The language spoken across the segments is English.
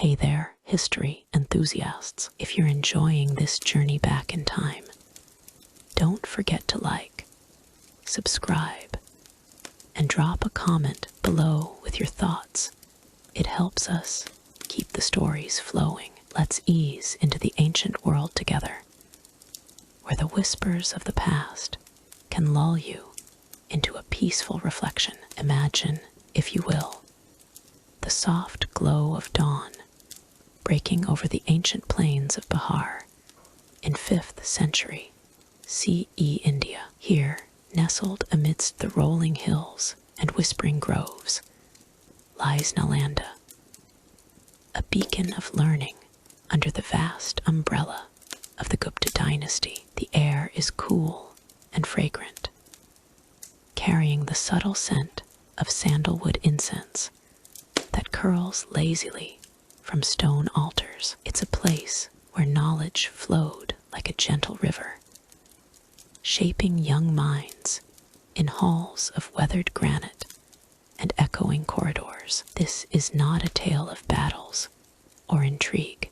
Hey there, history enthusiasts. If you're enjoying this journey back in time, don't forget to like, subscribe, and drop a comment below with your thoughts. It helps us keep the stories flowing. Let's ease into the ancient world together, where the whispers of the past can lull you into a peaceful reflection. Imagine, if you will, the soft glow of dawn breaking over the ancient plains of Bihar in 5th century CE India. Here, nestled amidst the rolling hills and whispering groves, lies Nalanda, a beacon of learning under the vast umbrella of the Gupta dynasty. The air is cool and fragrant, carrying the subtle scent of sandalwood incense that curls lazily from stone altars. It's a place where knowledge flowed like a gentle river, shaping young minds in halls of weathered granite and echoing corridors. This is not a tale of battles or intrigue,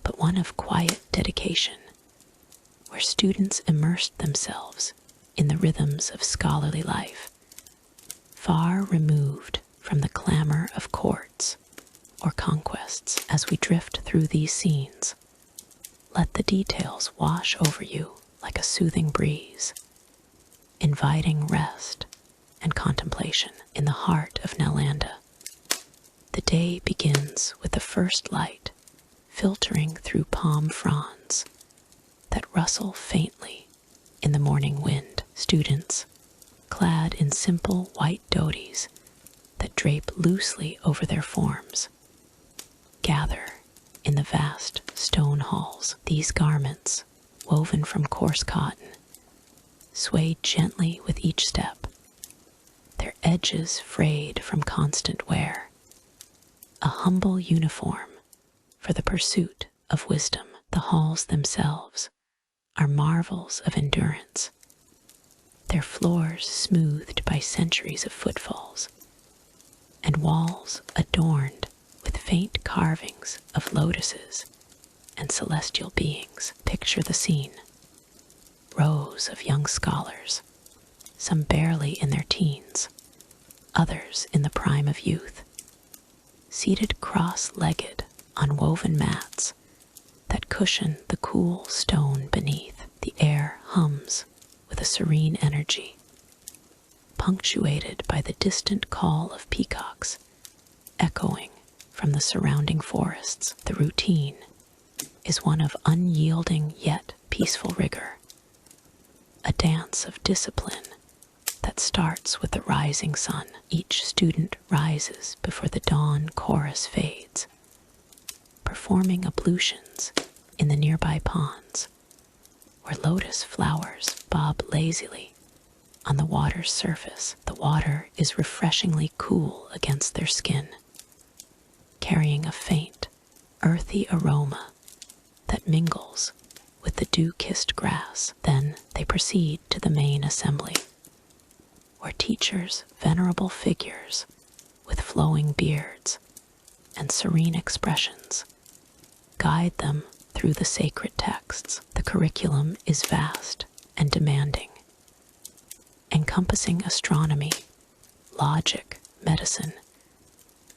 but one of quiet dedication, where students immersed themselves in the rhythms of scholarly life, far removed from the clamor of courts or conquests. As we drift through these scenes, let the details wash over you like a soothing breeze, inviting rest and contemplation. In the heart of Nalanda, the day begins with the first light filtering through palm fronds that rustle faintly in the morning wind. Students, clad in simple white dhotis that drape loosely over their forms, gather in the vast stone halls. These garments, woven from coarse cotton, sway gently with each step, their edges frayed from constant wear, a humble uniform for the pursuit of wisdom. The halls themselves are marvels of endurance, their floors smoothed by centuries of footfalls, and walls adorned with faint carvings of lotuses and celestial beings. Picture the scene. Rows of young scholars, some barely in their teens, others in the prime of youth, seated cross-legged on woven mats that cushion the cool stone beneath. The air hums with a serene energy, punctuated by the distant call of peacocks echoing from the surrounding forests. The routine is one of unyielding yet peaceful rigor, a dance of discipline that starts with the rising sun. Each student rises before the dawn chorus fades, performing ablutions in the nearby ponds, where lotus flowers bob lazily on the water's surface. The water is refreshingly cool against their skin, carrying a faint, earthy aroma that mingles with the dew-kissed grass. Then they proceed to the main assembly, where teachers, venerable figures with flowing beards and serene expressions, guide them through the sacred texts. The curriculum is vast and demanding, encompassing astronomy, logic, medicine,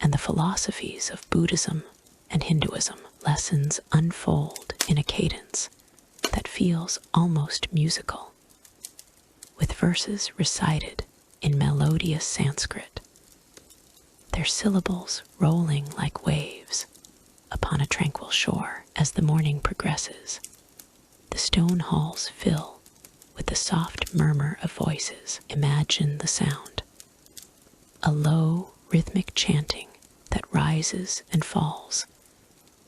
and the philosophies of Buddhism and Hinduism. Lessons unfold in a cadence that feels almost musical, with verses recited in melodious Sanskrit, their syllables rolling like waves upon a tranquil shore. As the morning progresses, the stone halls fill with the soft murmur of voices. Imagine the sound, a low, rhythmic chanting that rises and falls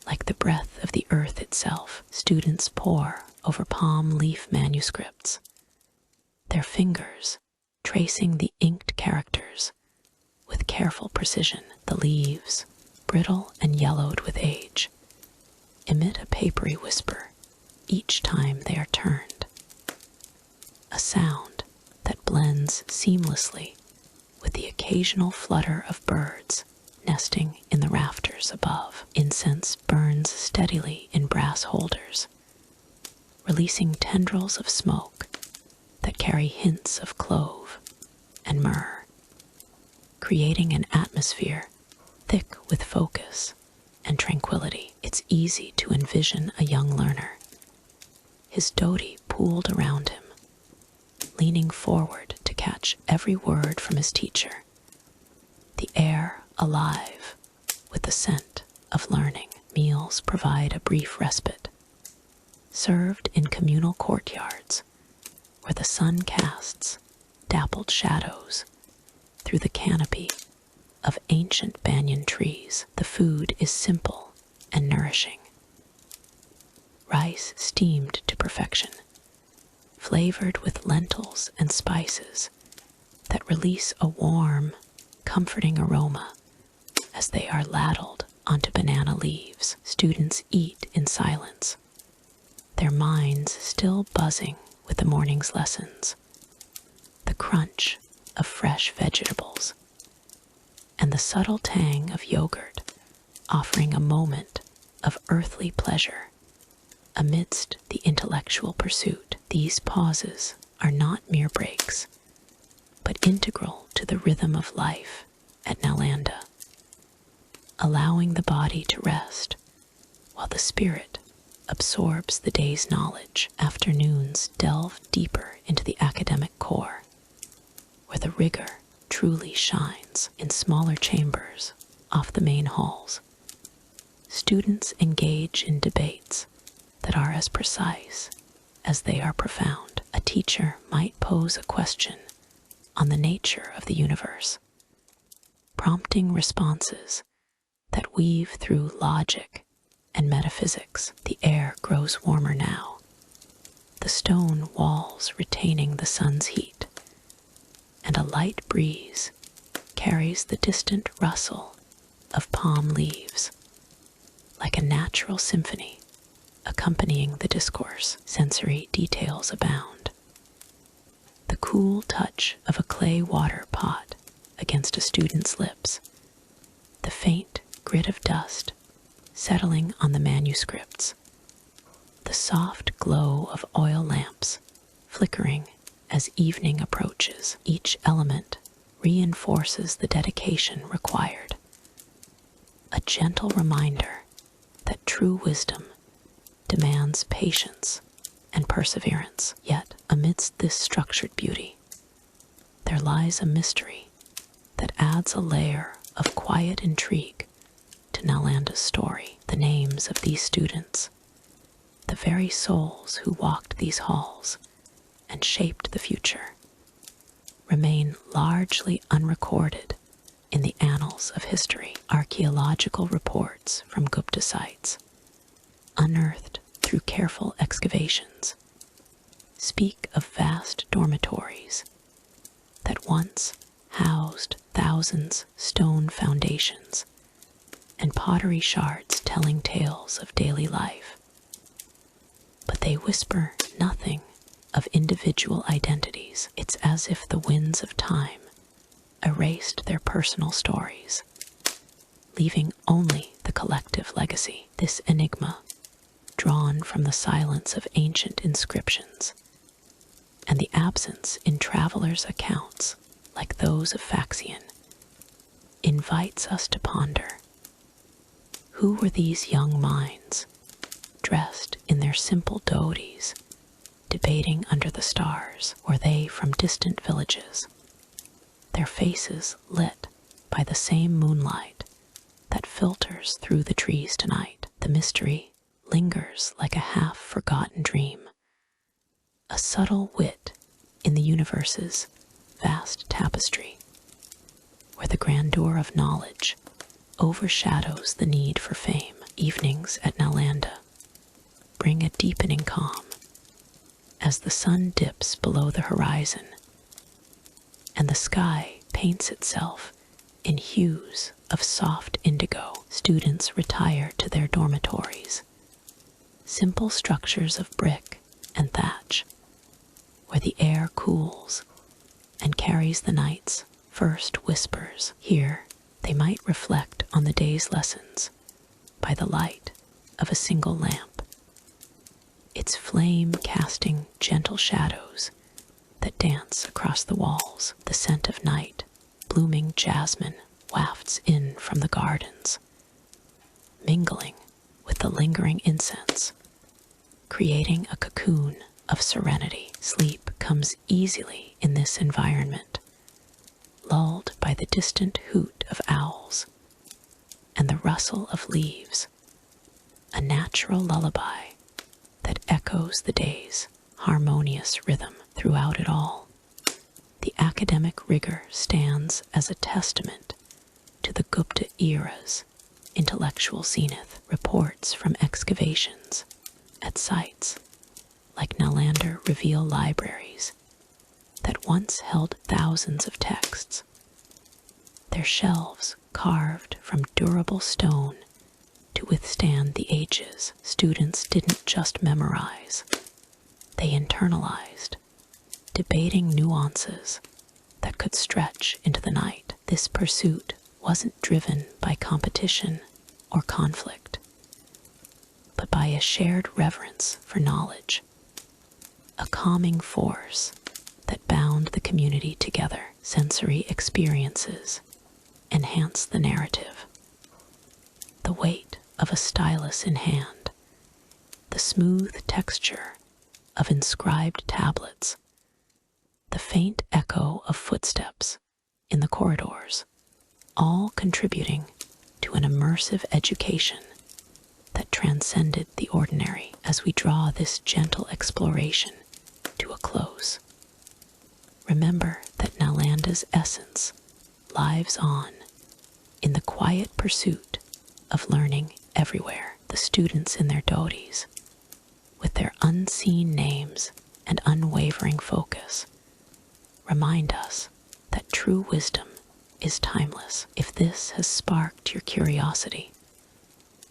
like the breath of the earth itself. Students pore over palm leaf manuscripts, their fingers tracing the inked characters with careful precision. The leaves, brittle and yellowed with age, emit a papery whisper each time they are turned, a sound that blends seamlessly with the occasional flutter of birds nesting in the rafters above. Incense burns steadily in brass holders, releasing tendrils of smoke that carry hints of clove and myrrh, creating an atmosphere thick with focus and tranquility. It's easy to envision a young learner, his dhoti pooled around him, leaning forward to catch every word from his teacher, the air alive with the scent of learning. Meals provide a brief respite, served in communal courtyards where the sun casts dappled shadows through the canopy of ancient banyan trees. The food is simple and nourishing. Rice steamed to perfection, flavored with lentils and spices that release a warm, comforting aroma as they are ladled onto banana leaves. Students eat in silence, their minds still buzzing with the morning's lessons. The crunch of fresh vegetables and the subtle tang of yogurt offering a moment of earthly pleasure amidst the intellectual pursuit. These pauses are not mere breaks, but integral to the rhythm of life at Nalanda, allowing the body to rest while the spirit absorbs the day's knowledge. Afternoons delve deeper into the academic core, where the rigor truly shines. In smaller chambers off the main halls, students engage in debates that are as precise as they are profound. A teacher might pose a question on the nature of the universe, prompting responses that weave through logic and metaphysics. The air grows warmer now, the stone walls retaining the sun's heat, and a light breeze carries the distant rustle of palm leaves like a natural symphony accompanying the discourse. Sensory details abound. The cool touch of a clay water pot against a student's lips, the faint grit of dust settling on the manuscripts, the soft glow of oil lamps flickering as evening approaches. Each element reinforces the dedication required, a gentle reminder that true wisdom demands patience and perseverance. Yet, amidst this structured beauty, there lies a mystery that adds a layer of quiet intrigue to Nalanda's story. The names of these students, the very souls who walked these halls and shaped the future, remain largely unrecorded in the annals of history. Archaeological reports from Gupta sites, unearthed through careful excavations, speak of vast dormitories that once housed thousands stone foundations and pottery shards telling tales of daily life. But they whisper nothing of individual identities. It's as if the winds of time erased their personal stories, leaving only the collective legacy. This enigma, drawn from the silence of ancient inscriptions and the absence in travelers' accounts like those of Faxian, invites us to ponder. Who were these young minds, dressed in their simple dhotis, debating under the stars? Were they from distant villages, their faces lit by the same moonlight that filters through the trees tonight? The mystery lingers like a half-forgotten dream, a subtle wit in the universe's vast tapestry, where the grandeur of knowledge overshadows the need for fame. Evenings at Nalanda bring a deepening calm as the sun dips below the horizon and the sky paints itself in hues of soft indigo. Students retire to their dormitories, simple structures of brick and thatch, where the air cools and carries the night's first whispers. Here, They might reflect on the day's lessons by the light of a single lamp, its flame casting gentle shadows that dance across the walls. The scent of night, blooming jasmine wafts in from the gardens, mingling with the lingering incense, creating a cocoon of serenity. Sleep comes easily in this environment, lulled by the distant hoot of owls and the rustle of leaves, a natural lullaby that echoes the day's harmonious rhythm throughout it all. The academic rigor stands as a testament to the Gupta era's intellectual zenith. Reports from excavations at sites like Nalanda reveal libraries that once held thousands of texts, their shelves carved from durable stone to withstand the ages. Students didn't just memorize, they internalized, debating nuances that could stretch into the night. This pursuit wasn't driven by competition or conflict, but by a shared reverence for knowledge, a calming force that bound the community together. Sensory experiences enhance the narrative. The weight of a stylus in hand, the smooth texture of inscribed tablets, the faint echo of footsteps in the corridors, all contributing to an immersive education that transcended the ordinary. As we draw this gentle exploration to a close, remember that Nalanda's essence lives on in the quiet pursuit of learning everywhere. The students in their dhotis, with their unseen names and unwavering focus, remind us that true wisdom is timeless. If this has sparked your curiosity,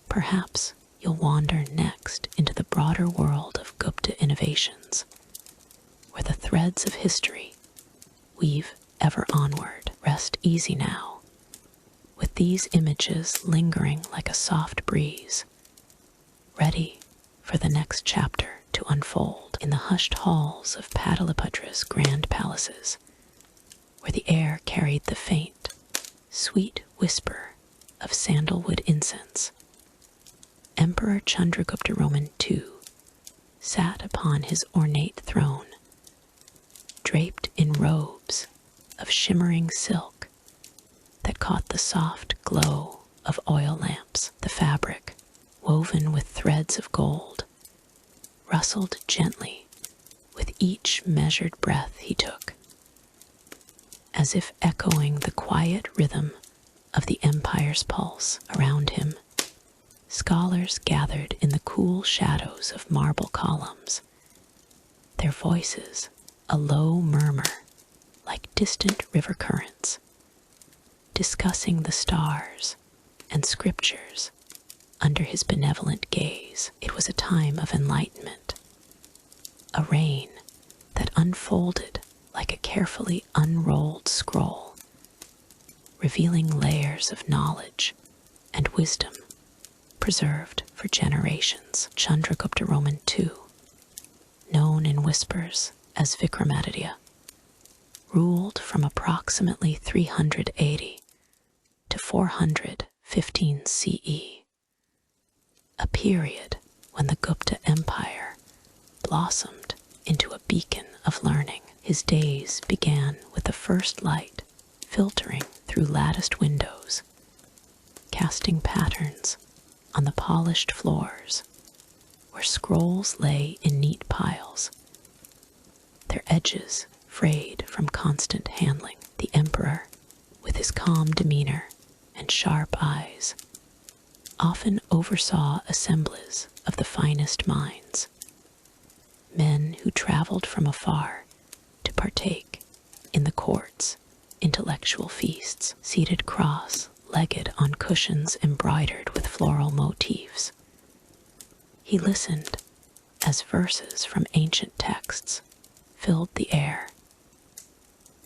perhaps you'll wander next into the broader world of Gupta innovations, where the threads of history weave ever onward. Rest easy now, with these images lingering like a soft breeze, ready for the next chapter to unfold. In the hushed halls of Pataliputra's grand palaces, where the air carried the faint, sweet whisper of sandalwood incense, Emperor Chandragupta II sat upon his ornate throne, draped in robes of shimmering silk that caught the soft glow of oil lamps. The fabric, woven with threads of gold, rustled gently with each measured breath he took, as if echoing the quiet rhythm of the empire's pulse. Around him, scholars gathered in the cool shadows of marble columns, their voices a low murmur like distant river currents, discussing the stars and scriptures under his benevolent gaze. It was a time of enlightenment, a reign that unfolded like a carefully unrolled scroll, revealing layers of knowledge and wisdom preserved for generations. Chandragupta II, known in whispers as Vikramaditya, ruled from approximately 380 to 415 CE, a period when the Gupta Empire blossomed into a beacon of learning. His days began with the first light filtering through latticed windows, casting patterns on the polished floors where scrolls lay in neat piles, their edges frayed from constant handling. The emperor, with his calm demeanor and sharp eyes, often oversaw assemblies of the finest minds, men who traveled from afar to partake in the court's intellectual feasts. Seated cross-legged on cushions embroidered with floral motifs, he listened as verses from ancient texts filled the air.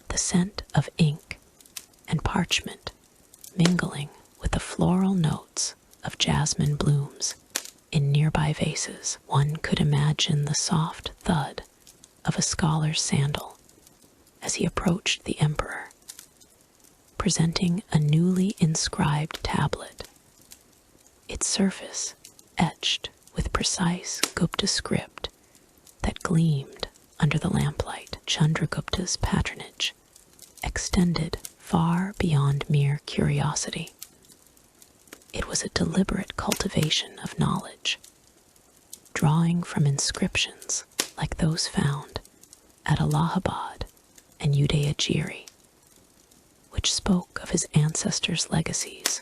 The scent of ink and parchment mingling with the floral notes of jasmine blooms in nearby vases. One could imagine the soft thud of a scholar's sandal as he approached the emperor, presenting a newly inscribed tablet, its surface etched with precise Gupta script that gleamed under the lamplight. Chandragupta's patronage extended far beyond mere curiosity. It was a deliberate cultivation of knowledge, drawing from inscriptions like those found at Allahabad and Udayagiri, which spoke of his ancestors' legacies,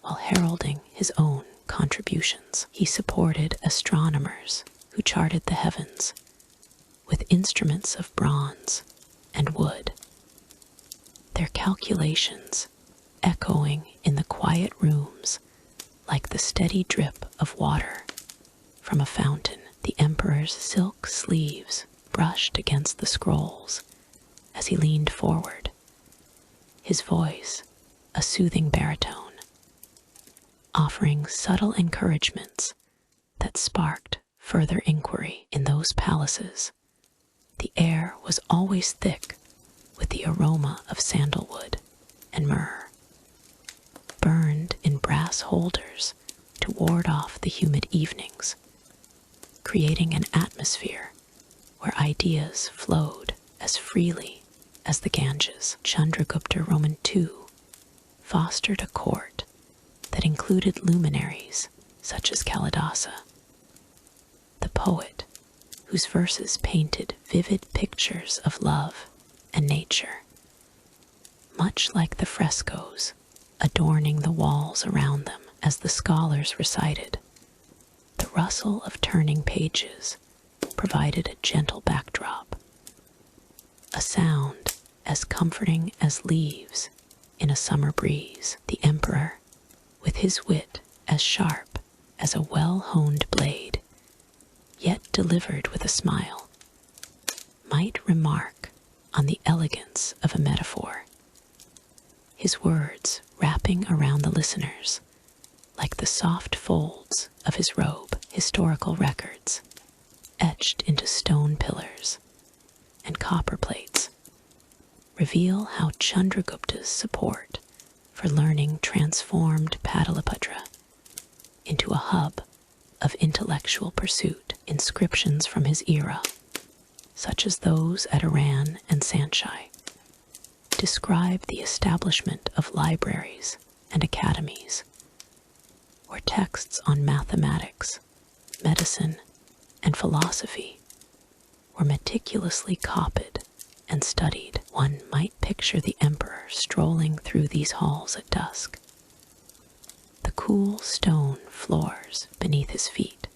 while heralding his own contributions. He supported astronomers who charted the heavens with instruments of bronze and wood, their calculations echoing in the quiet rooms like the steady drip of water from a fountain. The emperor's silk sleeves brushed against the scrolls as he leaned forward, his voice a soothing baritone, offering subtle encouragements that sparked further inquiry. In those palaces, the air was always thick with the aroma of sandalwood and myrrh, burned in brass holders to ward off the humid evenings, creating an atmosphere where ideas flowed as freely as the Ganges. Chandragupta Roman II fostered a court that included luminaries such as Kalidasa, the poet whose verses painted vivid pictures of love and nature, much like the frescoes adorning the walls around them. As the scholars recited, the rustle of turning pages provided a gentle backdrop, a sound as comforting as leaves in a summer breeze. The emperor, with his wit as sharp as a well-honed blade, yet delivered with a smile, might remark on the elegance of a metaphor, his words wrapping around the listeners like the soft folds of his robe. Historical records, etched into stone pillars and copper plates, reveal how Chandragupta's support for learning transformed Pataliputra into a hub of intellectual pursuit. Inscriptions from his era, such as those at Iran and Sanchai, describe the establishment of libraries and academies, where texts on mathematics, medicine, and philosophy were meticulously copied and studied. One might picture the emperor strolling through these halls at dusk, the cool stone floors beneath his feet,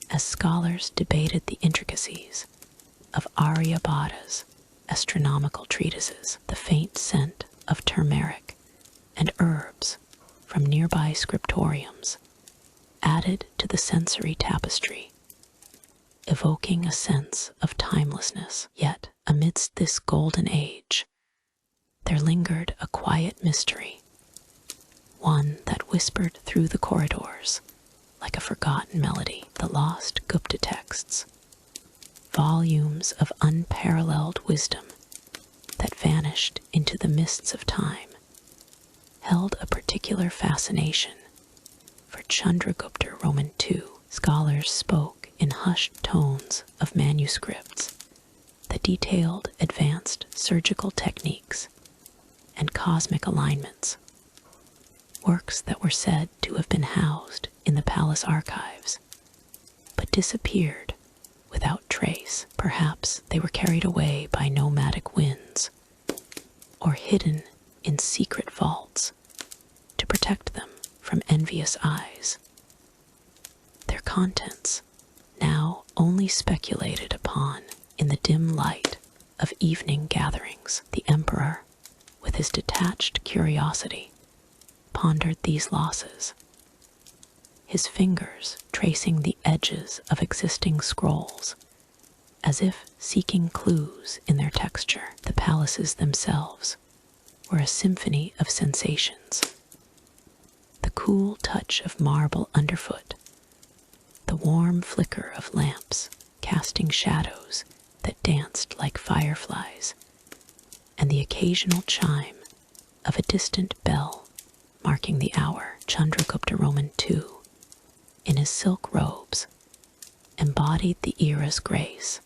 as scholars debated the intricacies of Aryabhata's astronomical treatises. The faint scent of turmeric and herbs from nearby scriptoriums added to the sensory tapestry, evoking a sense of timelessness. Yet, amidst this golden age, there lingered a quiet mystery, one that whispered through the corridors like a forgotten melody. The lost Gupta texts, volumes of unparalleled wisdom that vanished into the mists of time, held a particular fascination for Chandragupta Roman II. Scholars spoke in hushed tones of manuscripts that detailed advanced surgical techniques and cosmic alignments, works that were said to have been housed in the palace archives, but disappeared without trace. Perhaps they were carried away by nomadic winds, or hidden in secret vaults to protect them from envious eyes. Their contents, now only speculated upon in the dim light of evening gatherings. The emperor, with his detached curiosity, pondered these losses, his fingers tracing the edges of existing scrolls, as if seeking clues in their texture. The palaces themselves were a symphony of sensations. The cool touch of marble underfoot, the warm flicker of lamps casting shadows that danced like fireflies, and the occasional chime of a distant bell marking the hour. Chandragupta Roman II, in his silk robes, embodied the era's grace,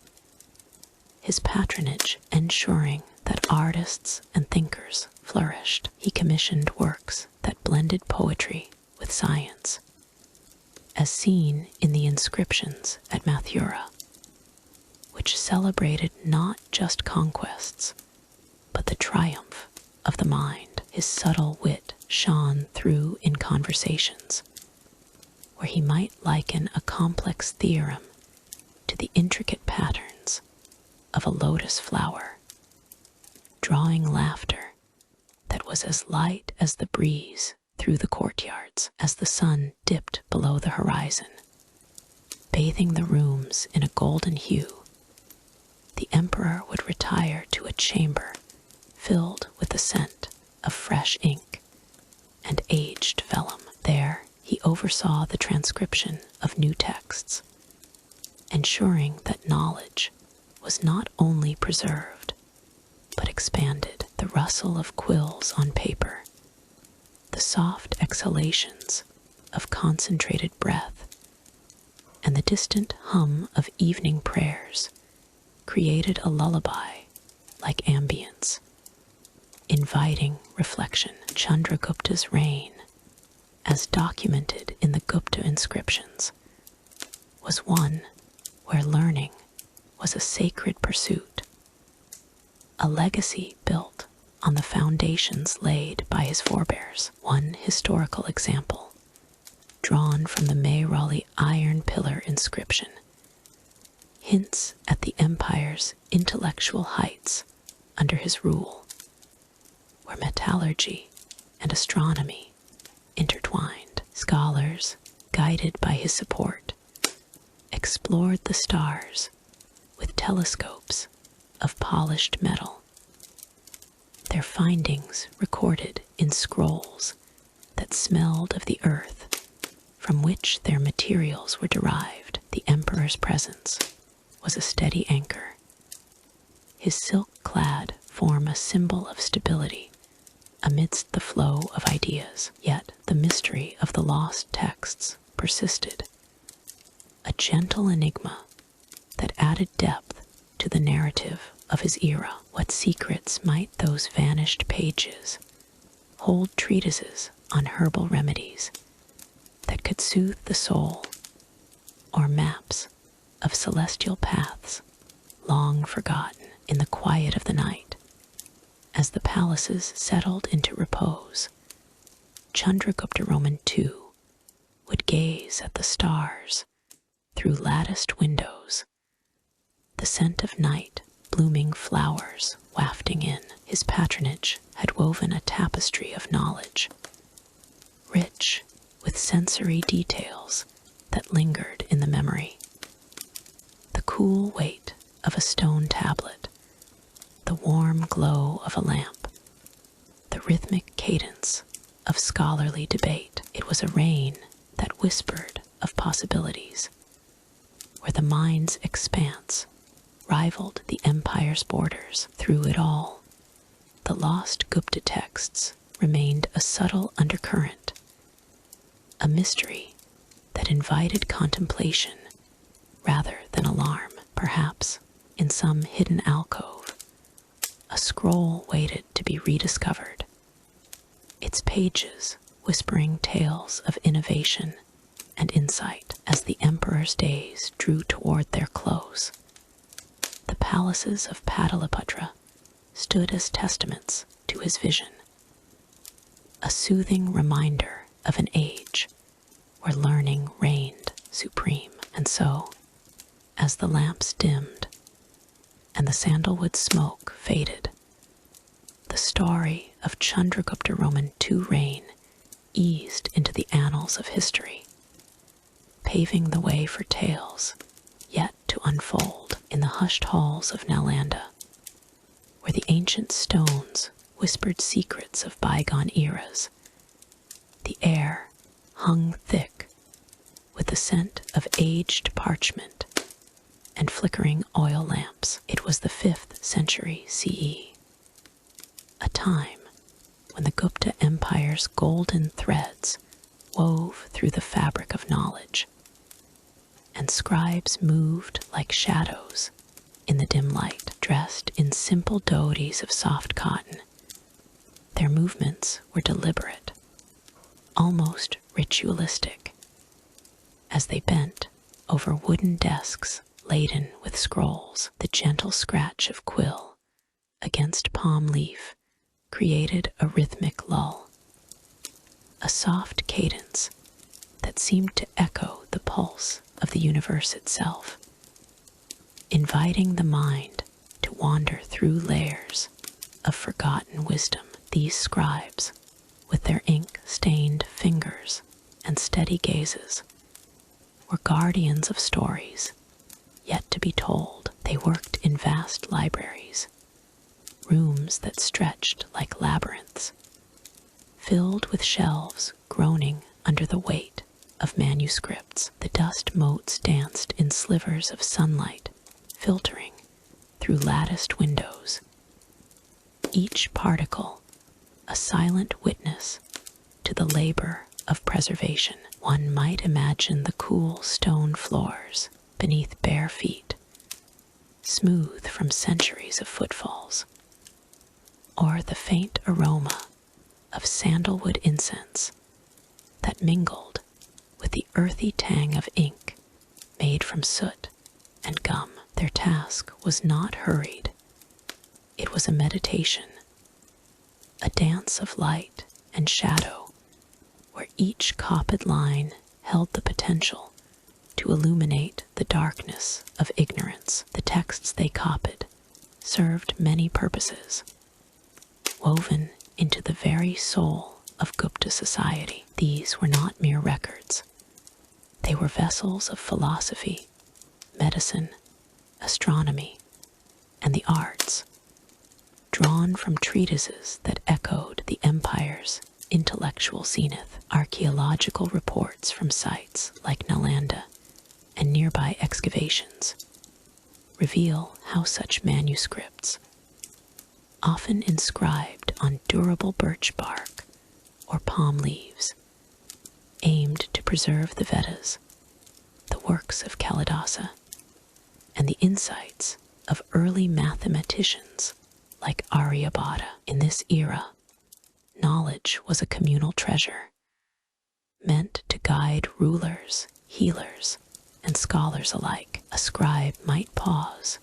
his patronage ensuring that artists and thinkers flourished. He commissioned works that blended poetry with science, as seen in the inscriptions at Mathura, which celebrated not just conquests, but the triumph of the mind. His subtle wit shone through in conversations, where he might liken a complex theorem to the intricate patterns of a lotus flower, drawing laughter that was as light as the breeze through the courtyards. As the sun dipped below the horizon, bathing the rooms in a golden hue, the emperor would retire to a chamber filled with the scent of fresh ink and aged vellum. There, he oversaw the transcription of new texts, ensuring that knowledge was not only preserved, but expanded. The rustle of quills on paper, the soft exhalations of concentrated breath, and the distant hum of evening prayers created a lullaby like ambience, inviting reflection. Chandragupta's reign, as documented in the Gupta inscriptions, was one where learning was a sacred pursuit, a legacy built on the foundations laid by his forebears. One historical example, drawn from the Mehrali iron pillar inscription, hints at the empire's intellectual heights under his rule, where metallurgy and astronomy intertwined. Scholars, guided by his support, explored the stars with telescopes of polished metal, their findings recorded in scrolls that smelled of the earth from which their materials were derived. The emperor's presence was a steady anchor, his silk-clad form a symbol of stability amidst the flow of ideas. Yet the mystery of the lost texts persisted, a gentle enigma that added depth to the narrative of his era. What secrets might those vanished pages hold? Treatises on herbal remedies that could soothe the soul, or maps of celestial paths long forgotten. In the quiet of the night, as the palaces settled into repose, Chandragupta Roman II would gaze at the stars through latticed windows, the scent of night blooming flowers wafting in. His patronage had woven a tapestry of knowledge, rich with sensory details that lingered in the memory. The cool weight of a stone tablet, the warm glow of a lamp, the rhythmic cadence of scholarly debate. It was a reign that whispered of possibilities, where the mind's expanse rivaled the empire's borders. Through it all, the lost Gupta texts remained a subtle undercurrent, a mystery that invited contemplation rather than alarm. Perhaps in some hidden alcove, a scroll waited to be rediscovered, its pages whispering tales of innovation and insight. As the emperor's days drew toward their close, the palaces of Pataliputra stood as testaments to his vision, a soothing reminder of an age where learning reigned supreme. And so, as the lamps dimmed and the sandalwood smoke faded, the story of Chandragupta Roman II reign eased into the annals of history, paving the way for tales yet to unfold. In the hushed halls of Nalanda, where the ancient stones whispered secrets of bygone eras. The air hung thick with the scent of aged parchment and flickering oil lamps. It was the 5th century CE, a time when the Gupta Empire's golden threads wove through the fabric of knowledge, and scribes moved like shadows in the dim light, dressed in simple dhotis of soft cotton. Their movements were deliberate, almost ritualistic, as they bent over wooden desks laden with scrolls. The gentle scratch of quill against palm leaf created a rhythmic lull, a soft cadence that seemed to echo the pulse of the universe itself, inviting the mind to wander through layers of forgotten wisdom. These scribes, with their ink-stained fingers and steady gazes, were guardians of stories yet to be told. They worked in vast libraries, rooms that stretched like labyrinths, filled with shelves groaning under the weight of manuscripts. The dust motes danced in slivers of sunlight, filtering through latticed windows, each particle a silent witness to the labor of preservation. One might imagine the cool stone floors beneath bare feet, smooth from centuries of footfalls, or the faint aroma of sandalwood incense that mingled with the earthy tang of ink made from soot and gum. Their task was not hurried. It was a meditation, a dance of light and shadow, where each copied line held the potential to illuminate the darkness of ignorance. The texts they copied served many purposes, woven into the very soul of Gupta society. These were not mere records. They were vessels of philosophy, medicine, astronomy, and the arts, drawn from treatises that echoed the empire's intellectual zenith. Archaeological reports from sites like Nalanda and nearby excavations reveal how such manuscripts, often inscribed on durable birch bark or palm leaves, aimed to preserve the Vedas, the works of Kalidasa, and the insights of early mathematicians like Aryabhata. In this era, knowledge was a communal treasure, meant to guide rulers, healers, and scholars alike. A scribe might pause,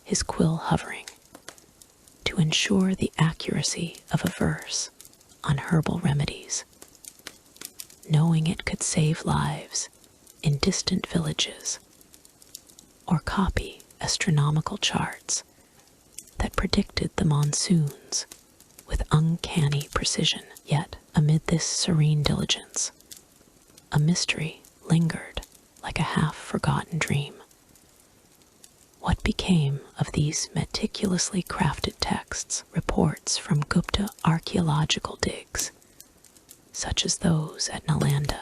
his quill hovering, to ensure the accuracy of a verse on herbal remedies, knowing it could save lives in distant villages, or copy astronomical charts that predicted the monsoons with uncanny precision. Yet, amid this serene diligence, a mystery lingered like a half-forgotten dream. What became of these meticulously crafted texts? Reports from Gupta archaeological digs, such as those at Nalanda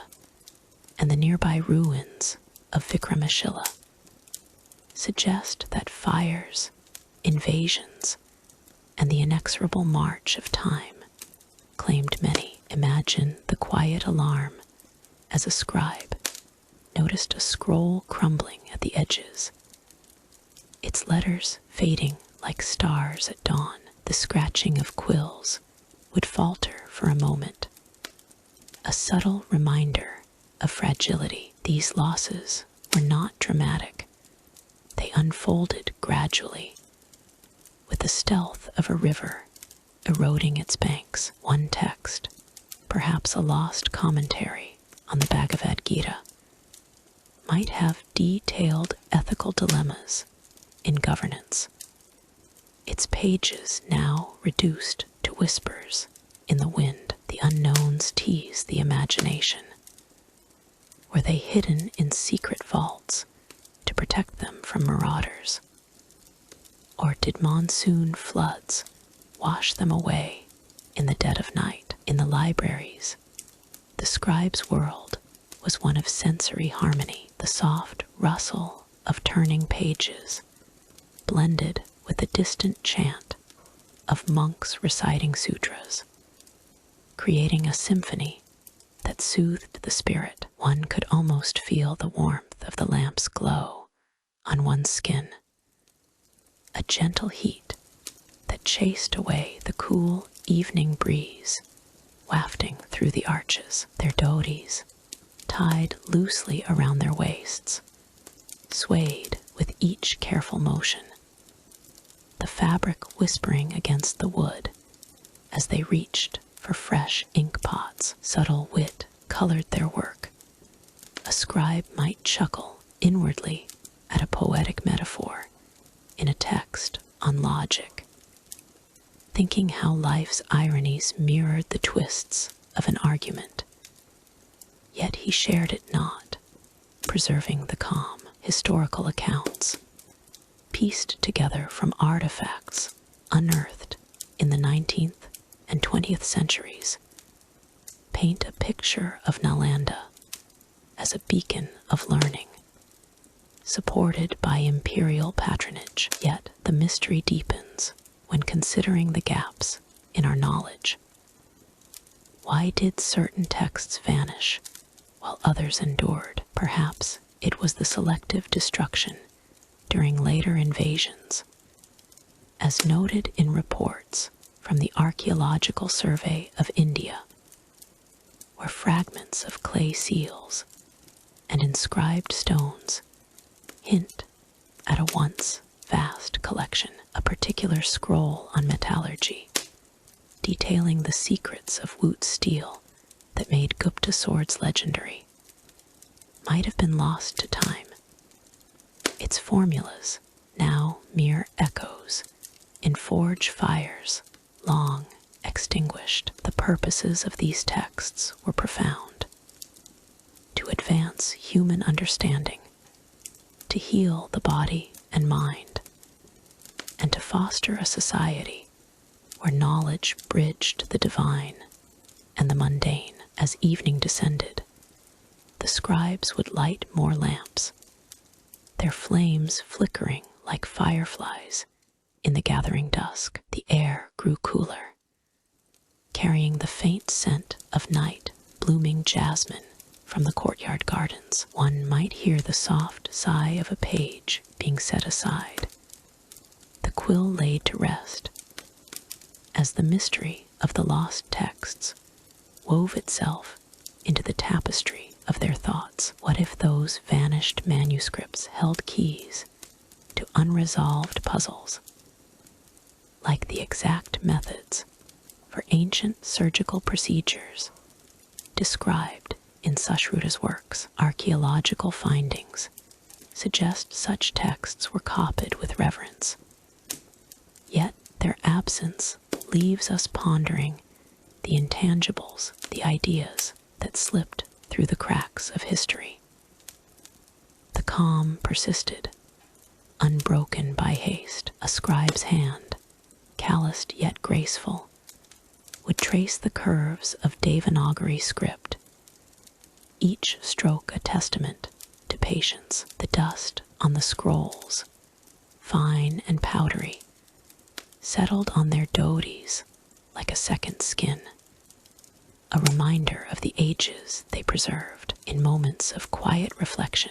and the nearby ruins of Vikramashila, suggest that fires, invasions, and the inexorable march of time claimed many. Imagine the quiet alarm as a scribe noticed a scroll crumbling at the edges, its letters fading like stars at dawn. The scratching of quills would falter for a moment, a subtle reminder of fragility. These losses were not dramatic. They unfolded gradually, with the stealth of a river eroding its banks. One text, perhaps a lost commentary on the Bhagavad Gita, might have detailed ethical dilemmas in governance, its pages now reduced to whispers in the wind. The unknowns tease the imagination. Were they hidden in secret vaults to protect them from marauders? Or did monsoon floods wash them away in the dead of night. In the libraries, the scribe's world was one of sensory harmony, the soft rustle of turning pages, blended with the distant chant of monks reciting sutras, creating a symphony that soothed the spirit. One could almost feel the warmth of the lamp's glow on one's skin, a gentle heat that chased away the cool evening breeze wafting through the arches. Their dhotis, tied loosely around their waists, swayed with each careful motion, the fabric whispering against the wood as they reached for fresh ink pots. Subtle wit colored their work. A scribe might chuckle inwardly at a poetic metaphor in a text on logic, thinking how life's ironies mirrored the twists of an argument. Yet he shared it not, preserving the calm. Historical accounts, pieced together from artifacts unearthed in the 19th and 20th centuries, paint a picture of Nalanda as a beacon of learning, supported by imperial patronage. Yet the mystery deepens when considering the gaps in our knowledge. Why did certain texts vanish while others endured? Perhaps it was the selective destruction during later invasions, as noted in reports from the Archaeological Survey of India, where fragments of clay seals and inscribed stones hint at a once vast collection. A particular scroll on metallurgy, detailing the secrets of Wootz steel that made Gupta swords legendary, might have been lost to time. Its formulas, now mere echoes in forge fires long extinguished. The purposes of these texts were profound: to advance human understanding, to heal the body and mind, and to foster a society where knowledge bridged the divine and the mundane. As evening descended, the scribes would light more lamps, their flames flickering like fireflies in the gathering dusk. The air grew cooler, carrying the faint scent of night blooming jasmine from the courtyard gardens. One might hear the soft sigh of a page being set aside, the quill laid to rest, as the mystery of the lost texts wove itself into the tapestry of their thoughts. What if those vanished manuscripts held keys to unresolved puzzles, like the exact methods for ancient surgical procedures described in Sushruta's works? Archaeological findings suggest such texts were copied with reverence, yet their absence leaves us pondering the intangibles, the ideas that slipped through the cracks of history. The calm persisted, unbroken by haste. A scribe's hand, calloused yet graceful, would trace the curves of Devanagari script, each stroke a testament to patience. The dust on the scrolls, fine and powdery, settled on their dhotis like a second skin, a reminder of the ages they preserved. In moments of quiet reflection,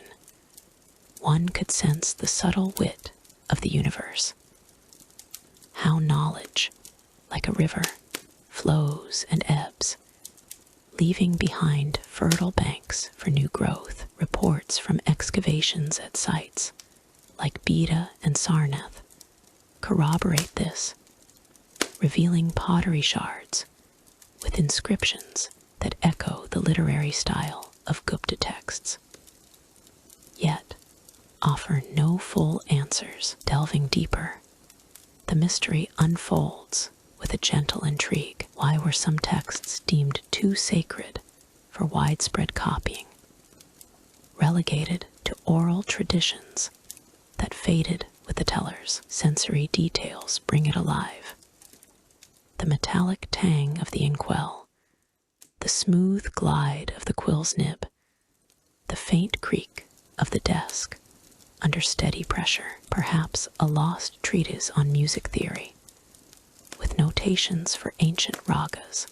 one could sense the subtle wit of the universe, how knowledge, like a river, flows and ebbs, leaving behind fertile banks for new growth. Reports from excavations at sites like Beta and Sarnath corroborate this, revealing pottery shards with inscriptions that echo the literary style of Gupta texts, yet offer no full answers. Delving deeper, the mystery unfolds with a gentle intrigue. Why were some texts deemed too sacred for widespread copying, relegated to oral traditions that faded with the tellers? Sensory details bring it alive. the metallic tang of the inkwell, the smooth glide of the quill's nib, the faint creak of the desk under steady pressure, perhaps a lost treatise on music theory, with notations for ancient ragas,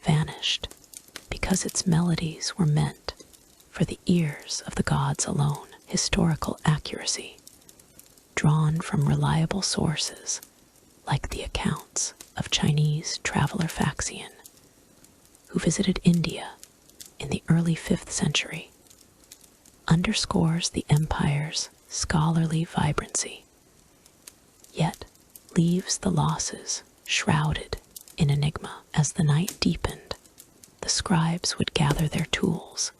vanished because its melodies were meant for the ears of the gods alone. Historical accuracy, drawn from reliable sources like the accounts of Chinese traveler Faxian, who visited India in the early 5th century, underscores the empire's scholarly vibrancy, yet leaves the losses shrouded in enigma. As the night deepened, the scribes would gather their tools,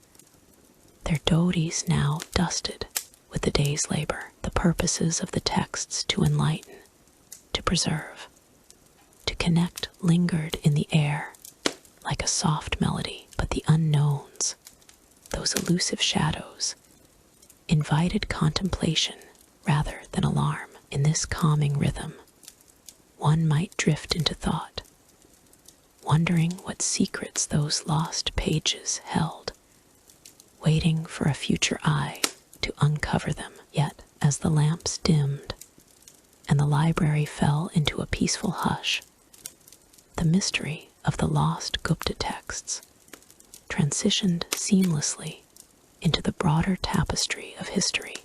their dhotis now dusted with the day's labor, the purposes of the texts to enlighten, to preserve, to connect lingered in the air like a soft melody, but the unknowns, those elusive shadows, invited contemplation rather than alarm. In this calming rhythm, one might drift into thought, wondering what secrets those lost pages held, waiting for a future eye to uncover them. Yet, as the lamps dimmed and the library fell into a peaceful hush, the mystery of the lost Gupta texts transitioned seamlessly into the broader tapestry of history,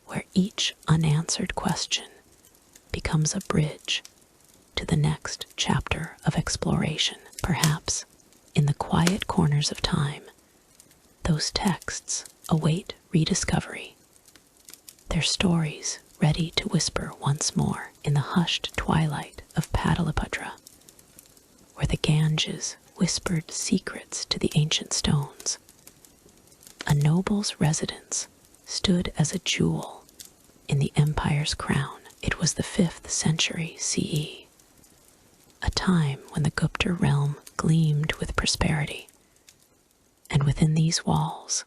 where each unanswered question becomes a bridge to the next chapter of exploration. Perhaps, in the quiet corners of time, those texts await rediscovery, their stories ready to whisper once more in the hushed twilight of Pataliputra, where the Ganges whispered secrets to the ancient stones. A noble's residence stood as a jewel in the empire's crown. It was the 5th century CE, a time when the Gupta realm gleamed with prosperity. And within these walls,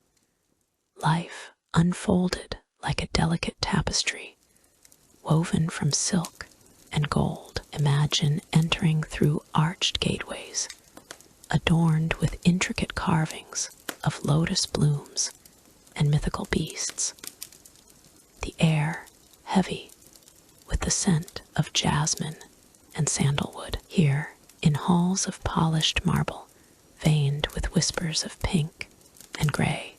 life unfolded like a delicate tapestry, woven from silk and gold. Imagine entering through arched gateways, adorned with intricate carvings of lotus blooms and mythical beasts. The air heavy with the scent of jasmine and sandalwood. Here, in halls of polished marble, veined with whispers of pink and gray,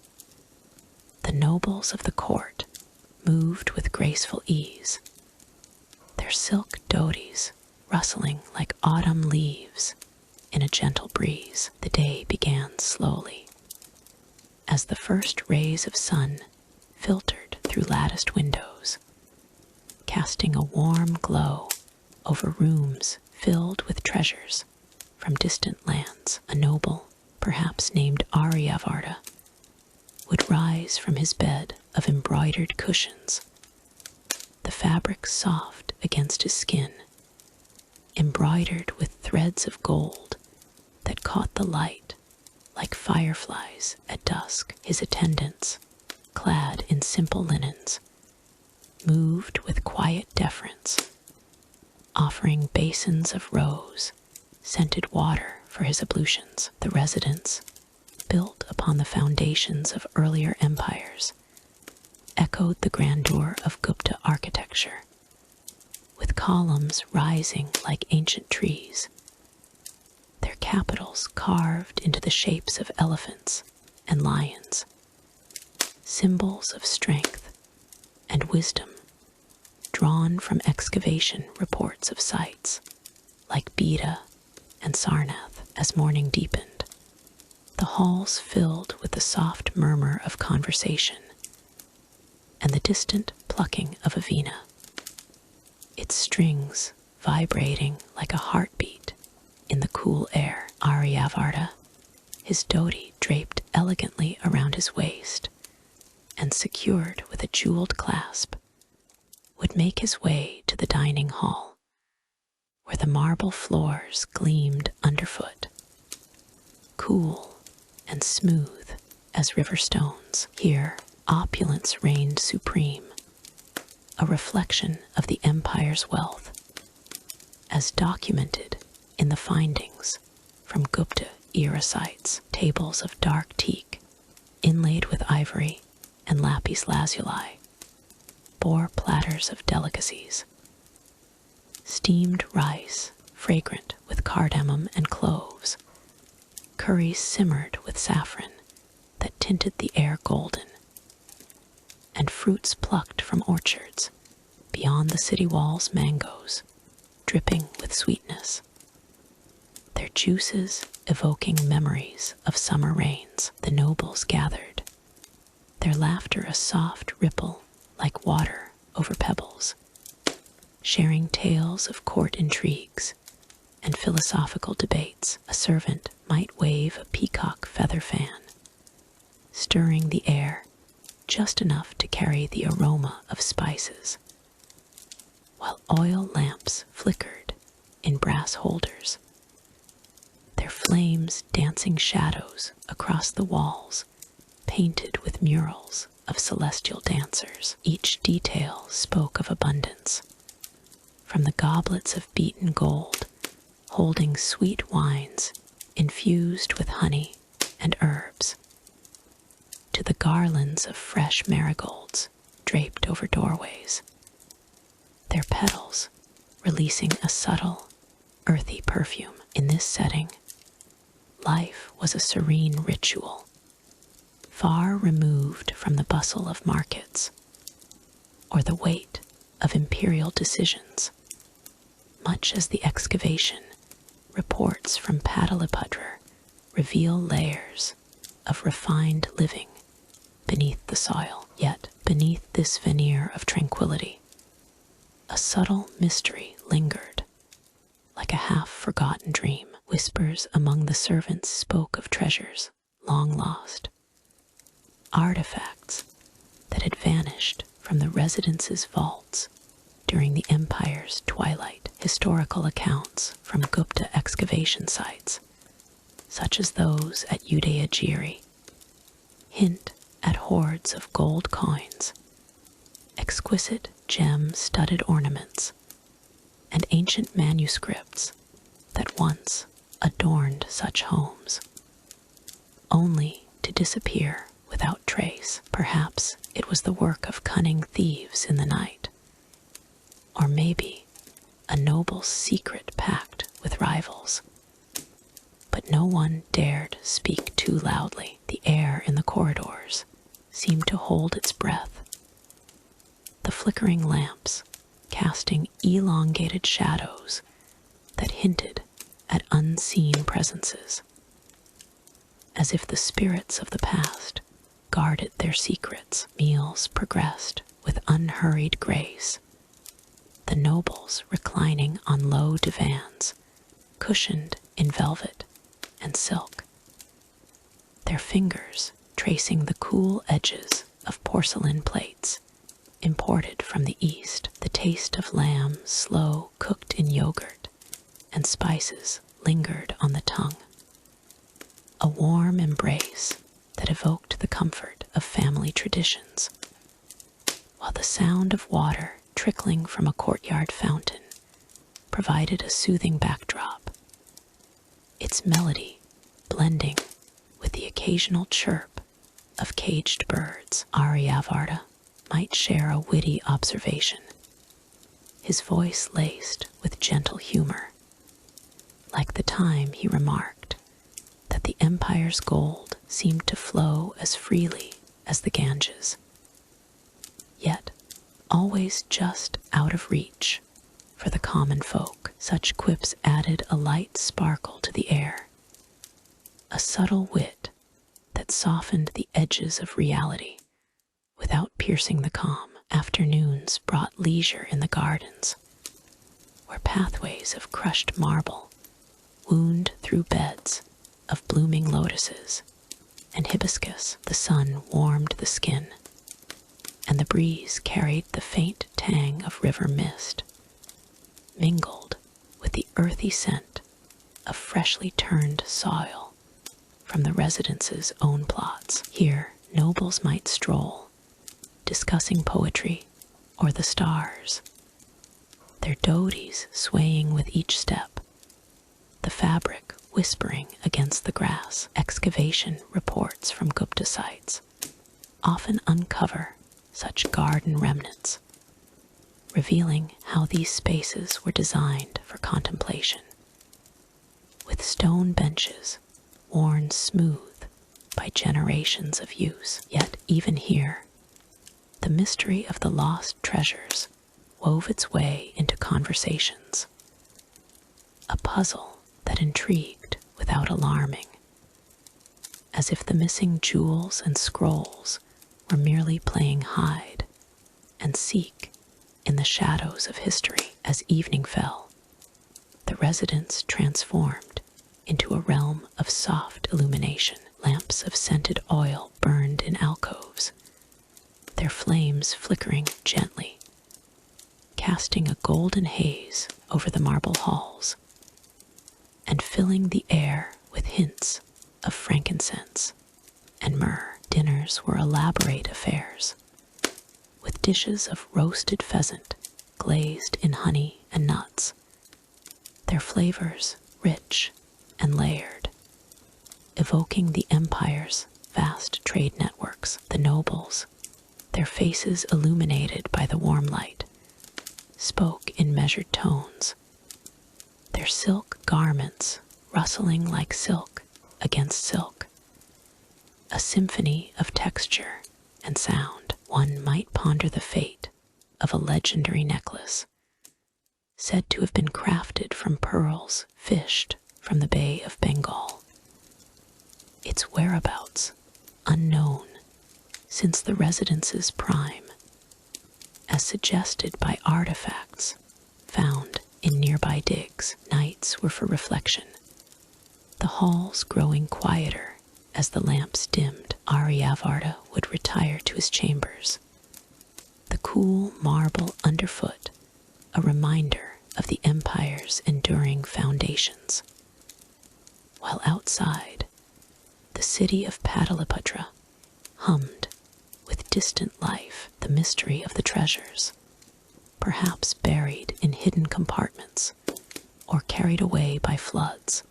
the nobles of the court moved with graceful ease, their silk dhotis rustling like autumn leaves in a gentle breeze. The day began slowly, as the first rays of sun filtered through latticed windows, casting a warm glow over rooms filled with treasures from distant lands. A noble, perhaps named Aryavarta, would rise from his bed of embroidered cushions, the fabric soft against his skin, embroidered with threads of gold that caught the light like fireflies at dusk. His attendants, clad in simple linens, moved with quiet deference, offering basins of rose-scented water for his ablutions. The residence, built upon the foundations of earlier empires, echoed the grandeur of Gupta architecture, with columns rising like ancient trees, their capitals carved into the shapes of elephants and lions, symbols of strength and wisdom, drawn from excavation reports of sites like Beta and Sarnath. As morning deepened, the halls filled with the soft murmur of conversation and the distant plucking of a veena, its strings vibrating like a heartbeat in the cool air. Aryavarta, his dhoti draped elegantly around his waist and secured with a jeweled clasp, would make his way to the dining hall, where the marble floors gleamed underfoot, cool and smooth as river stones. Here, opulence reigned supreme, a reflection of the empire's wealth, as documented in the findings from Gupta era sites, tables of dark teak inlaid with ivory and lapis lazuli bore platters of delicacies. Steamed rice, fragrant with cardamom and cloves, curries simmered with saffron that tinted the air golden, and fruits plucked from orchards beyond the city walls, mangoes dripping with sweetness, their juices evoking memories of summer rains. The nobles gathered, their laughter a soft ripple like water over pebbles, sharing tales of court intrigues and philosophical debates. A servant might wave a peacock feather fan, stirring the air just enough to carry the aroma of spices, while oil lamps flickered in brass holders, their flames dancing shadows across the walls painted with murals of celestial dancers. Each detail spoke of abundance, from the goblets of beaten gold holding sweet wines infused with honey and herbs, to the garlands of fresh marigolds draped over doorways, their petals releasing a subtle, earthy perfume. In this setting, life was a serene ritual, far removed from the bustle of markets or the weight of imperial decisions, much as the excavation reports from Pataliputra reveal layers of refined living beneath the soil. Yet beneath this veneer of tranquility, a subtle mystery lingered, like a half-forgotten dream. Whispers among the servants spoke of treasures long lost, artifacts that had vanished from the residence's vaults during the empire's twilight. Historical accounts from Gupta excavation sites, such as those at Udayagiri, hint at hoards of gold coins, exquisite gem-studded ornaments, and ancient manuscripts that once adorned such homes, only to disappear without trace. Perhaps it was the work of cunning thieves in the night, or maybe a noble secret pact with rivals. But no one dared speak too loudly. The air in the corridors seemed to hold its breath, the flickering lamps casting elongated shadows that hinted at unseen presences, as if the spirits of the past guarded their secrets. Meals progressed with unhurried grace, the nobles reclining on low divans, cushioned in velvet and silk, their fingers tracing the cool edges of porcelain plates imported from the East. The taste of lamb slow cooked in yogurt and spices lingered on the tongue, a warm embrace that evoked the comfort of family traditions, while the sound of water trickling from a courtyard fountain provided a soothing backdrop, its melody blending with the occasional chirp of caged birds. Aryavarta might share a witty observation, his voice laced with gentle humor, like the time he remarked that the empire's gold seemed to flow as freely as the Ganges, yet always just out of reach for the common folk. Such quips added a light sparkle to the air, a subtle wit that softened the edges of reality without piercing the calm. Afternoons brought leisure in the gardens, where pathways of crushed marble wound through beds of blooming lotuses and hibiscus. The sun warmed the skin, and the breeze carried the faint tang of river mist, mingled with the earthy scent of freshly turned soil from the residence's own plots. Here, nobles might stroll, discussing poetry or the stars, their dhoties swaying with each step, the fabric whispering against the grass. Excavation reports from Gupta sites often uncover such garden remnants, revealing how these spaces were designed for contemplation. With stone benches worn smooth by generations of use. Yet even here, the mystery of the lost treasures wove its way into conversations, a puzzle that intrigued without alarming, as if the missing jewels and scrolls were merely playing hide and seek in the shadows of history. As evening fell, the residence transformed into a realm of soft illumination. Lamps of scented oil burned in alcoves, their flames flickering gently, casting a golden haze over the marble halls and filling the air with hints of frankincense and myrrh. Dinners were elaborate affairs, with dishes of roasted pheasant glazed in honey and nuts, their flavors rich and layered, evoking the empire's vast trade networks. The nobles, their faces illuminated by the warm light, spoke in measured tones, their silk garments rustling like silk against silk, a symphony of texture and sound. One might ponder the fate of a legendary necklace, said to have been crafted from pearls fished from the Bay of Bengal, its whereabouts unknown since the residence's prime, as suggested by artifacts found in nearby digs. Nights were for reflection, the halls growing quieter as the lamps dimmed. Aryavarta would retire to his chambers, the cool marble underfoot a reminder of the empire's enduring foundations, while outside, the city of Pataliputra hummed with distant life. The mystery of the treasures, perhaps buried in hidden compartments or carried away by floods,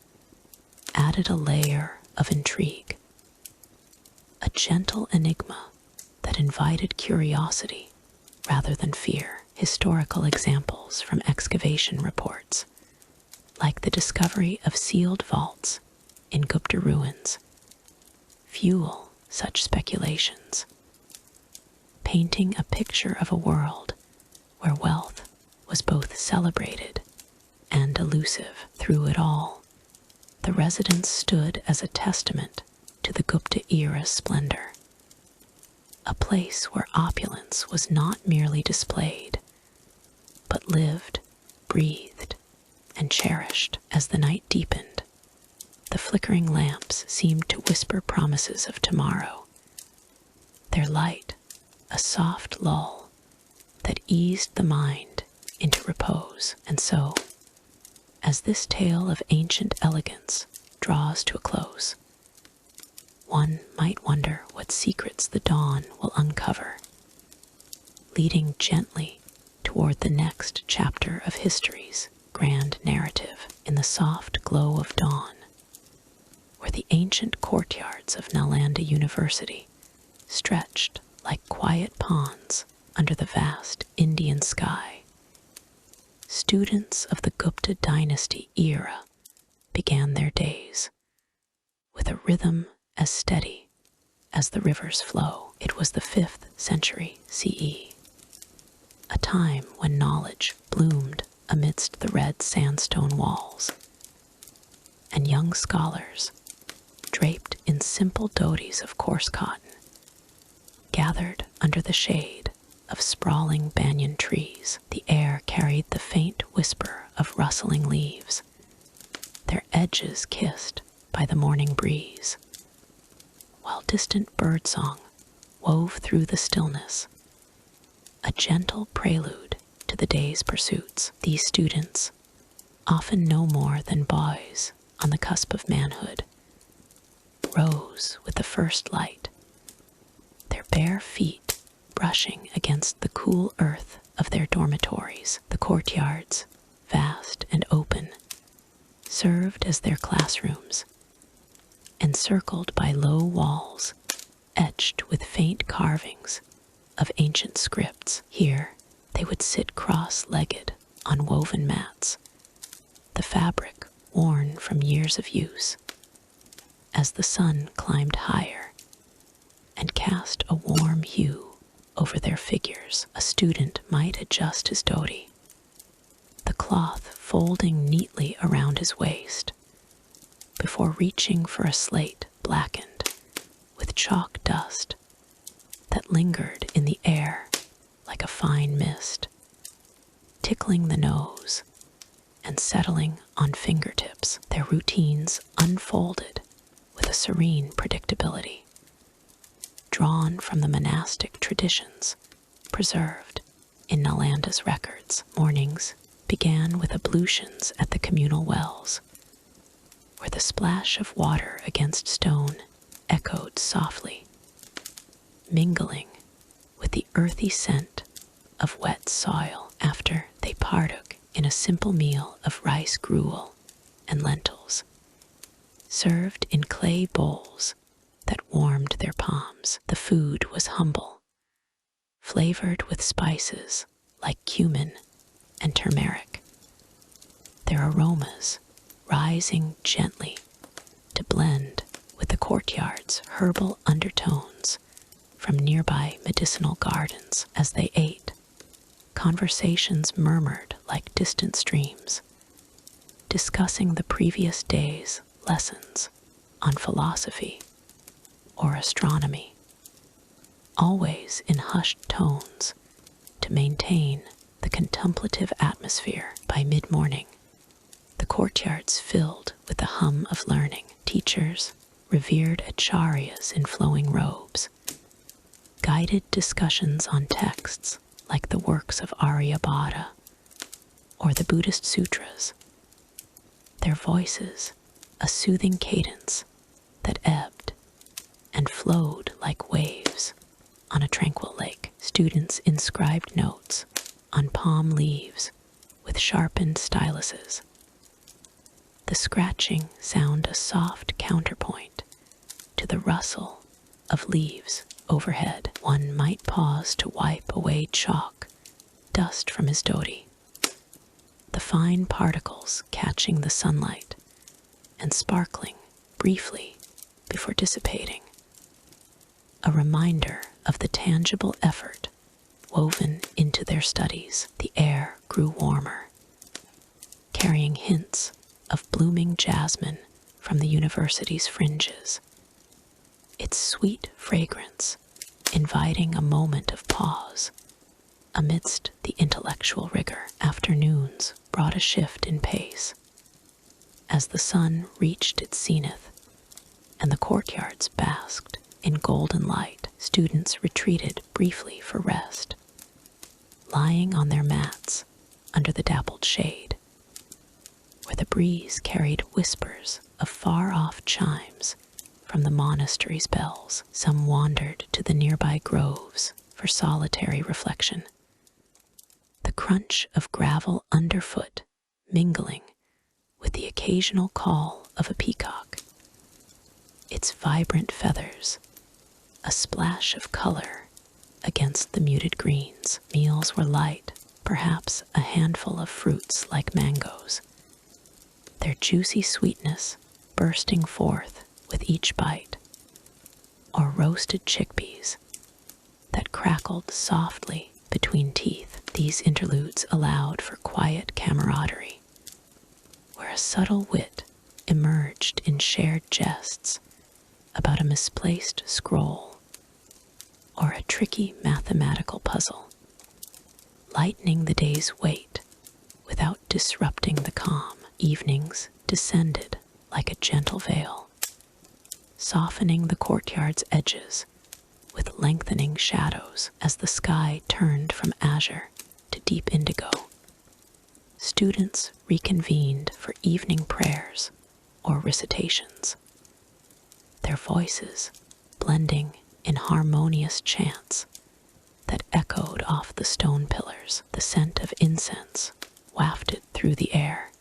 added a layer of intrigue, a gentle enigma that invited curiosity rather than fear. Historical examples from excavation reports, like the discovery of sealed vaults in Gupta ruins, fuel such speculations, painting a picture of a world where wealth was both celebrated and elusive. Through it all, the residence stood as a testament to the Gupta era's splendor, a place where opulence was not merely displayed, but lived, breathed, and cherished. As the night deepened, the flickering lamps seemed to whisper promises of tomorrow, their light a soft lull that eased the mind into repose. And so, as this tale of ancient elegance draws to a close, one might wonder what secrets the dawn will uncover, leading gently toward the next chapter of history's grand narrative. In the soft glow of dawn, where the ancient courtyards of Nalanda University stretched like quiet ponds under the vast Indian sky, students of the Gupta dynasty era began their days with a rhythm as steady as the river's flow. It was the 5th century CE, a time when knowledge bloomed amidst the red sandstone walls, and young scholars, draped in simple dhotis of coarse cotton, gathered under the shade of sprawling banyan trees. The air carried the faint whisper of rustling leaves, their edges kissed by the morning breeze, while distant birdsong wove through the stillness, a gentle prelude to the day's pursuits. These students, often no more than boys on the cusp of manhood, rose with the first light, their bare feet brushing against the cool earth of their dormitories. The courtyards, vast and open, served as their classrooms, encircled by low walls etched with faint carvings of ancient scripts. Here they would sit cross-legged on woven mats, the fabric worn from years of use. As the sun climbed higher and cast a warm hue over their figures, a student might adjust his dhoti, the cloth folding neatly around his waist, before reaching for a slate blackened with chalk dust that lingered in the air like a fine mist, tickling the nose and settling on fingertips. Their routines unfolded with a serene predictability, drawn from the monastic traditions preserved in Nalanda's records. Mornings began with ablutions at the communal wells, where the splash of water against stone echoed softly, mingling with the earthy scent of wet soil. After, they partook in a simple meal of rice gruel and lentils, served in clay bowls that warmed their palms. The food was humble, flavored with spices like cumin and turmeric, their aromas rising gently to blend with the courtyard's herbal undertones from nearby medicinal gardens. As they ate, conversations murmured like distant streams, discussing the previous day's lessons on philosophy or astronomy, always in hushed tones to maintain the contemplative atmosphere. By mid-morning, the courtyards filled with the hum of learning. Teachers, revered acharyas in flowing robes, guided discussions on texts like the works of Aryabhata or the Buddhist sutras, their voices a soothing cadence that ebbed and flowed like waves on a tranquil lake. Students inscribed notes on palm leaves with sharpened styluses, the scratching sound a soft counterpoint to the rustle of leaves overhead. One might pause to wipe away chalk dust from his dhoti, the fine particles catching the sunlight and sparkling briefly before dissipating, a reminder of the tangible effort woven into their studies. The air grew warmer, carrying hints of blooming jasmine from the university's fringes, its sweet fragrance inviting a moment of pause amidst the intellectual rigor. Afternoons brought a shift in pace. As the sun reached its zenith and the courtyards basked in golden light, students retreated briefly for rest, lying on their mats under the dappled shade, where the breeze carried whispers of far-off chimes from the monastery's bells. Some wandered to the nearby groves for solitary reflection, the crunch of gravel underfoot mingling with the occasional call of a peacock, its vibrant feathers a splash of color against the muted greens. Meals were light, perhaps a handful of fruits like mangoes, their juicy sweetness bursting forth with each bite, or roasted chickpeas that crackled softly between teeth. These interludes allowed for quiet camaraderie, where a subtle wit emerged in shared jests about a misplaced scroll or a tricky mathematical puzzle, lightening the day's weight without disrupting the calm. Evenings descended like a gentle veil, softening the courtyard's edges with lengthening shadows. As the sky turned from azure to deep indigo, students reconvened for evening prayers or recitations, their voices blending in harmonious chants that echoed off the stone pillars, the scent of incense wafted through the air,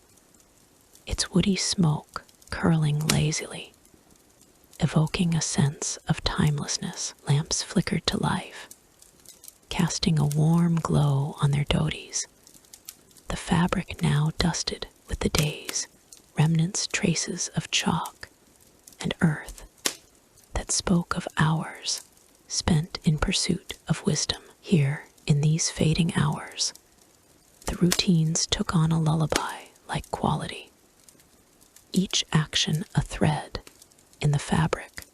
its woody smoke curling lazily, evoking a sense of timelessness. Lamps flickered to life, casting a warm glow on their dodies, the fabric now dusted with the days, remnants, traces of chalk and earth that spoke of hours spent in pursuit of wisdom. Here, in these fading hours, the routines took on a lullaby like quality, each action a thread in the fabric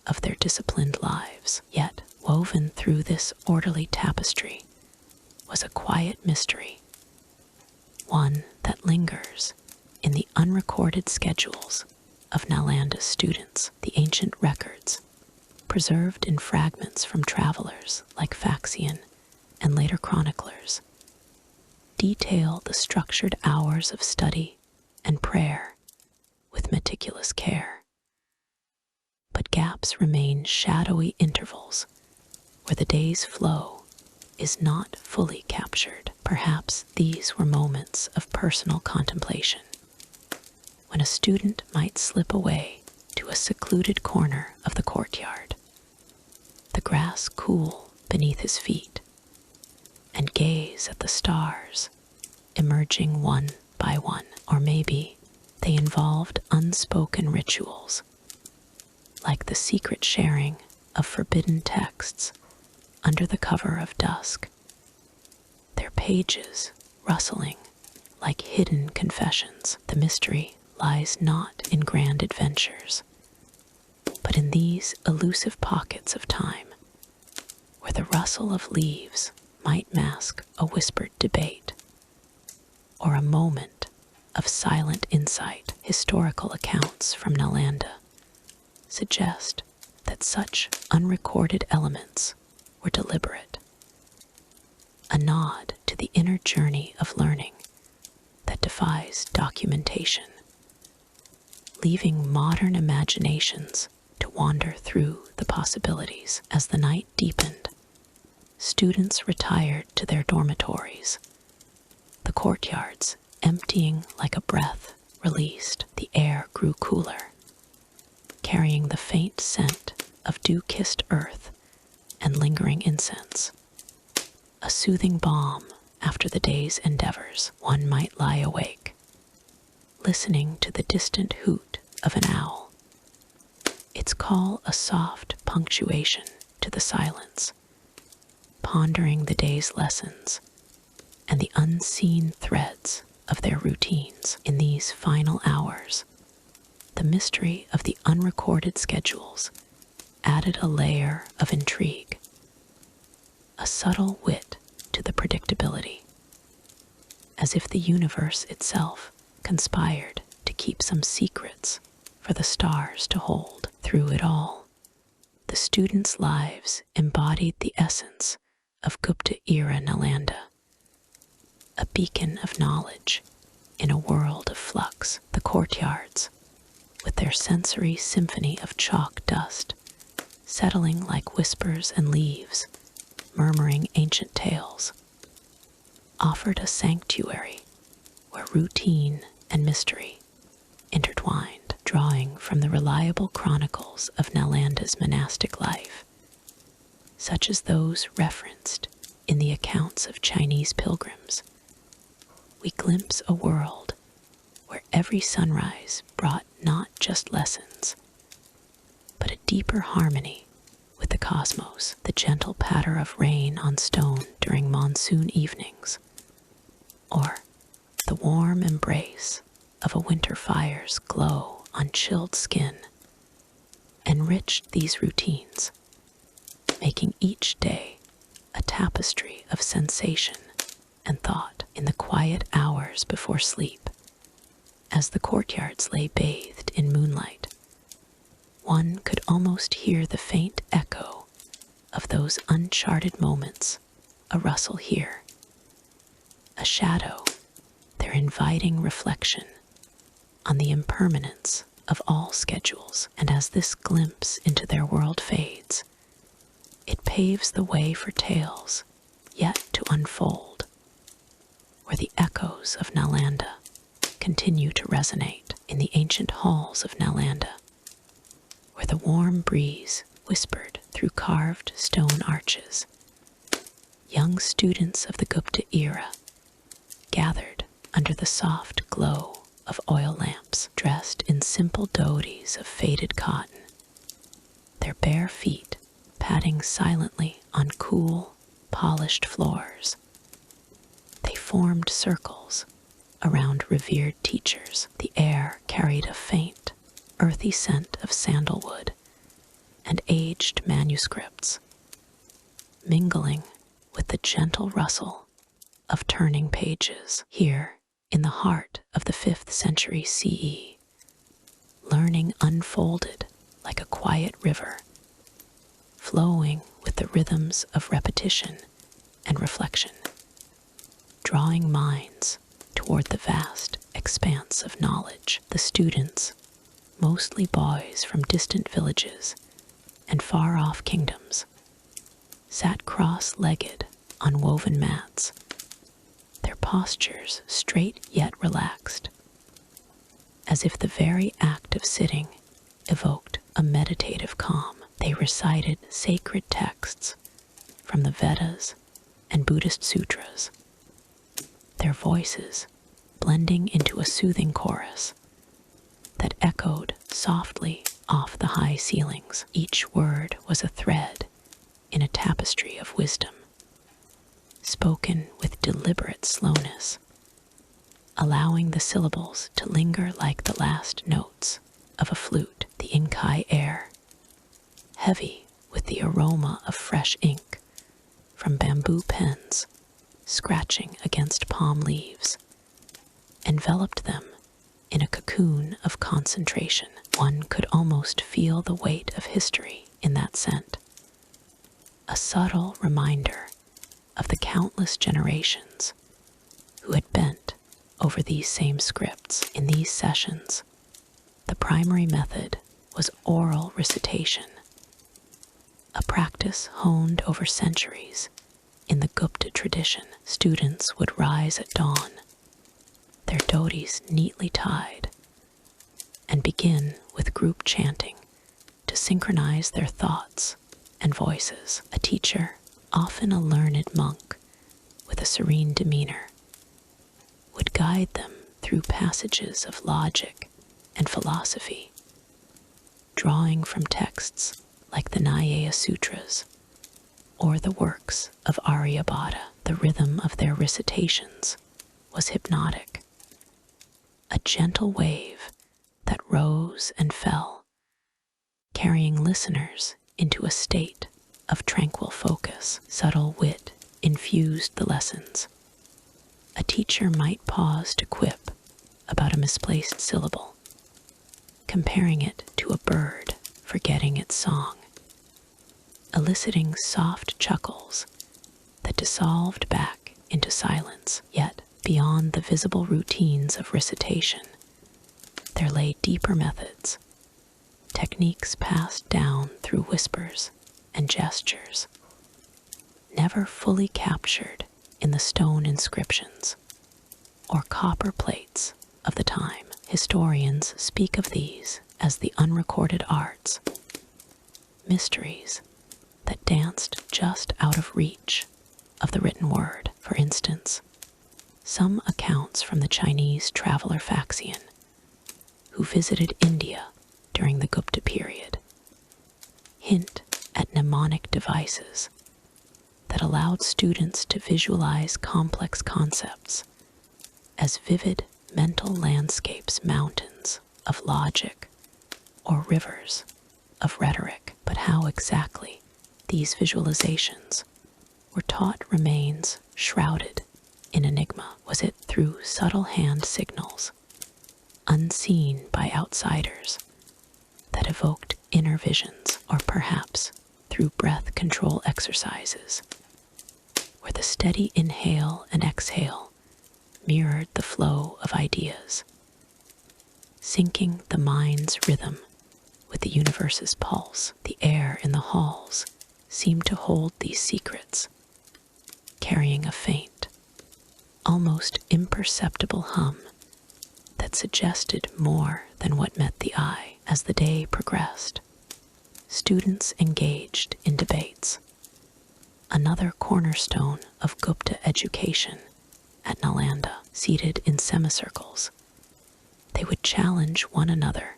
of their disciplined lives. Yet, woven through this orderly tapestry was a quiet mystery, one that lingers in the unrecorded schedules of Nalanda's students. The ancient records, preserved in fragments from travelers like Faxian and later chroniclers, detail the structured hours of study and prayer with meticulous care. But gaps remain, shadowy intervals where the day's flow is not fully captured. Perhaps these were moments of personal contemplation, when a student might slip away to a secluded corner of the courtyard, the grass cool beneath his feet, and gaze at the stars emerging one by one. Or maybe they involved unspoken rituals, like the secret sharing of forbidden texts under the cover of dusk, their pages rustling like hidden confessions. The mystery lies not in grand adventures, but in these elusive pockets of time, where the rustle of leaves might mask a whispered debate, or a moment of silent insight. Historical accounts from Nalanda suggest that such unrecorded elements were deliberate, a nod to the inner journey of learning that defies documentation, leaving modern imaginations to wander through the possibilities. As the night deepened, students retired to their dormitories, the courtyards emptying like a breath released. The air grew cooler, carrying the faint scent of dew-kissed earth and lingering incense, a soothing balm after the day's endeavors. One might lie awake, listening to the distant hoot of an owl, its call a soft punctuation to the silence, pondering the day's lessons and the unseen threads of their routines. In these final hours, the mystery of the unrecorded schedules added a layer of intrigue, a subtle wit to the predictability, as if the universe itself conspired to keep some secrets for the stars to hold. Through it all, the students' lives embodied the essence of Gupta-era Nalanda, a beacon of knowledge in a world of flux. The courtyards, with their sensory symphony of chalk dust, settling like whispers and leaves, murmuring ancient tales, offered a sanctuary where routine and mystery intertwined, drawing from the reliable chronicles of Nalanda's monastic life, such as those referenced in the accounts of Chinese pilgrims. We glimpse a world where every sunrise brought not just lessons, but a deeper harmony with the cosmos. The gentle patter of rain on stone during monsoon evenings, or the warm embrace of a winter fire's glow on chilled skin, enriched these routines, making each day a tapestry of sensation and thought. In the quiet hours before sleep, as the courtyards lay bathed in moonlight, one could almost hear the faint echo of those uncharted moments, a rustle here, a shadow, their inviting reflection on the impermanence of all schedules. And as this glimpse into their world fades, it paves the way for tales yet unfold, where the echoes of Nalanda continue to resonate in the ancient halls of Nalanda, where the warm breeze whispered through carved stone arches. Young students of the Gupta era gathered under the soft glow of oil lamps, dressed in simple dhotis of faded cotton, their bare feet padding silently on cool, polished floors. They formed circles around revered teachers. The air carried a faint, earthy scent of sandalwood and aged manuscripts, mingling with the gentle rustle of turning pages. Here, in the heart of the 5th century CE, learning unfolded like a quiet river, flowing with the rhythms of repetition and reflection, drawing minds toward the vast expanse of knowledge. The students, mostly boys from distant villages and far-off kingdoms, sat cross-legged on woven mats, their postures straight yet relaxed, as if the very act of sitting evoked a meditative calm. They recited sacred texts from the Vedas and Buddhist sutras, their voices blending into a soothing chorus that echoed softly off the high ceilings. Each word was a thread in a tapestry of wisdom, spoken with deliberate slowness, allowing the syllables to linger like the last notes of a flute. The Inkai air, heavy with the aroma of fresh ink from bamboo pens scratching against palm leaves, enveloped them in a cocoon of concentration. One could almost feel the weight of history in that scent, a subtle reminder of the countless generations who had bent over these same scripts. In these sessions, the primary method was oral recitation, a practice honed over centuries in the Gupta tradition. Students would rise at dawn, their dhotis neatly tied, and begin with group chanting to synchronize their thoughts and voices. A teacher, often a learned monk with a serene demeanor, would guide them through passages of logic and philosophy, drawing from texts like the Nyaya Sutras or the works of Aryabhata. The rhythm of their recitations was hypnotic, a gentle wave that rose and fell, carrying listeners into a state of tranquil focus. Subtle wit infused the lessons. A teacher might pause to quip about a misplaced syllable, comparing it to a bird forgetting its song, eliciting soft chuckles that dissolved back into silence. Yet, beyond the visible routines of recitation, there lay deeper methods, techniques passed down through whispers and gestures, never fully captured in the stone inscriptions or copper plates of the time. Historians speak of these as the unrecorded arts, mysteries that danced just out of reach of the written word. For instance, some accounts from the Chinese traveler Faxian, who visited India during the Gupta period, hint at mnemonic devices that allowed students to visualize complex concepts as vivid mental landscapes, mountains of logic or rivers of rhetoric. But how exactly these visualizations were taught remains shrouded in enigma. Was it through subtle hand signals, unseen by outsiders, that evoked inner visions, or perhaps through breath control exercises, where the steady inhale and exhale mirrored the flow of ideas, syncing the mind's rhythm with the universe's pulse? The air in the halls seemed to hold these secrets, carrying a faint, almost imperceptible hum that suggested more than what met the eye. As the day progressed, students engaged in debates, another cornerstone of Gupta education at Nalanda. Seated in semicircles, they would challenge one another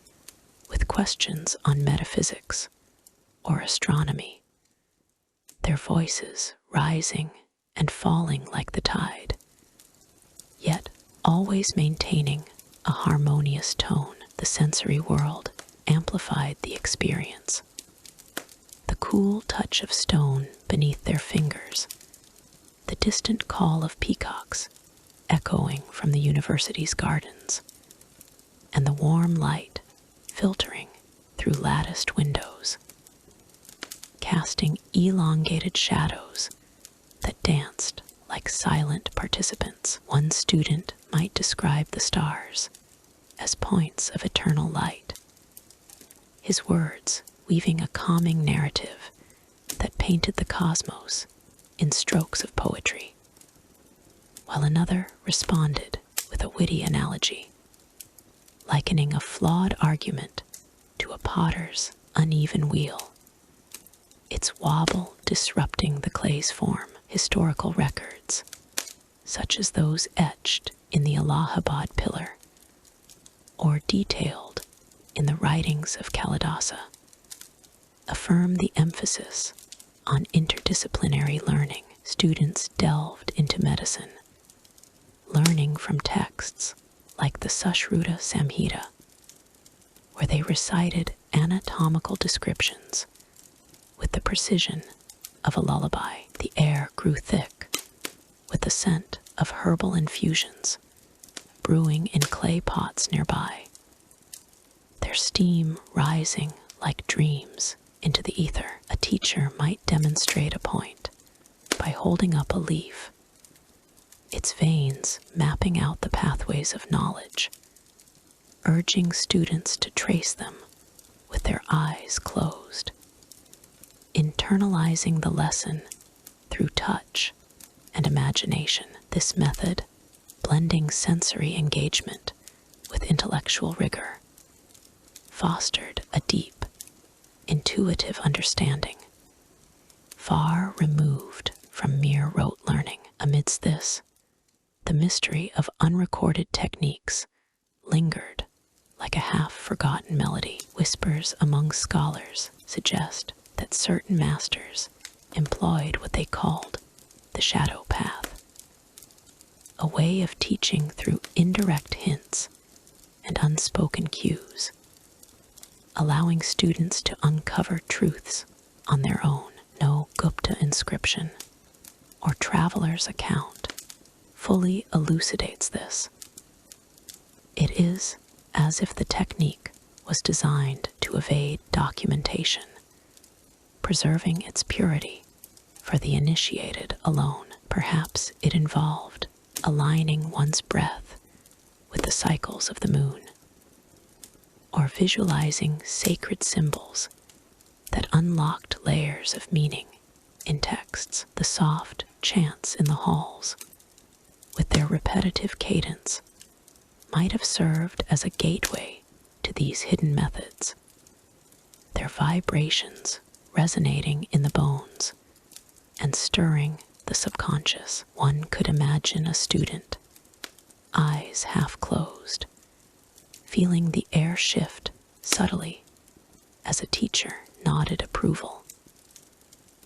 with questions on metaphysics or astronomy, their voices rising and falling like the tide, yet always maintaining a harmonious tone. The sensory world amplified the experience. The cool touch of stone beneath their fingers, the distant call of peacocks echoing from the university's gardens, and the warm light filtering through latticed windows, casting elongated shadows that danced like silent participants. One student might describe the stars as points of eternal light, his words weaving a calming narrative that painted the cosmos in strokes of poetry, while another responded with a witty analogy, likening a flawed argument to a potter's uneven wheel, its wobble disrupting the clay's form. Historical records, such as those etched in the Allahabad pillar or detailed in the writings of Kalidasa, affirm the emphasis on interdisciplinary learning. Students delved into medicine, learning from texts like the Sushruta Samhita, where they recited anatomical descriptions with the precision of a lullaby. The air grew thick with the scent of herbal infusions brewing in clay pots nearby, their steam rising like dreams into the ether. A teacher might demonstrate a point by holding up a leaf, its veins mapping out the pathways of knowledge, urging students to trace them with their eyes closed, internalizing the lesson through touch and imagination. This method, blending sensory engagement with intellectual rigor, fostered a deep, intuitive understanding, far removed from mere rote learning. Amidst this, the mystery of unrecorded techniques lingered like a half-forgotten melody. Whispers among scholars suggest that certain masters employed what they called the shadow path, a way of teaching through indirect hints and unspoken cues, allowing students to uncover truths on their own. No Gupta inscription or traveler's account fully elucidates this. It is as if the technique was designed to evade documentation, preserving its purity for the initiated alone. Perhaps it involved aligning one's breath with the cycles of the moon, or visualizing sacred symbols that unlocked layers of meaning in texts. The soft chants in the halls, with their repetitive cadence, might have served as a gateway to these hidden methods, their vibrations resonating in the bones and stirring the subconscious. One could imagine a student, eyes half closed, feeling the air shift subtly as a teacher nodded approval,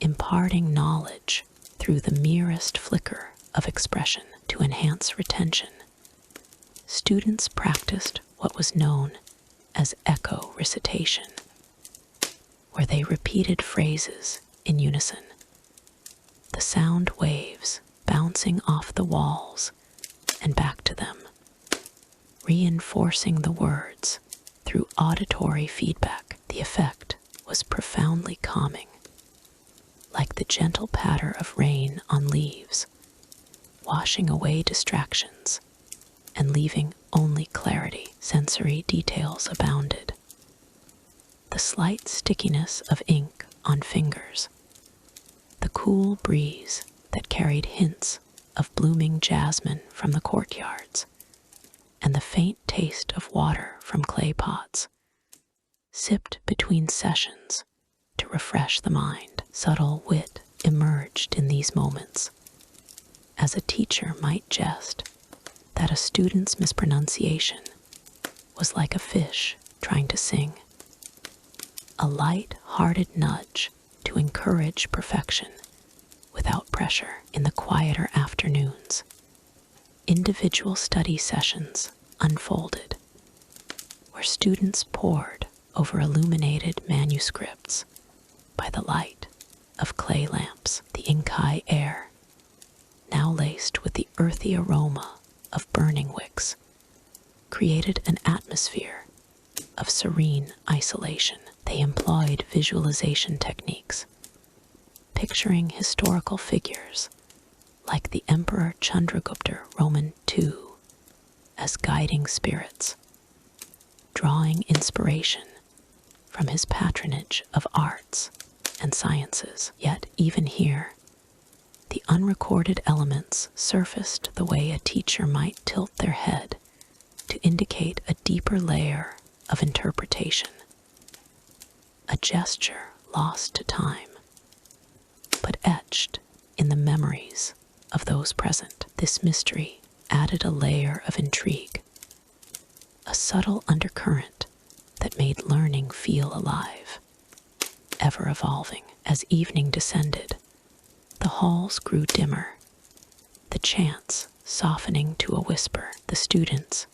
imparting knowledge through the merest flicker of expression. To enhance retention, students practiced what was known as echo recitation, where they repeated phrases in unison, the sound waves bouncing off the walls and back to them, reinforcing the words through auditory feedback. The effect was profoundly calming, like the gentle patter of rain on leaves, washing away distractions and leaving only clarity. Sensory details abounded. The slight stickiness of ink on fingers, the cool breeze that carried hints of blooming jasmine from the courtyards, and the faint taste of water from clay pots, sipped between sessions to refresh the mind. Subtle wit emerged in these moments, as a teacher might jest that a student's mispronunciation was like a fish trying to sing, a light-hearted nudge to encourage perfection without pressure. In the quieter afternoons, individual study sessions unfolded, where students pored over illuminated manuscripts by the light of clay lamps. The Inkai air, now laced with the earthy aroma of burning wicks, created an atmosphere of serene isolation. They employed visualization techniques, picturing historical figures like the Emperor Chandragupta Roman II as guiding spirits, drawing inspiration from his patronage of arts and sciences. Yet even here, the unrecorded elements surfaced the way a teacher might tilt their head to indicate a deeper layer of interpretation, a gesture lost to time, but etched in the memories of those present. This mystery added a layer of intrigue, a subtle undercurrent that made learning feel alive, ever evolving. As evening descended, the halls grew dimmer, the chants softening to a whisper. The students,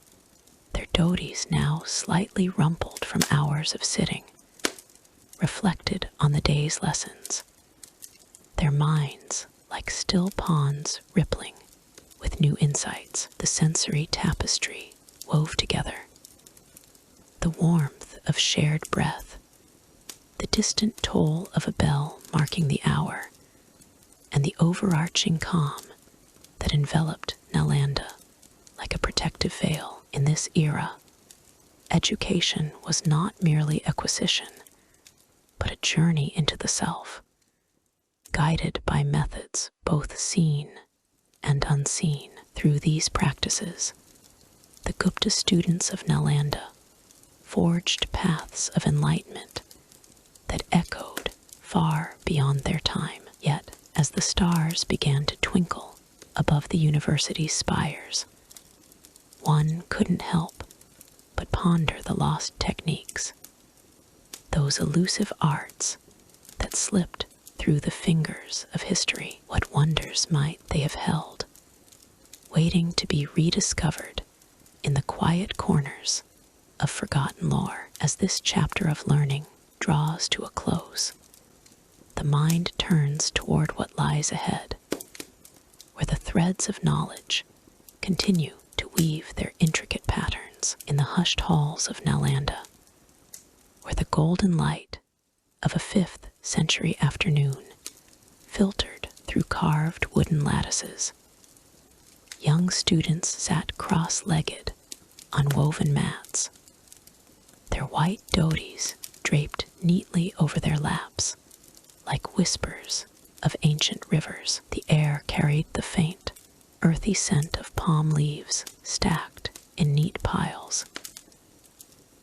their dhotis now slightly rumpled from hours of sitting, reflected on the day's lessons, their minds like still ponds rippling with new insights. The sensory tapestry wove together, the warmth of shared breath, the distant toll of a bell marking the hour, and the overarching calm that enveloped Nalanda like a protective veil. In this era, education was not merely acquisition, but a journey into the self, guided by methods both seen and unseen. Through these practices, the Gupta students of Nalanda forged paths of enlightenment that echoed far beyond their time. Yet, as the stars began to twinkle above the university's spires, one couldn't help but ponder the lost techniques, those elusive arts that slipped through the fingers of history. What wonders might they have held, waiting to be rediscovered in the quiet corners of forgotten lore? As this chapter of learning draws to a close, the mind turns toward what lies ahead, where the threads of knowledge continue to weave their intricate patterns. In the hushed halls of Nalanda, where the golden light of a 5th century afternoon filtered through carved wooden lattices, young students sat cross-legged on woven mats, their white dhotis draped neatly over their laps like whispers of ancient rivers. The air carried the faint, earthy scent of palm leaves stacked in neat piles,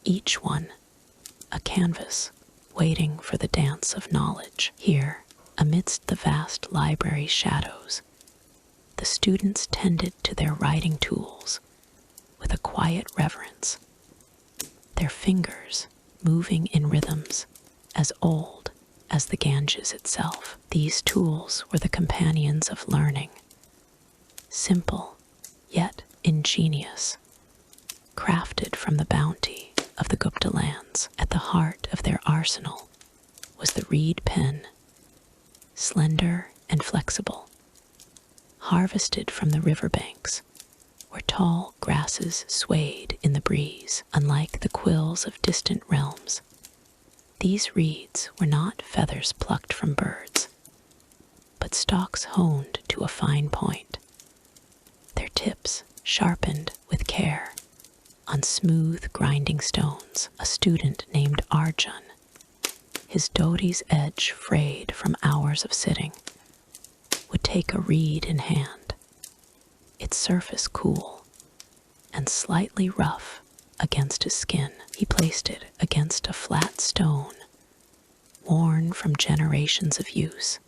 each one a canvas waiting for the dance of knowledge. Here, amidst the vast library's shadows, the students tended to their writing tools with a quiet reverence, their fingers moving in rhythms as old as the Ganges itself. These tools were the companions of learning, simple yet ingenious, crafted from the bounty of the Gupta lands. At the heart of their arsenal was the reed pen, slender and flexible, harvested from the riverbanks where tall grasses swayed in the breeze. Unlike the quills of distant realms, these reeds were not feathers plucked from birds, but stalks honed to a fine point, their tips sharpened with care on smooth grinding stones. A student named Arjun, his dhoti's edge frayed from hours of sitting, would take a reed in hand, its surface cool and slightly rough against his skin. He placed it against a flat stone, worn from generations of use,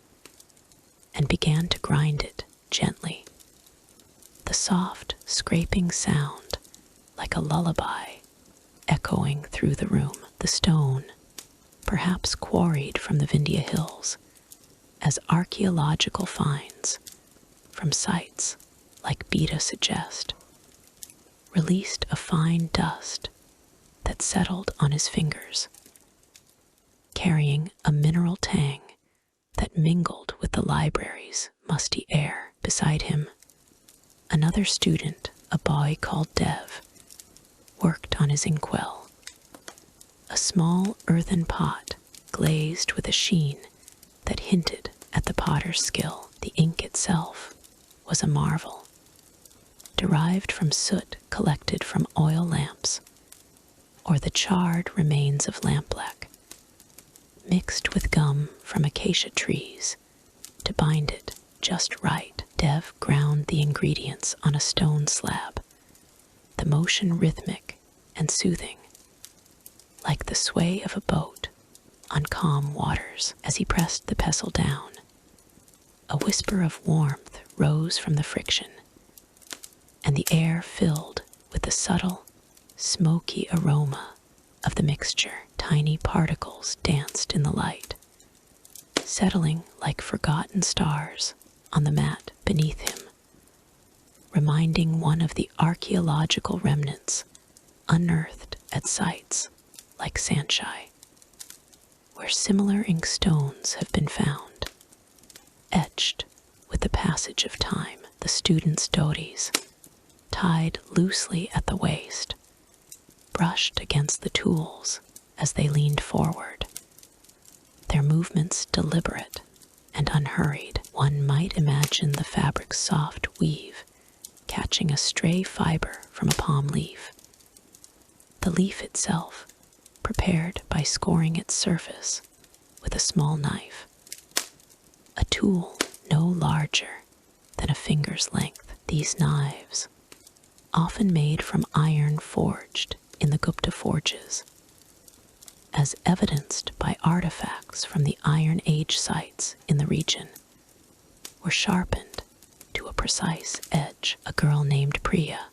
and began to grind it gently. The soft, scraping sound, like a lullaby, echoing through the room. The stone, perhaps quarried from the Vindhya Hills, as archaeological finds from sites like Beta suggest, released a fine dust that settled on his fingers, carrying a mineral tang that mingled with the library's musty air. Beside him, another student, a boy called Dev, worked on his inkwell. A small earthen pot glazed with a sheen that hinted at the potter's skill. The ink itself was a marvel, derived from soot collected from oil lamps, or the charred remains of lampblack, mixed with gum from acacia trees to bind it just right. Dev ground the ingredients on a stone slab, the motion rhythmic and soothing, like the sway of a boat on calm waters. As he pressed the pestle down, a whisper of warmth rose from the friction, and the air filled with the subtle, smoky aroma of the mixture. Tiny particles danced in the light, settling like forgotten stars on the mat beneath him, reminding one of the archaeological remnants unearthed at sites like Sanchai, where similar inkstones have been found, etched with the passage of time. The students' dhotis, tied loosely at the waist, brushed against the tools as they leaned forward, their movements deliberate and unhurried. One might imagine the fabric's soft weave catching a stray fiber from a palm leaf. The leaf itself prepared by scoring its surface with a small knife, a tool no larger than a finger's length. These knives, often made from iron forged in the Gupta forges, as evidenced by artifacts from the Iron Age sites in the region, were sharpened to a precise edge. A girl named Priya,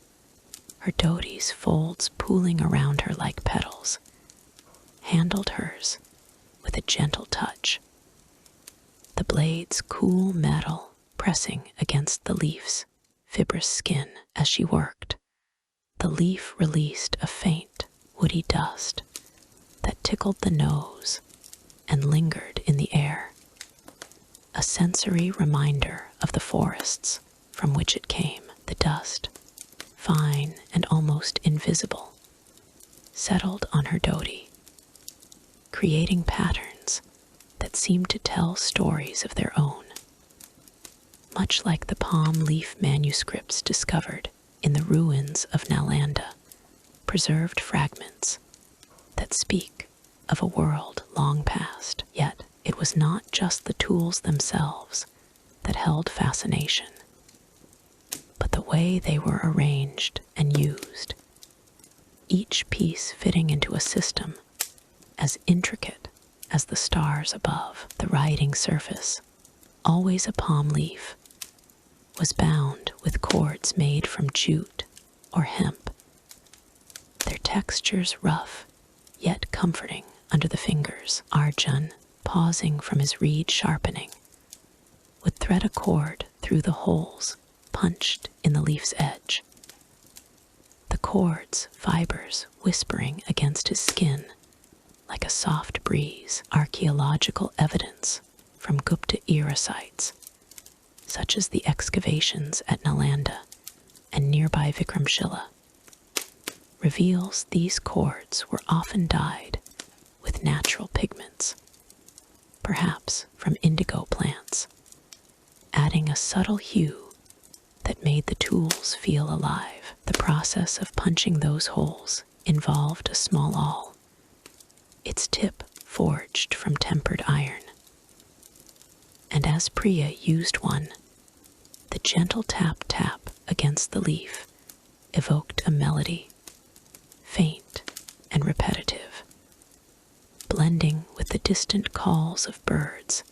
her dhoti's folds pooling around her like petals, handled hers with a gentle touch, the blade's cool metal pressing against the leaf's fibrous skin. As she worked, the leaf released a faint, woody dust that tickled the nose and lingered in the air, a sensory reminder of the forests from which it came. The dust, fine and almost invisible, settled on her dhoti, creating patterns that seemed to tell stories of their own, much like the palm leaf manuscripts discovered in the ruins of Nalanda, preserved fragments that speak of a world long past. Yet it was not just the tools themselves that held fascination, but the way they were arranged and used, each piece fitting into a system as intricate as the stars above. The writing surface, always a palm leaf, was bound with cords made from jute or hemp, their textures rough yet comforting under the fingers. Arjun, pausing from his reed sharpening, would thread a cord through the holes punched in the leaf's edge, the cord's fibers whispering against his skin like a soft breeze. Archaeological evidence from Gupta era sites, such as the excavations at Nalanda and nearby Vikramshila, reveals these cords were often dyed with natural pigments, perhaps from indigo plants, adding a subtle hue that made the tools feel alive. The process of punching those holes involved a small awl, its tip forged from tempered iron, and as Priya used one The gentle tap-tap against the leaf evoked a melody, faint and repetitive, blending with the distant calls of birds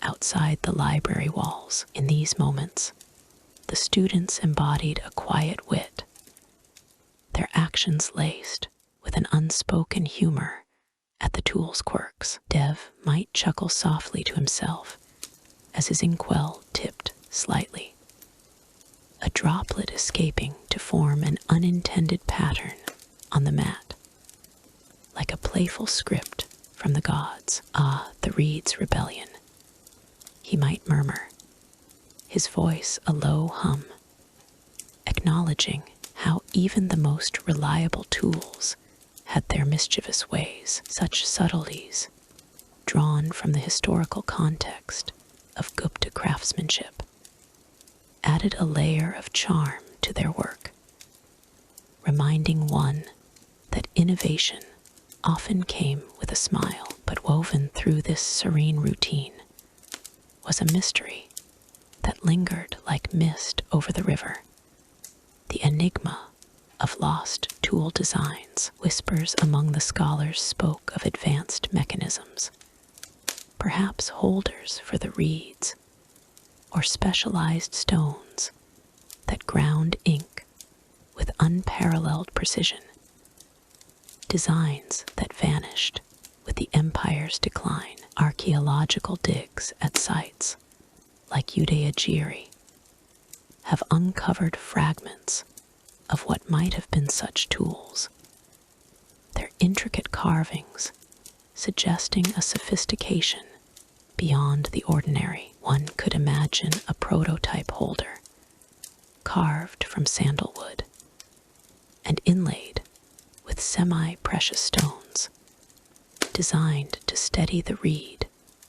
outside the library walls. In these moments, the students embodied a quiet wit, their actions laced with an unspoken humor at the tool's quirks. Dev might chuckle softly to himself as his inkwell tipped slightly, a droplet escaping to form an unintended pattern on the mat, like a playful script from the gods. Ah, the reed's rebellion, he might murmur, his voice a low hum, acknowledging how even the most reliable tools had their mischievous ways. Such subtleties, drawn from the historical context of Gupta craftsmanship, added a layer of charm to their work, reminding one that innovation often came with a smile. But woven through this serene routine was a mystery that lingered like mist over the river, the enigma of lost tool designs. Whispers among the scholars spoke of advanced mechanisms, perhaps holders for the reeds, or specialized stones that ground ink with unparalleled precision, designs that vanished with the empire's decline. Archaeological digs at sites like Udayagiri have uncovered fragments of what might have been such tools, their intricate carvings suggesting a sophistication beyond the ordinary. One could imagine a prototype holder carved from sandalwood and inlaid with semi-precious stones, designed to steady the reed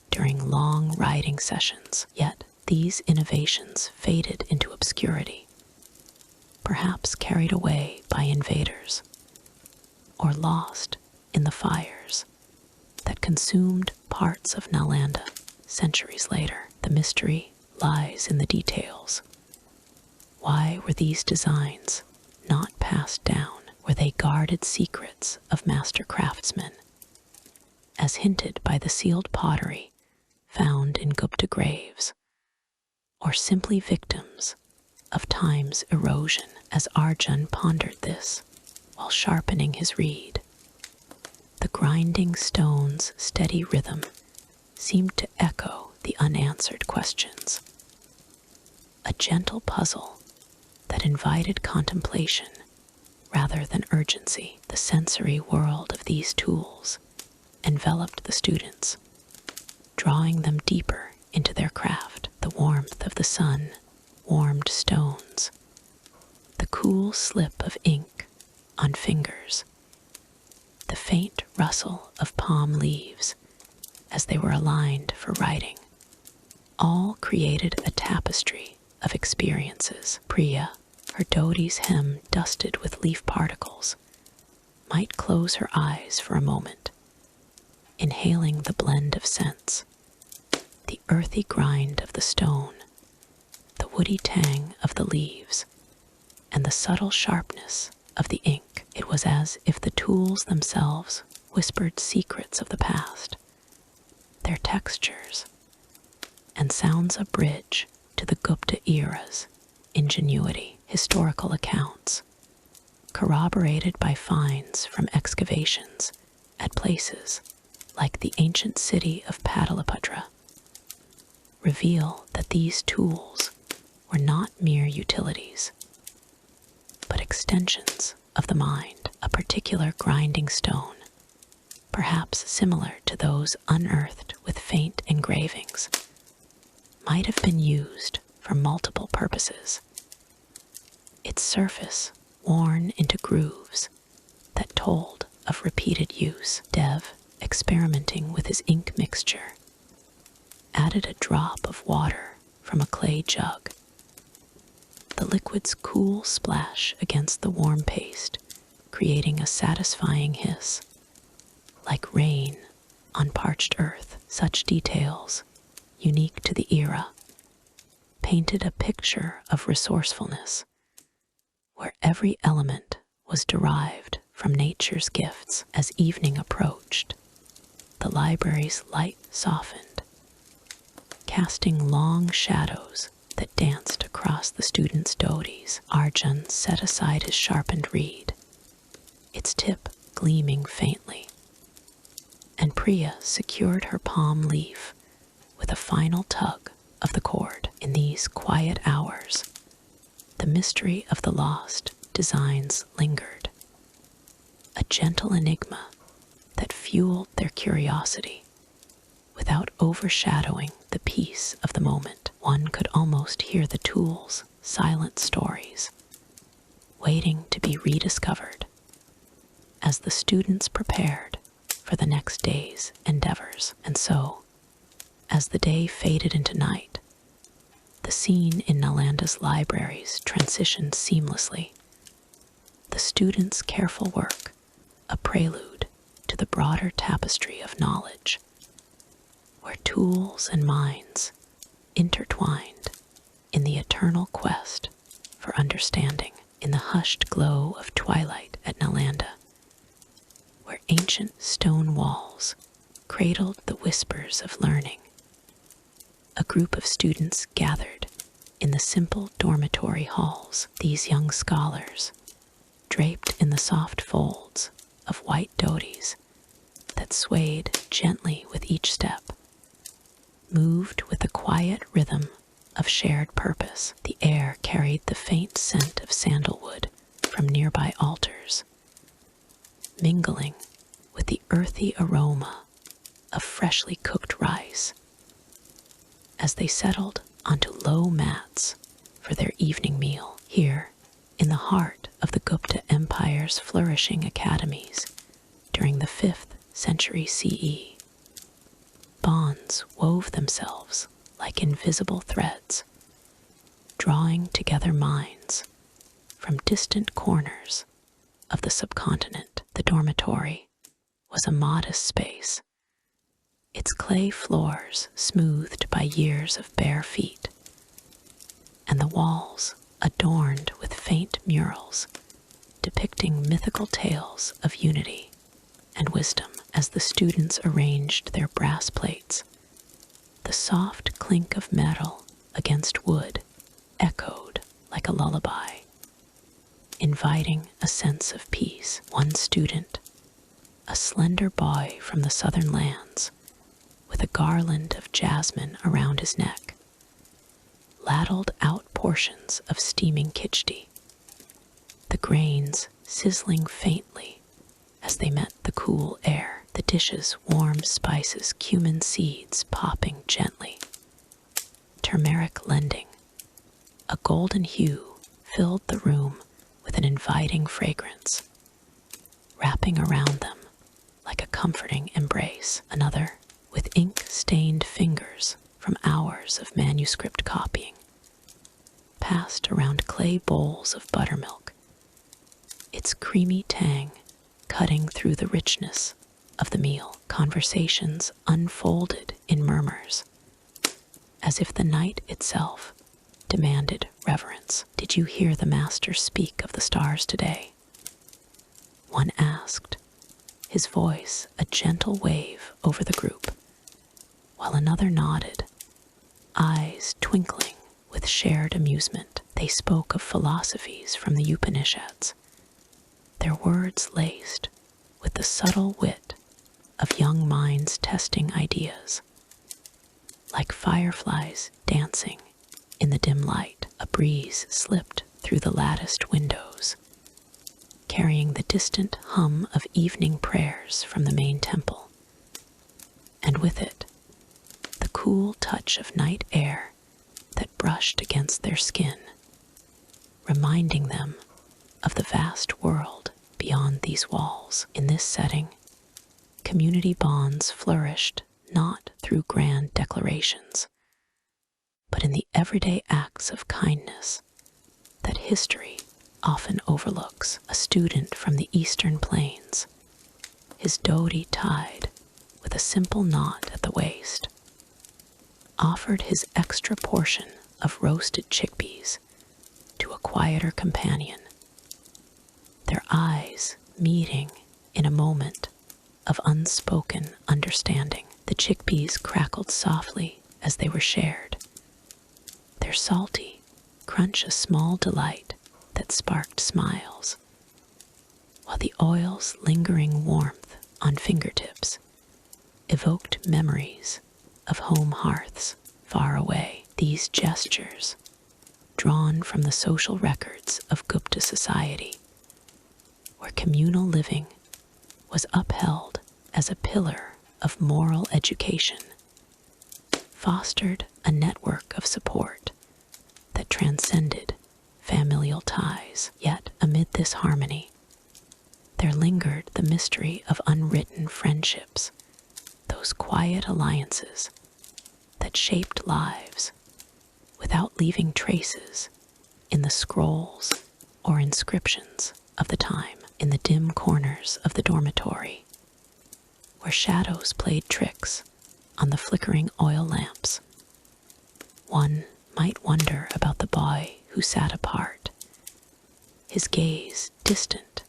during long riding sessions. Yet these innovations faded into obscurity, perhaps carried away by invaders, or lost in the fires that consumed parts of Nalanda centuries later. The mystery lies in the details. Why were these designs not passed down? Were they guarded secrets of master craftsmen, as hinted by the sealed pottery found in Gupta graves, or simply victims of time's erosion? As Arjun pondered this while sharpening his reed, the grinding stone's steady rhythm seemed to echo the unanswered questions, a gentle puzzle that invited contemplation rather than urgency. The sensory world of these tools enveloped the students, drawing them deeper into their craft. The warmth of the sun warmed stones, the cool slip of ink on fingers, the faint rustle of palm leaves as they were aligned for writing, all created a tapestry of experiences. Priya, her dhoti's hem dusted with leaf particles, might close her eyes for a moment, inhaling the blend of scents, the earthy grind of the stone, the woody tang of the leaves, and the subtle sharpness of the ink. It was as if the tools themselves whispered secrets of the past, their textures and sounds a bridge to the Gupta era's ingenuity. Historical accounts, corroborated by finds from excavations at places like the ancient city of Pataliputra, reveal that these tools were not mere utilities, but extensions of the mind. A particular grinding stone, perhaps similar to those unearthed with faint engravings, might have been used for multiple purposes, its surface worn into grooves that told of repeated use. Dev, experimenting with his ink mixture, added a drop of water from a clay jug. The liquid's cool splash against the warm paste, creating a satisfying hiss, like rain on parched earth. Such details, unique to the era, painted a picture of resourcefulness, where every element was derived from nature's gifts. As evening approached, the library's light softened, casting long shadows that danced across the students' dodies. Arjun set aside his sharpened reed, its tip gleaming faintly, and Priya secured her palm leaf with a final tug of the cord. In these quiet hours, the mystery of the lost designs lingered, a gentle enigma that fueled their curiosity without overshadowing the peace of the moment. One could almost hear the tools' silent stories, waiting to be rediscovered as the students prepared for the next day's endeavors. And so, as the day faded into night, the scene in Nalanda's libraries transitioned seamlessly. The students' careful work, a prelude to the broader tapestry of knowledge, where tools and minds intertwined in the eternal quest for understanding. In the hushed glow of twilight at Nalanda, where ancient stone walls cradled the whispers of learning, a group of students gathered in the simple dormitory halls. These young scholars, draped in the soft folds of white dhotis that swayed gently with each step, moved with the quiet rhythm of shared purpose. The air carried the faint scent of sandalwood from nearby altars, mingling with the earthy aroma of freshly cooked rice. As they settled onto low mats for their evening meal, here in the heart of the Gupta Empire's flourishing academies during the 5th century CE, bonds wove themselves like invisible threads, drawing together minds from distant corners of the subcontinent. The dormitory was a modest space, its clay floors smoothed by years of bare feet, and the walls adorned with faint murals depicting mythical tales of unity and wisdom. As the students arranged their brass plates, the soft clink of metal against wood echoed like a lullaby, inviting a sense of peace. One student, a slender boy from the southern lands, with a garland of jasmine around his neck, ladled out portions of steaming khichdi, the grains sizzling faintly as they met the cool air. The dishes warm spices, cumin seeds popping gently, turmeric lending a golden hue, filled the room with an inviting fragrance, wrapping around them like a comforting embrace. Another, with ink-stained fingers from hours of manuscript copying, passed around clay bowls of buttermilk, its creamy tang cutting through the richness of the meal. Conversations unfolded in murmurs, as if the night itself demanded reverence. "Did you hear the master speak of the stars today?" one asked, his voice a gentle wave over the group, while another nodded, eyes twinkling with shared amusement. They spoke of philosophies from the Upanishads, their words laced with the subtle wit of young minds testing ideas. Like fireflies dancing in the dim light, a breeze slipped through the latticed windows, carrying the distant hum of evening prayers from the main temple, and with it, the cool touch of night air that brushed against their skin, reminding them of the vast world beyond these walls. In this setting, community bonds flourished not through grand declarations, but in the everyday acts of kindness that history often overlooks. A student from the eastern plains, his dhoti tied with a simple knot at the waist, offered his extra portion of roasted chickpeas to a quieter companion, their eyes meeting in a moment of unspoken understanding. The chickpeas crackled softly as they were shared, their salty crunch a small delight that sparked smiles, while the oil's lingering warmth on fingertips evoked memories of home hearths far away. These gestures, drawn from the social records of Gupta society, where communal living was upheld as a pillar of moral education, fostered a network of support that transcended familial ties. Yet amid this harmony, there lingered the mystery of unwritten friendships, those quiet alliances that shaped lives without leaving traces in the scrolls or inscriptions of the time. In the dim corners of the dormitory, where shadows played tricks on the flickering oil lamps, one might wonder about the boy who sat apart, his gaze distant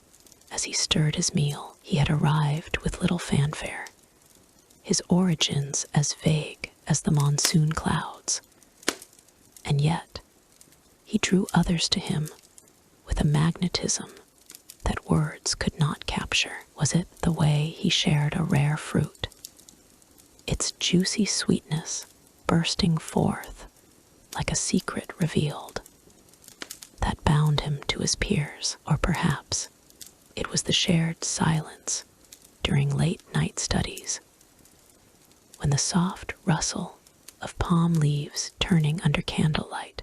as he stirred his meal. He had arrived with little fanfare, his origins as vague as the monsoon clouds, and yet he drew others to him with a magnetism that words could not capture. Was it the way he shared a rare fruit, its juicy sweetness bursting forth like a secret revealed, that bound him to his peers? Or perhaps it was the shared silence during late night studies, when the soft rustle of palm leaves turning under candlelight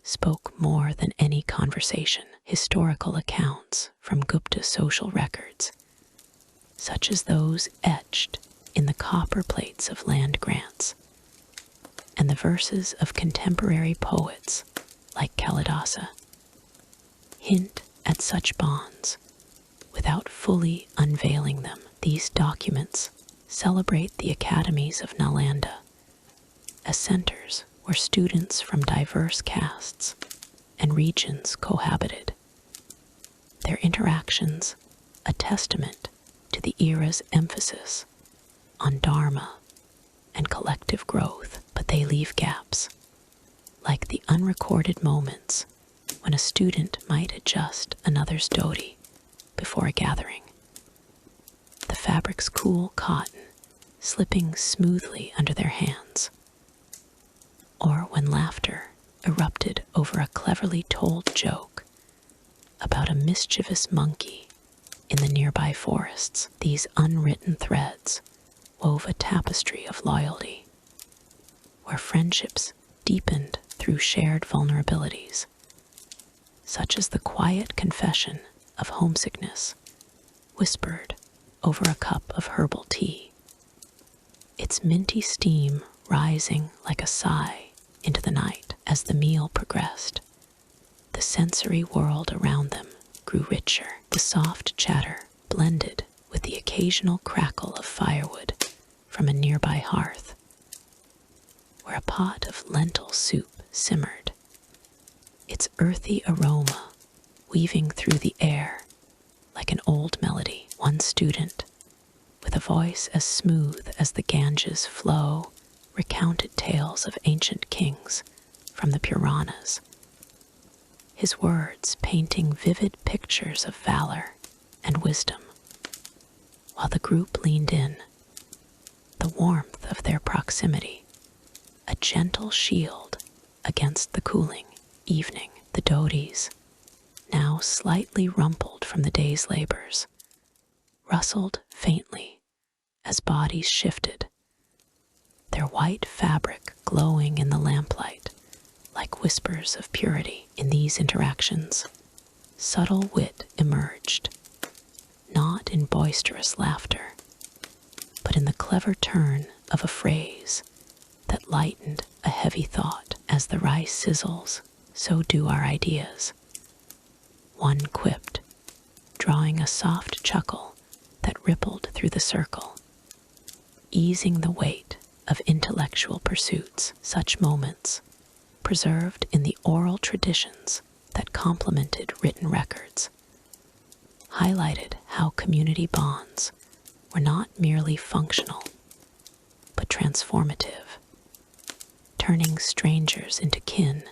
spoke more than any conversation. Historical accounts from Gupta social records, such as those etched in the copper plates of land grants, and the verses of contemporary poets like Kalidasa, hint at such bonds without fully unveiling them. These documents celebrate the academies of Nalanda as centers where students from diverse castes and regions cohabited, their interactions a testament to the era's emphasis on dharma and collective growth. But they leave gaps, like the unrecorded moments when a student might adjust another's dhoti before a gathering, the fabric's cool cotton slipping smoothly under their hands, or when laughter erupted over a cleverly told joke about a mischievous monkey in the nearby forests. These unwritten threads wove a tapestry of loyalty, where friendships deepened through shared vulnerabilities, such as the quiet confession of homesickness whispered over a cup of herbal tea, its minty steam rising like a sigh into the night. As the meal progressed, the sensory world around them grew richer. The soft chatter blended with the occasional crackle of firewood from a nearby hearth, where a pot of lentil soup simmered, its earthy aroma weaving through the air like an old melody. One student, with a voice as smooth as the Ganges' flow, recounted tales of ancient kings from the Puranas, his words painting vivid pictures of valor and wisdom. While the group leaned in, the warmth of their proximity a gentle shield against the cooling evening. The dhotis, now slightly rumpled from the day's labors, rustled faintly as bodies shifted, their white fabric glowing in the lamplight like whispers of purity. In these interactions, subtle wit emerged, not in boisterous laughter, but in the clever turn of a phrase that lightened a heavy thought. As the rice sizzles, so do our ideas, one quipped, drawing a soft chuckle that rippled through the circle, easing the weight of intellectual pursuits. Such moments preserved in the oral traditions that complemented written records, highlighted how community bonds were not merely functional, but transformative, turning strangers into kin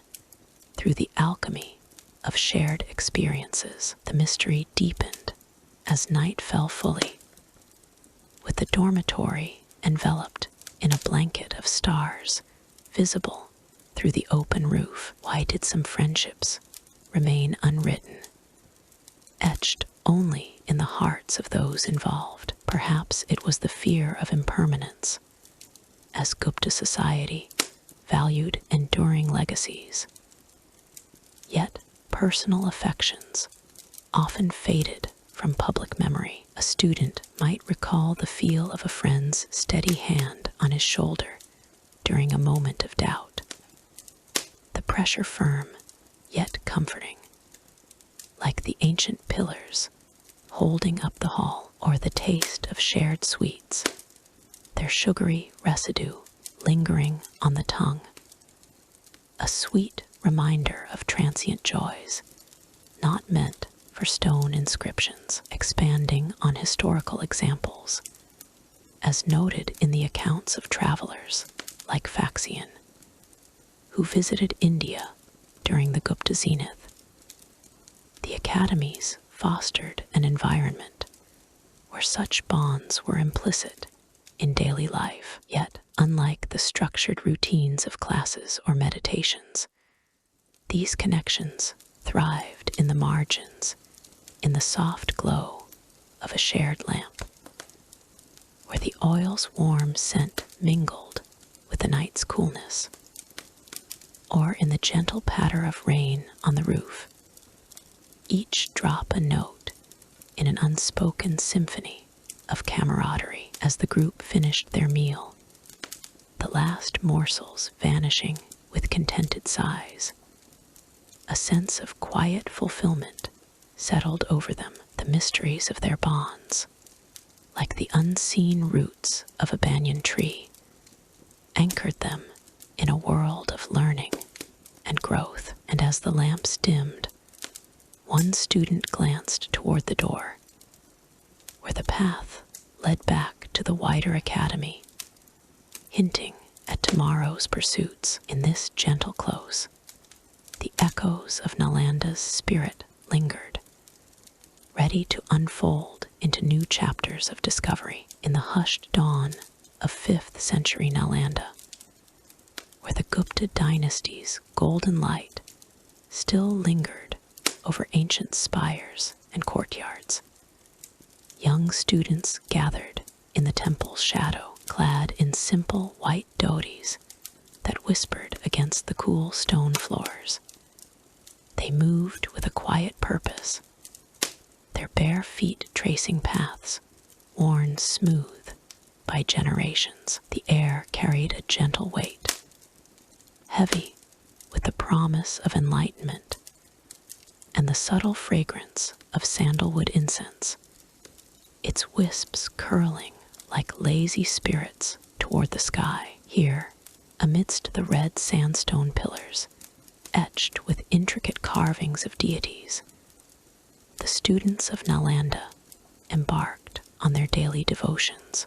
through the alchemy of shared experiences. The mystery deepened as night fell fully, with the dormitory enveloped in a blanket of stars visible through the open roof. Why did some friendships remain unwritten, etched only in the hearts of those involved? Perhaps it was the fear of impermanence, as Gupta society valued enduring legacies. Yet personal affections often faded from public memory. A student might recall the feel of a friend's steady hand on his shoulder during a moment of doubt, the pressure firm yet comforting, like the ancient pillars holding up the hall, or the taste of shared sweets, their sugary residue lingering on the tongue, a sweet reminder of transient joys, not meant for stone inscriptions. Expanding on historical examples, as noted in the accounts of travelers like Faxian, who visited India during the Gupta zenith. The academies fostered an environment where such bonds were implicit in daily life. Yet, unlike the structured routines of classes or meditations, these connections thrived in the margins, in the soft glow of a shared lamp, where the oil's warm scent mingled with the night's coolness, or in the gentle patter of rain on the roof, each drop a note in an unspoken symphony of camaraderie. As the group finished their meal, the last morsels vanishing with contented sighs, a sense of quiet fulfillment settled over them. The mysteries of their bonds, like the unseen roots of a banyan tree, anchored them in a world of learning and growth. And as the lamps dimmed, one student glanced toward the door, where the path led back to the wider academy, hinting at tomorrow's pursuits. In this gentle close, the echoes of Nalanda's spirit lingered, ready to unfold into new chapters of discovery. In the hushed dawn of 5th century Nalanda, where the Gupta dynasty's golden light still lingered over ancient spires and courtyards, young students gathered in the temple's shadow, clad in simple white dhotis that whispered against the cool stone floors. They moved with a quiet purpose, their bare feet tracing paths worn smooth by generations. The air carried a gentle weight, heavy with the promise of enlightenment and the subtle fragrance of sandalwood incense, its wisps curling like lazy spirits toward the sky. Here, amidst the red sandstone pillars, etched with intricate carvings of deities, the students of Nalanda embarked on their daily devotions,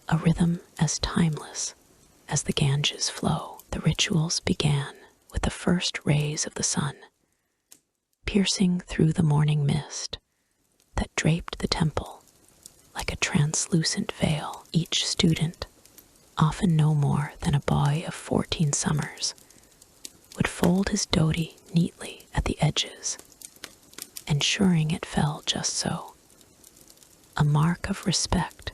a rhythm as timeless as the Ganges flow. The rituals began with the first rays of the sun, piercing through the morning mist that draped the temple like a translucent veil. Each student, often no more than a boy of 14 summers, would fold his dhoti neatly at the edges, ensuring it fell just so, a mark of respect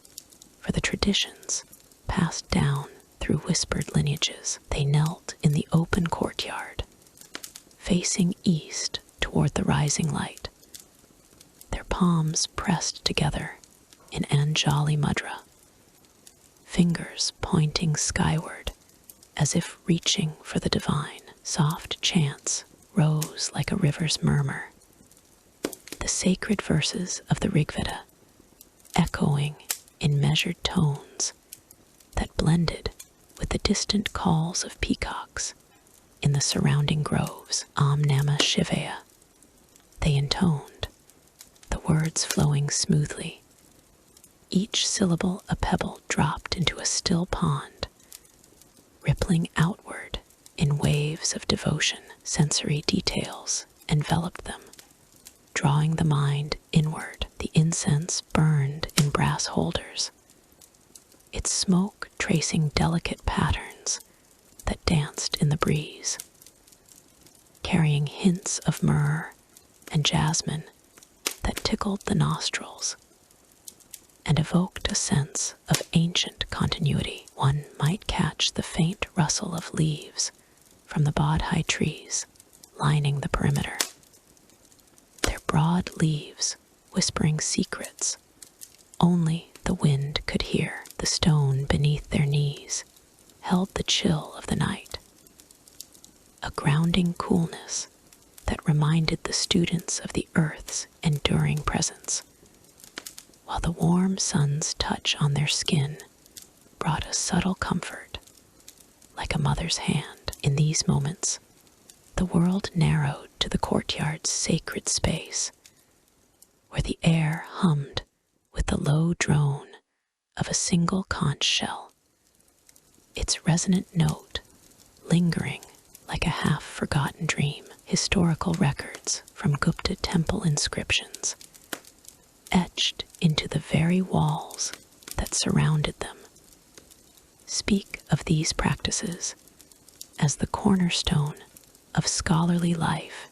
for the traditions passed down through whispered lineages. They knelt in the open courtyard, facing east toward the rising light, their palms pressed together in Anjali mudra, fingers pointing skyward as if reaching for the divine. Soft chants rose like a river's murmur, the sacred verses of the Rigveda echoing in measured tones that blended with the distant calls of peacocks in the surrounding groves. Om Namah Shivaya, they intoned, the words flowing smoothly, each syllable a pebble dropped into a still pond, rippling outward in waves of devotion. Sensory details enveloped them, drawing the mind inward. The incense burned in brass holders, its smoke tracing delicate patterns that danced in the breeze, carrying hints of myrrh and jasmine that tickled the nostrils and evoked a sense of ancient continuity. One might catch the faint rustle of leaves from the bodhi trees lining the perimeter, their broad leaves whispering secrets only the wind could hear. The stone beneath their knees held the chill of the night, a grounding coolness that reminded the students of the earth's enduring presence, while the warm sun's touch on their skin brought a subtle comfort, like a mother's hand. In these moments, the world narrowed to the courtyard's sacred space, where the air hummed with the low drone of a single conch shell, its resonant note lingering like a half-forgotten dream. Historical records from Gupta temple inscriptions, etched into the very walls that surrounded them, speak of these practices as the cornerstone of scholarly life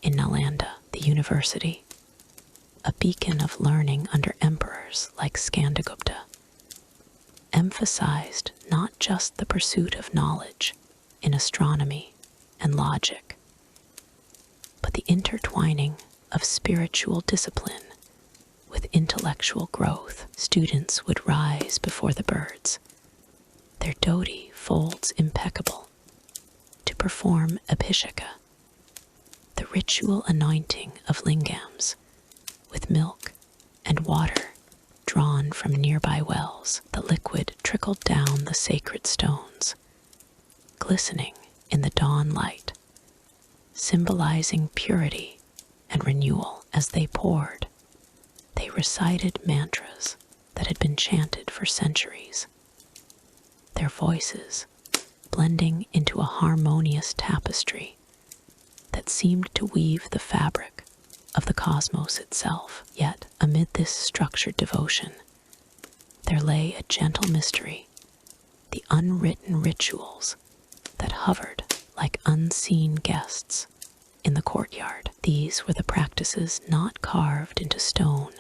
in Nalanda, the university, a beacon of learning under emperors like Skandagupta, emphasized not just the pursuit of knowledge in astronomy and logic, but the intertwining of spiritual discipline with intellectual growth. Students would rise before the birds, their dhoti folds impeccable, to perform abhisheka, the ritual anointing of lingams, with milk and water drawn from nearby wells. The liquid trickled down the sacred stones, glistening in the dawn light, symbolizing purity and renewal. As they poured, they recited mantras that had been chanted for centuries, their voices blending into a harmonious tapestry that seemed to weave the fabric of the cosmos itself. Yet, amid this structured devotion, there lay a gentle mystery, the unwritten rituals that hovered like unseen guests in the courtyard. These were the practices not carved into stone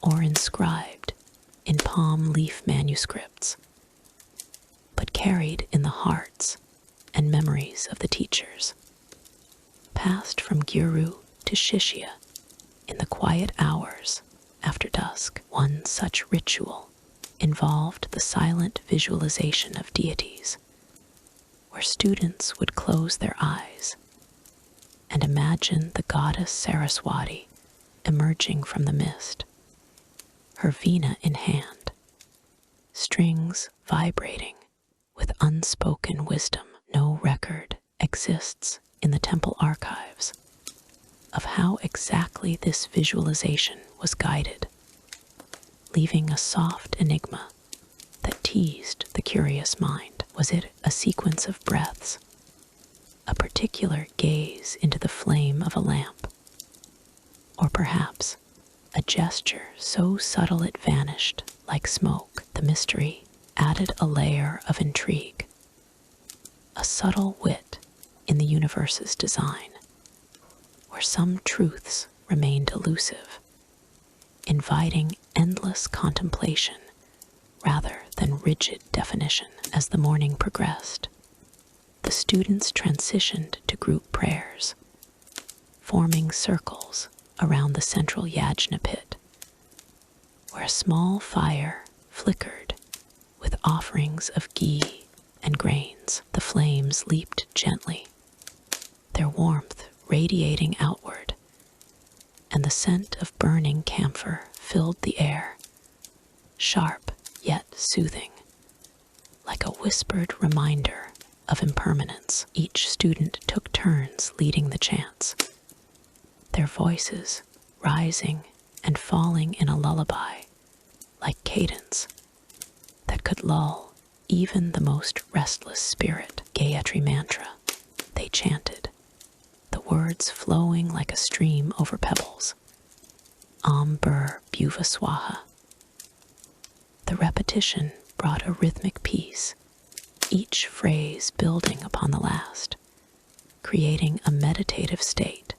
or inscribed in palm leaf manuscripts, but carried in the hearts and memories of the teachers, passed from guru to shishya in the quiet hours after dusk. One such ritual involved the silent visualization of deities, where students would close their eyes and imagine the goddess Saraswati emerging from the mist, her veena in hand, strings vibrating with unspoken wisdom. No record exists in the temple archives of how exactly this visualization was guided, leaving a soft enigma that teased the curious mind. Was it a sequence of breaths, a particular gaze into the flame of a lamp, or perhaps a gesture so subtle it vanished like smoke? The mystery added a layer of intrigue, a subtle wit in the universe's design, where some truths remained elusive, inviting endless contemplation rather than rigid definition. As the morning progressed, the students transitioned to group prayers, forming circles around the central yajna pit, where a small fire flickered with offerings of ghee and grains. The flames leaped gently, their warmth radiating outward, and the scent of burning camphor filled the air, sharp yet soothing, like a whispered reminder of impermanence. Each student took turns leading the chants, their voices rising and falling in a lullaby like cadence that could lull even the most restless spirit. Gayatri mantra, they chanted, the words flowing like a stream over pebbles. Om Bur Bhuva Swaha. The repetition brought a rhythmic peace, each phrase building upon the last, creating a meditative state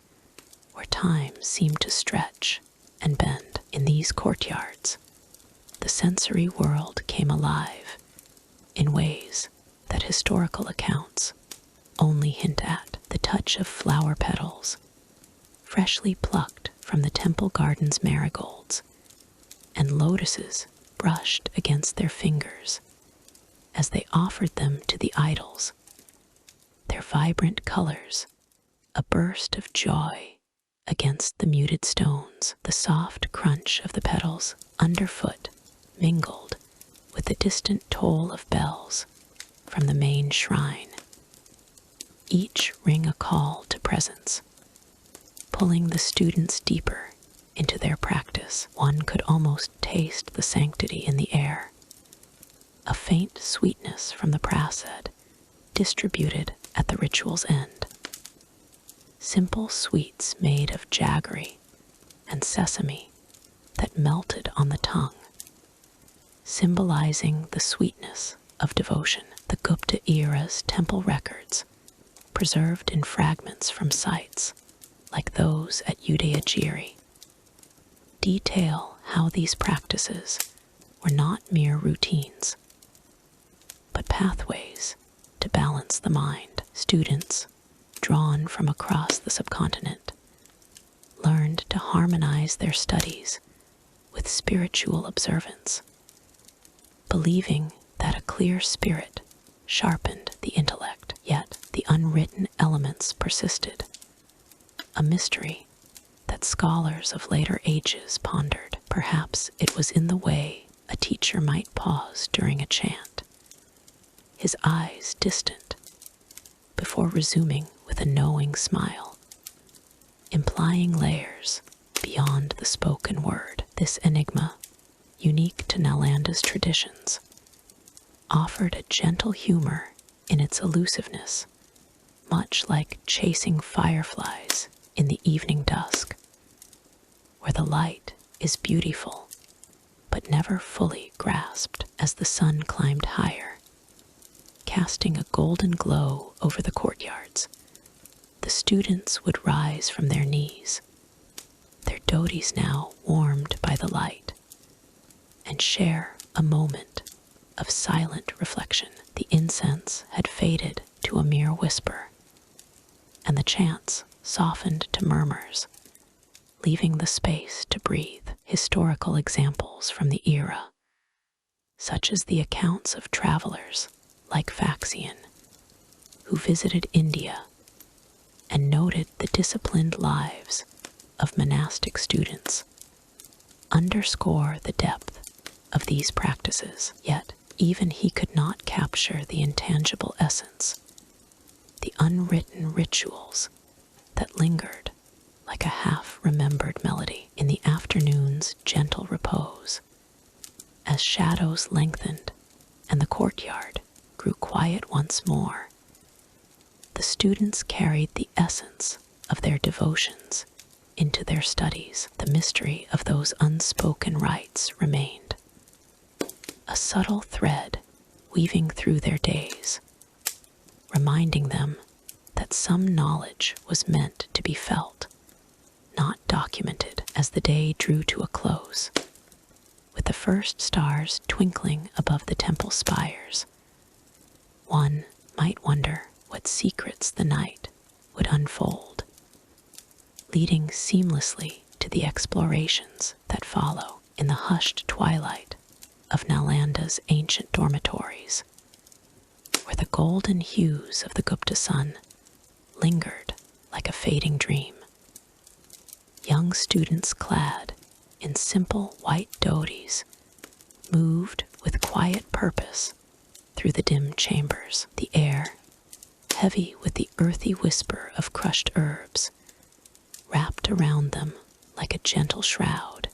where time seemed to stretch and bend. In these courtyards, the sensory world came alive in ways that historical accounts only hint at. The touch of flower petals, freshly plucked from the temple garden's marigolds, and lotuses brushed against their fingers as they offered them to the idols. Their vibrant colors, a burst of joy against the muted stones. The soft crunch of the petals underfoot mingled with the distant toll of bells from the main shrine, each ring a call to presence, pulling the students deeper into their practice. One could almost taste the sanctity in the air, a faint sweetness from the prasad distributed at the ritual's end. Simple sweets made of jaggery and sesame that melted on the tongue, symbolizing the sweetness of devotion. The Gupta era's temple records, preserved in fragments from sites like those at Udayagiri, detail how these practices were not mere routines, but pathways to balance the mind. Students, drawn from across the subcontinent, learned to harmonize their studies with spiritual observance, believing that a clear spirit sharpened the intellect. Yet the unwritten elements persisted, a mystery that scholars of later ages pondered. Perhaps it was in the way a teacher might pause during a chant, his eyes distant, before resuming with a knowing smile, implying layers beyond the spoken word. This enigma, unique to Nalanda's traditions, offered a gentle humor in its elusiveness, much like chasing fireflies in the evening dusk, where the light is beautiful but never fully grasped. As the sun climbed higher, casting a golden glow over the courtyards, the students would rise from their knees, their dhotis now warmed by the light, and share a moment of silent reflection. The incense had faded to a mere whisper, and the chants softened to murmurs, leaving the space to breathe. Historical examples from the era, such as the accounts of travelers like Faxian, who visited India and noted the disciplined lives of monastic students, underscore the depth of these practices. Yet, even he could not capture the intangible essence, the unwritten rituals that lingered like a half-remembered melody. In the afternoon's gentle repose, as shadows lengthened and the courtyard grew quiet once more, the students carried the essence of their devotions into their studies. The mystery of those unspoken rites remained, a subtle thread weaving through their days, reminding them that some knowledge was meant to be felt, not documented. As the day drew to a close, with the first stars twinkling above the temple spires, one might wonder what secrets the night would unfold, leading seamlessly to the explorations that follow. In the hushed twilight of Nalanda's ancient dormitories, where the golden hues of the Gupta sun lingered like a fading dream, young students clad in simple white dhotis moved with quiet purpose through the dim chambers. The air heavy with the earthy whisper of crushed herbs, wrapped around them like a gentle shroud,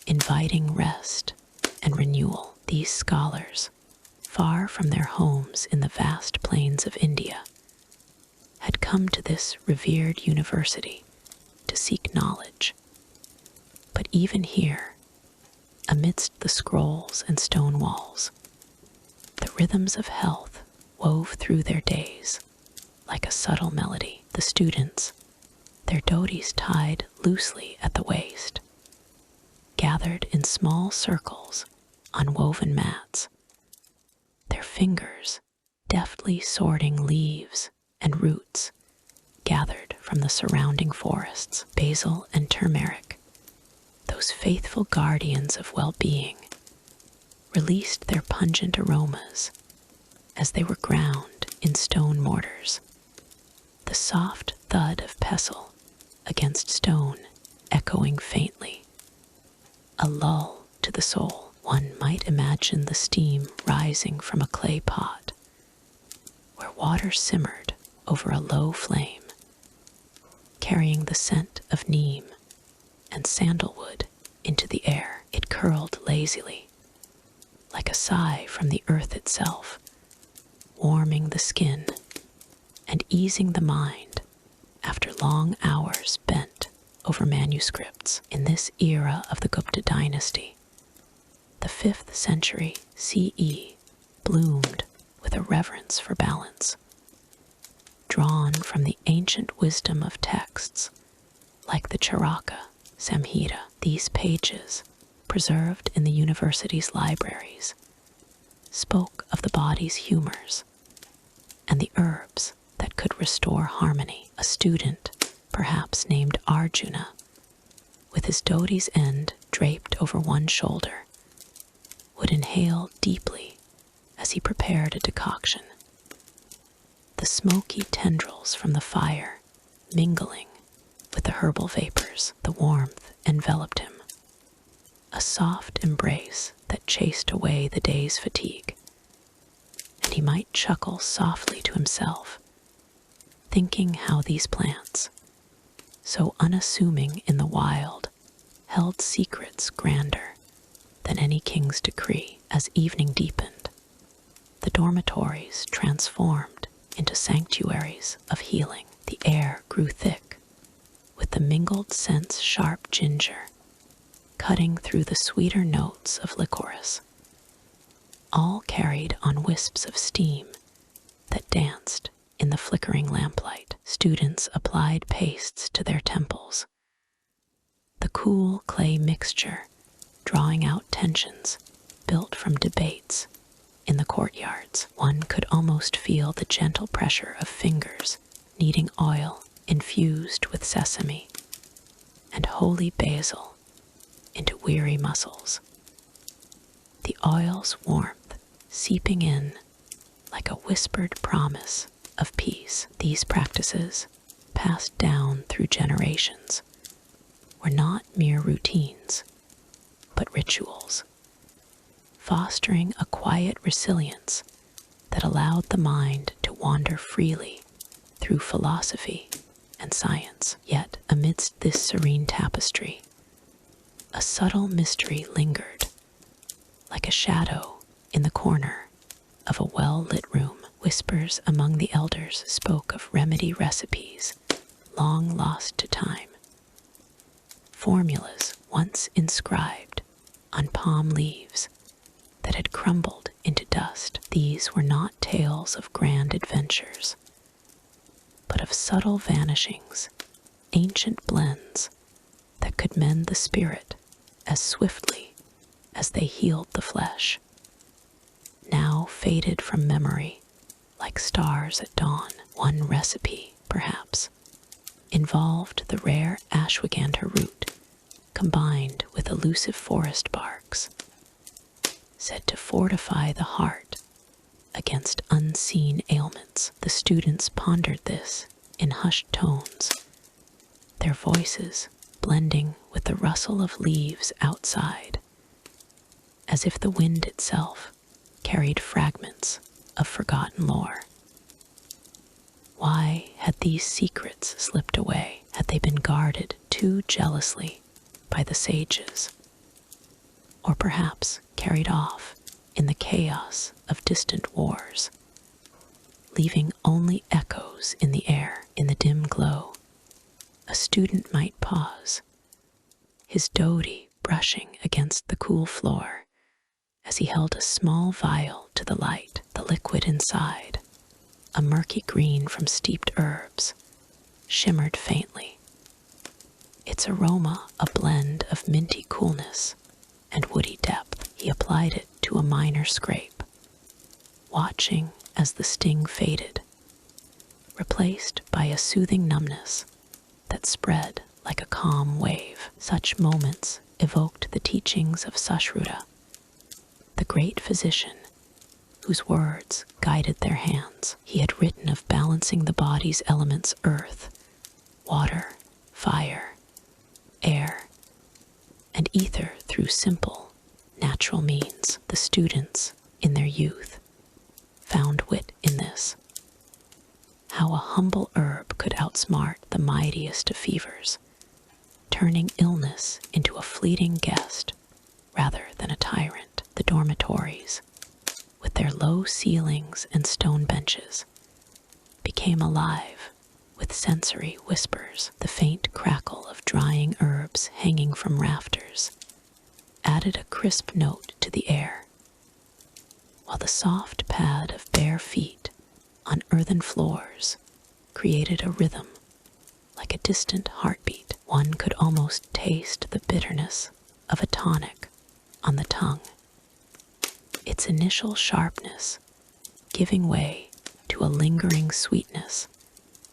inviting rest and renewal. These scholars, far from their homes in the vast plains of India, had come to this revered university to seek knowledge. But even here, amidst the scrolls and stone walls, the rhythms of health wove through their days like a subtle melody. The students, their dhotis tied loosely at the waist, gathered in small circles on woven mats, their fingers deftly sorting leaves and roots gathered from the surrounding forests. Basil and turmeric, those faithful guardians of well-being, released their pungent aromas as they were ground in stone mortars. The soft thud of pestle against stone echoing faintly, a lull to the soul. One might imagine the steam rising from a clay pot where water simmered over a low flame, carrying the scent of neem and sandalwood into the air. It curled lazily, like a sigh from the earth itself, warming the skin and easing the mind after long hours spent over manuscripts. In this era of the Gupta dynasty, the 5th century CE bloomed with a reverence for balance, drawn from the ancient wisdom of texts like the Charaka Samhita. These pages, preserved in the university's libraries, spoke of the body's humors and the herbs that could restore harmony. A student, perhaps named Arjuna, with his dhoti's end draped over one shoulder, would inhale deeply as he prepared a decoction, the smoky tendrils from the fire mingling with the herbal vapors. The warmth enveloped him, a soft embrace that chased away the day's fatigue, and he might chuckle softly to himself, thinking how these plants, so unassuming in the wild, held secrets grander than any king's decree. As evening deepened, the dormitories transformed into sanctuaries of healing. The air grew thick with the mingled scents, sharp ginger cutting through the sweeter notes of licorice, all carried on wisps of steam that danced in the flickering lamplight. Students applied pastes to their temples, the cool clay mixture drawing out tensions built from debates in the courtyards. One could almost feel the gentle pressure of fingers kneading oil infused with sesame and holy basil into weary muscles, the oil's warmth seeping in like a whispered promise of peace. These practices, passed down through generations, were not mere routines, but rituals, fostering a quiet resilience that allowed the mind to wander freely through philosophy and science. Yet, amidst this serene tapestry, a subtle mystery lingered, like a shadow in the corner of a well-lit room. Whispers among the elders spoke of remedy recipes long lost to time, formulas once inscribed on palm leaves that had crumbled into dust. These were not tales of grand adventures, but of subtle vanishings, ancient blends that could mend the spirit as swiftly as they healed the flesh, now faded from memory like stars at dawn. One recipe, perhaps, involved the rare ashwagandha root combined with elusive forest barks, said to fortify the heart against unseen ailments. The students pondered this in hushed tones, their voices blending with the rustle of leaves outside, as if the wind itself carried fragments of forgotten lore. Why had these secrets slipped away? Had they been guarded too jealously by the sages? Or perhaps carried off in the chaos of distant wars, leaving only echoes in the air? In the dim glow, a student might pause, his dhoti brushing against the cool floor as he held a small vial to the light. The liquid inside, a murky green from steeped herbs, shimmered faintly, its aroma a blend of minty coolness and woody depth. He applied it to a minor scrape, watching as the sting faded, replaced by a soothing numbness that spread like a calm wave. Such moments evoked the teachings of Sushruta, the great physician whose words guided their hands. He had written of balancing the body's elements: earth, water, fire, air, and ether through simple, natural means. The students, in their youth, found wit in this. How a humble herb could outsmart the mightiest of fevers, turning illness into a fleeting guest rather than a tyrant. The dormitories, with their low ceilings and stone benches, became alive with sensory whispers. The faint crackle of drying herbs hanging from rafters added a crisp note to the air, while the soft pad of bare feet on earthen floors created a rhythm like a distant heartbeat. One could almost taste the bitterness of a tonic on the tongue, its initial sharpness giving way to a lingering sweetness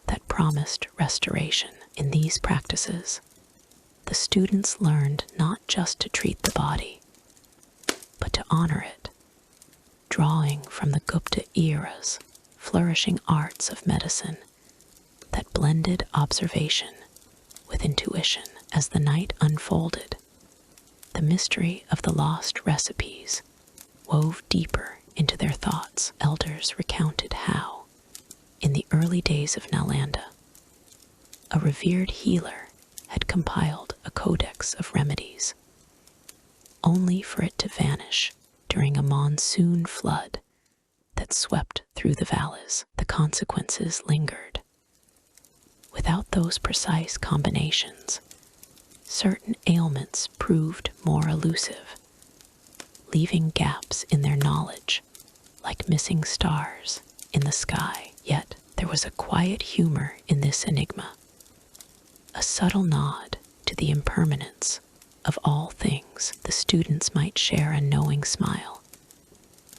that promised restoration. In these practices, the students learned not just to treat the body, but to honor it, drawing from the Gupta era's flourishing arts of medicine that blended observation with intuition. As the night unfolded, the mystery of the lost recipes wove deeper into their thoughts. Elders recounted how, in the early days of Nalanda, a revered healer had compiled a codex of remedies, only for it to vanish during a monsoon flood that swept through the valleys. The consequences lingered. Without those precise combinations, certain ailments proved more elusive, leaving gaps in their knowledge like missing stars in the sky. Yet there was a quiet humor in this enigma, a subtle nod to the impermanence of all things. The students might share a knowing smile,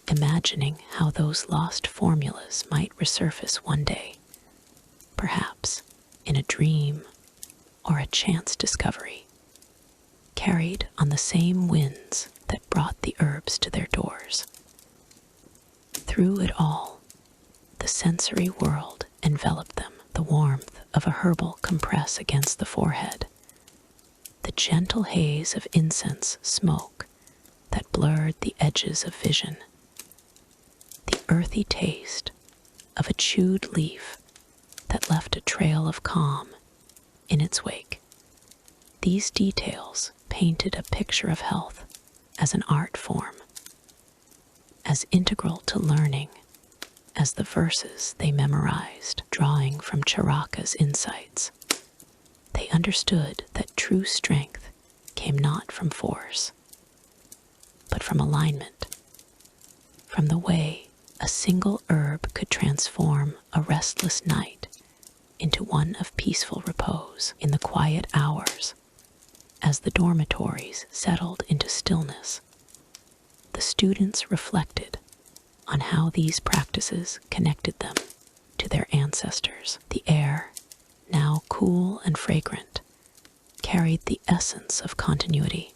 imagining how those lost formulas might resurface one day, perhaps in a dream or a chance discovery, carried on the same winds that brought the herbs to their doors. Through it all, the sensory world enveloped them, the warmth of a herbal compress against the forehead, the gentle haze of incense smoke that blurred the edges of vision, the earthy taste of a chewed leaf that left a trail of calm in its wake. These details painted a picture of health as an art form, as integral to learning as the verses they memorized. Drawing from Charaka's insights, they understood that true strength came not from force, but from alignment, from the way a single herb could transform a restless night into one of peaceful repose. In the quiet hours, as the dormitories settled into stillness, the students reflected on how these practices connected them to their ancestors. The air, now cool and fragrant, carried the essence of continuity,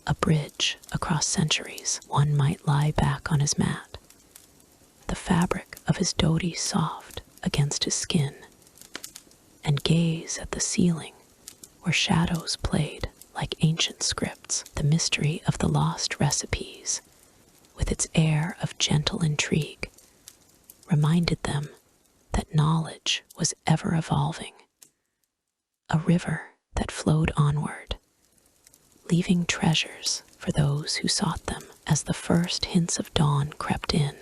a bridge across centuries. One might lie back on his mat, the fabric of his dhoti soft against his skin, and gaze at the ceiling where shadows played like ancient scripts. The mystery of the lost recipes, with its air of gentle intrigue, reminded them that knowledge was ever evolving, a river that flowed onward, leaving treasures for those who sought them. As the first hints of dawn crept in,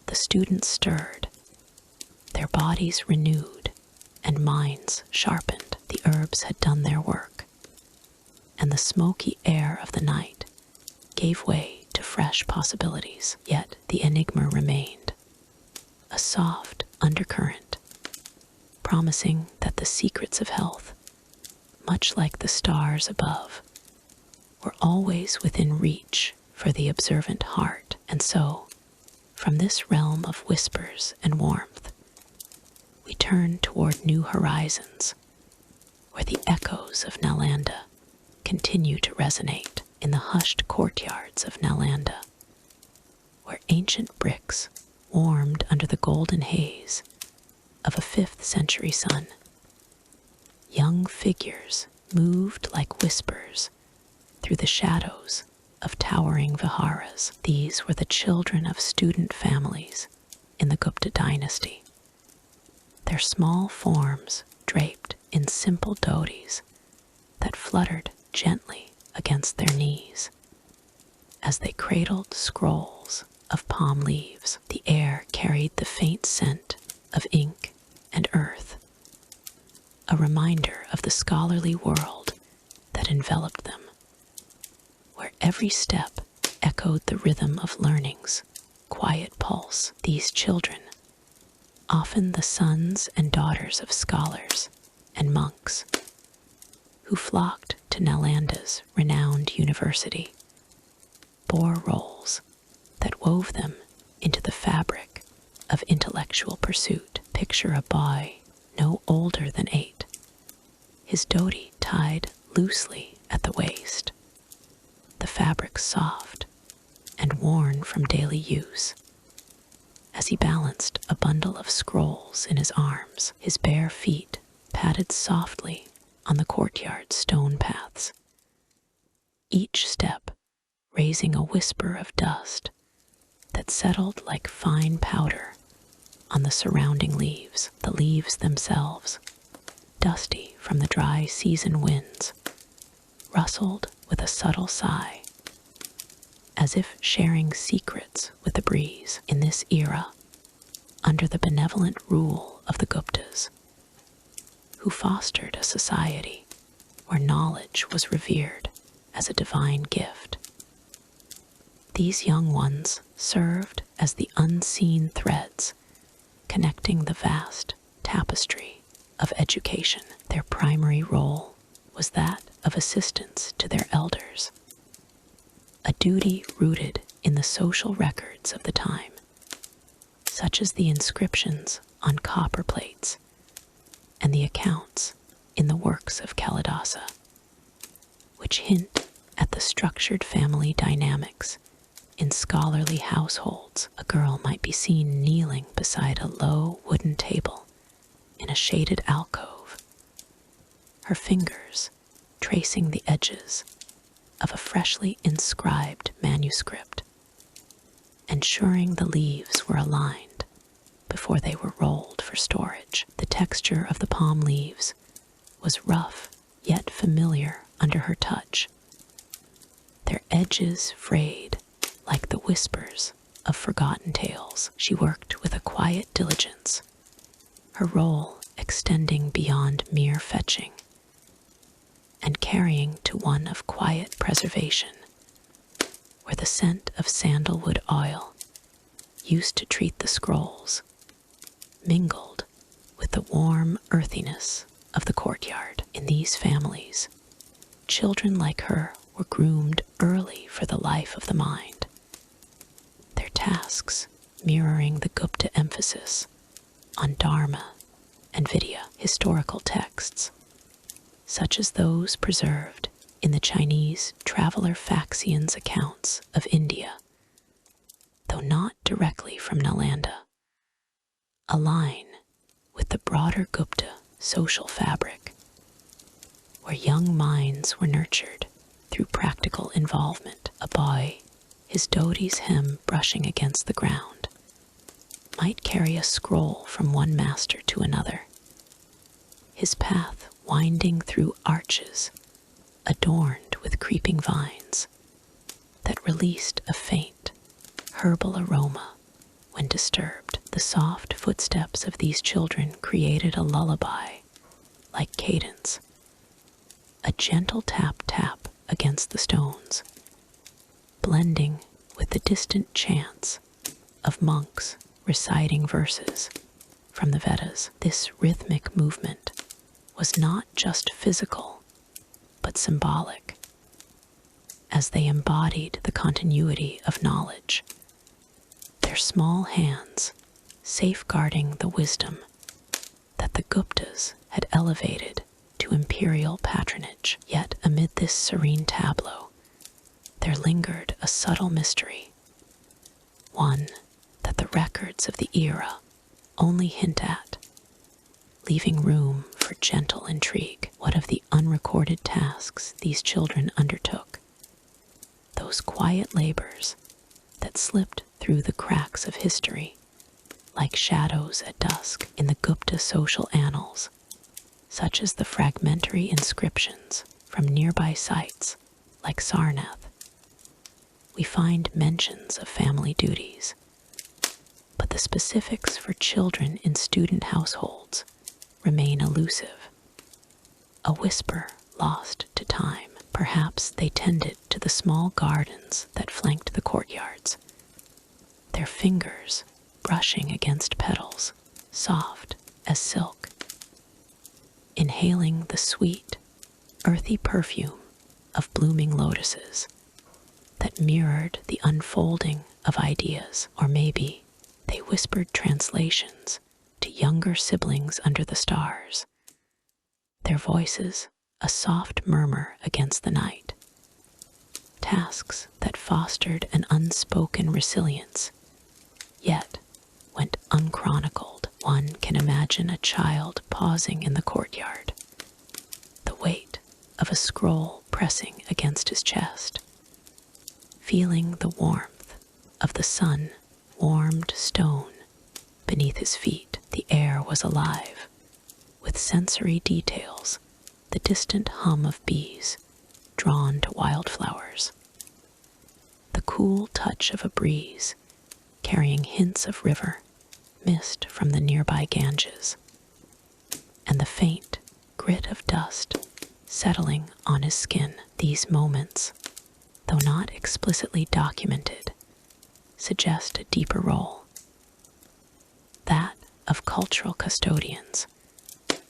the students stirred, their bodies renewed and minds sharpened. The herbs had done their work, and the smoky air of the night gave way to fresh possibilities. Yet the enigma remained, a soft undercurrent, promising that the secrets of health, much like the stars above, were always within reach for the observant heart. And so, from this realm of whispers and warmth, we turn toward new horizons, where the echoes of Nalanda continue to resonate in the hushed courtyards of Nalanda, where ancient bricks warmed under the golden haze of a 5th century sun. Young figures moved like whispers through the shadows of towering viharas. These were the children of student families in the Gupta dynasty, their small forms draped in simple dhotis that fluttered gently against their knees as they cradled scrolls of palm leaves. The air carried the faint scent of ink and earth, a reminder of the scholarly world that enveloped them, where every step echoed the rhythm of learning's quiet pulse. These children, often the sons and daughters of scholars and monks who flocked to Nalanda's renowned university, bore roles that wove them into the fabric of intellectual pursuit. Picture a boy no older than 8, his dhoti tied loosely at the waist, the fabric soft and worn from daily use. As he balanced a bundle of scrolls in his arms, his bare feet padded softly on the courtyard stone paths, each step raising a whisper of dust that settled like fine powder on the surrounding leaves. The leaves themselves, dusty from the dry season winds, rustled with a subtle sigh, as if sharing secrets with the breeze. In this era, under the benevolent rule of the Guptas, who fostered a society where knowledge was revered as a divine gift, these young ones served as the unseen threads connecting the vast tapestry of education. Their primary role was that of assistance to their elders, a duty rooted in the social records of the time, such as the inscriptions on copper plates and the accounts in the works of Kalidasa, which hint at the structured family dynamics in scholarly households. A girl might be seen kneeling beside a low wooden table in a shaded alcove, her fingers tracing the edges of a freshly inscribed manuscript, ensuring the leaves were aligned before they were rolled for storage. The texture of the palm leaves was rough yet familiar under her touch, their edges frayed like the whispers of forgotten tales. She worked with a quiet diligence, her role extending beyond mere fetching and carrying to one of quiet preservation, where the scent of sandalwood oil, used to treat the scrolls, mingled with the warm earthiness of the courtyard. In these families, children like her were groomed early for the life of the mind, their tasks mirroring the Gupta emphasis on Dharma and Vidya. Historical texts, such as those preserved in the Chinese traveler Faxian's accounts of India, though not directly from Nalanda, align with the broader Gupta social fabric, where young minds were nurtured through practical involvement. A boy, his dhoti's hem brushing against the ground, might carry a scroll from one master to another, his path winding through arches adorned with creeping vines that released a faint herbal aroma when disturbed. The soft footsteps of these children created a lullaby like cadence, a gentle tap-tap against the stones, blending with the distant chants of monks reciting verses from the Vedas. This rhythmic movement was not just physical, but symbolic, as they embodied the continuity of knowledge, their small hands safeguarding the wisdom that the Guptas had elevated to imperial patronage. Yet amid this serene tableau, there lingered a subtle mystery, one that the records of the era only hint at, leaving room for gentle intrigue. What of the unrecorded tasks these children undertook? Those quiet labors that slipped through the cracks of history, like shadows at dusk in the Gupta social annals, such as the fragmentary inscriptions from nearby sites like Sarnath. We find mentions of family duties, but the specifics for children in student households remain elusive, a whisper lost to time. Perhaps they tended to the small gardens that flanked the courtyards, their fingers brushing against petals soft as silk, inhaling the sweet, earthy perfume of blooming lotuses that mirrored the unfolding of ideas. Or maybe they whispered translations to younger siblings under the stars, their voices a soft murmur against the night. Tasks that fostered an unspoken resilience, yet went unchronicled. One can imagine a child pausing in the courtyard, the weight of a scroll pressing against his chest, feeling the warmth of the sun-warmed stone beneath his feet. The air was alive with sensory details, the distant hum of bees drawn to wildflowers, the cool touch of a breeze carrying hints of river mist from the nearby Ganges, and the faint grit of dust settling on his skin. These moments, though not explicitly documented, suggest a deeper role, that of cultural custodians,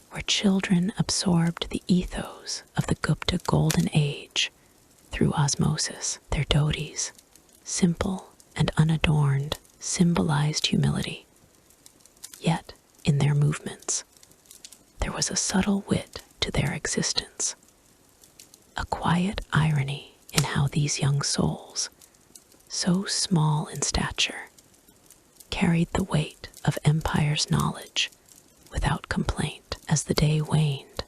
where children absorbed the ethos of the Gupta Golden Age through osmosis. Their dhotis, simple and unadorned, symbolized humility. Yet, in their movements, there was a subtle wit to their existence, a quiet irony in how these young souls, so small in stature, carried the weight of empire's knowledge without complaint. As the day waned,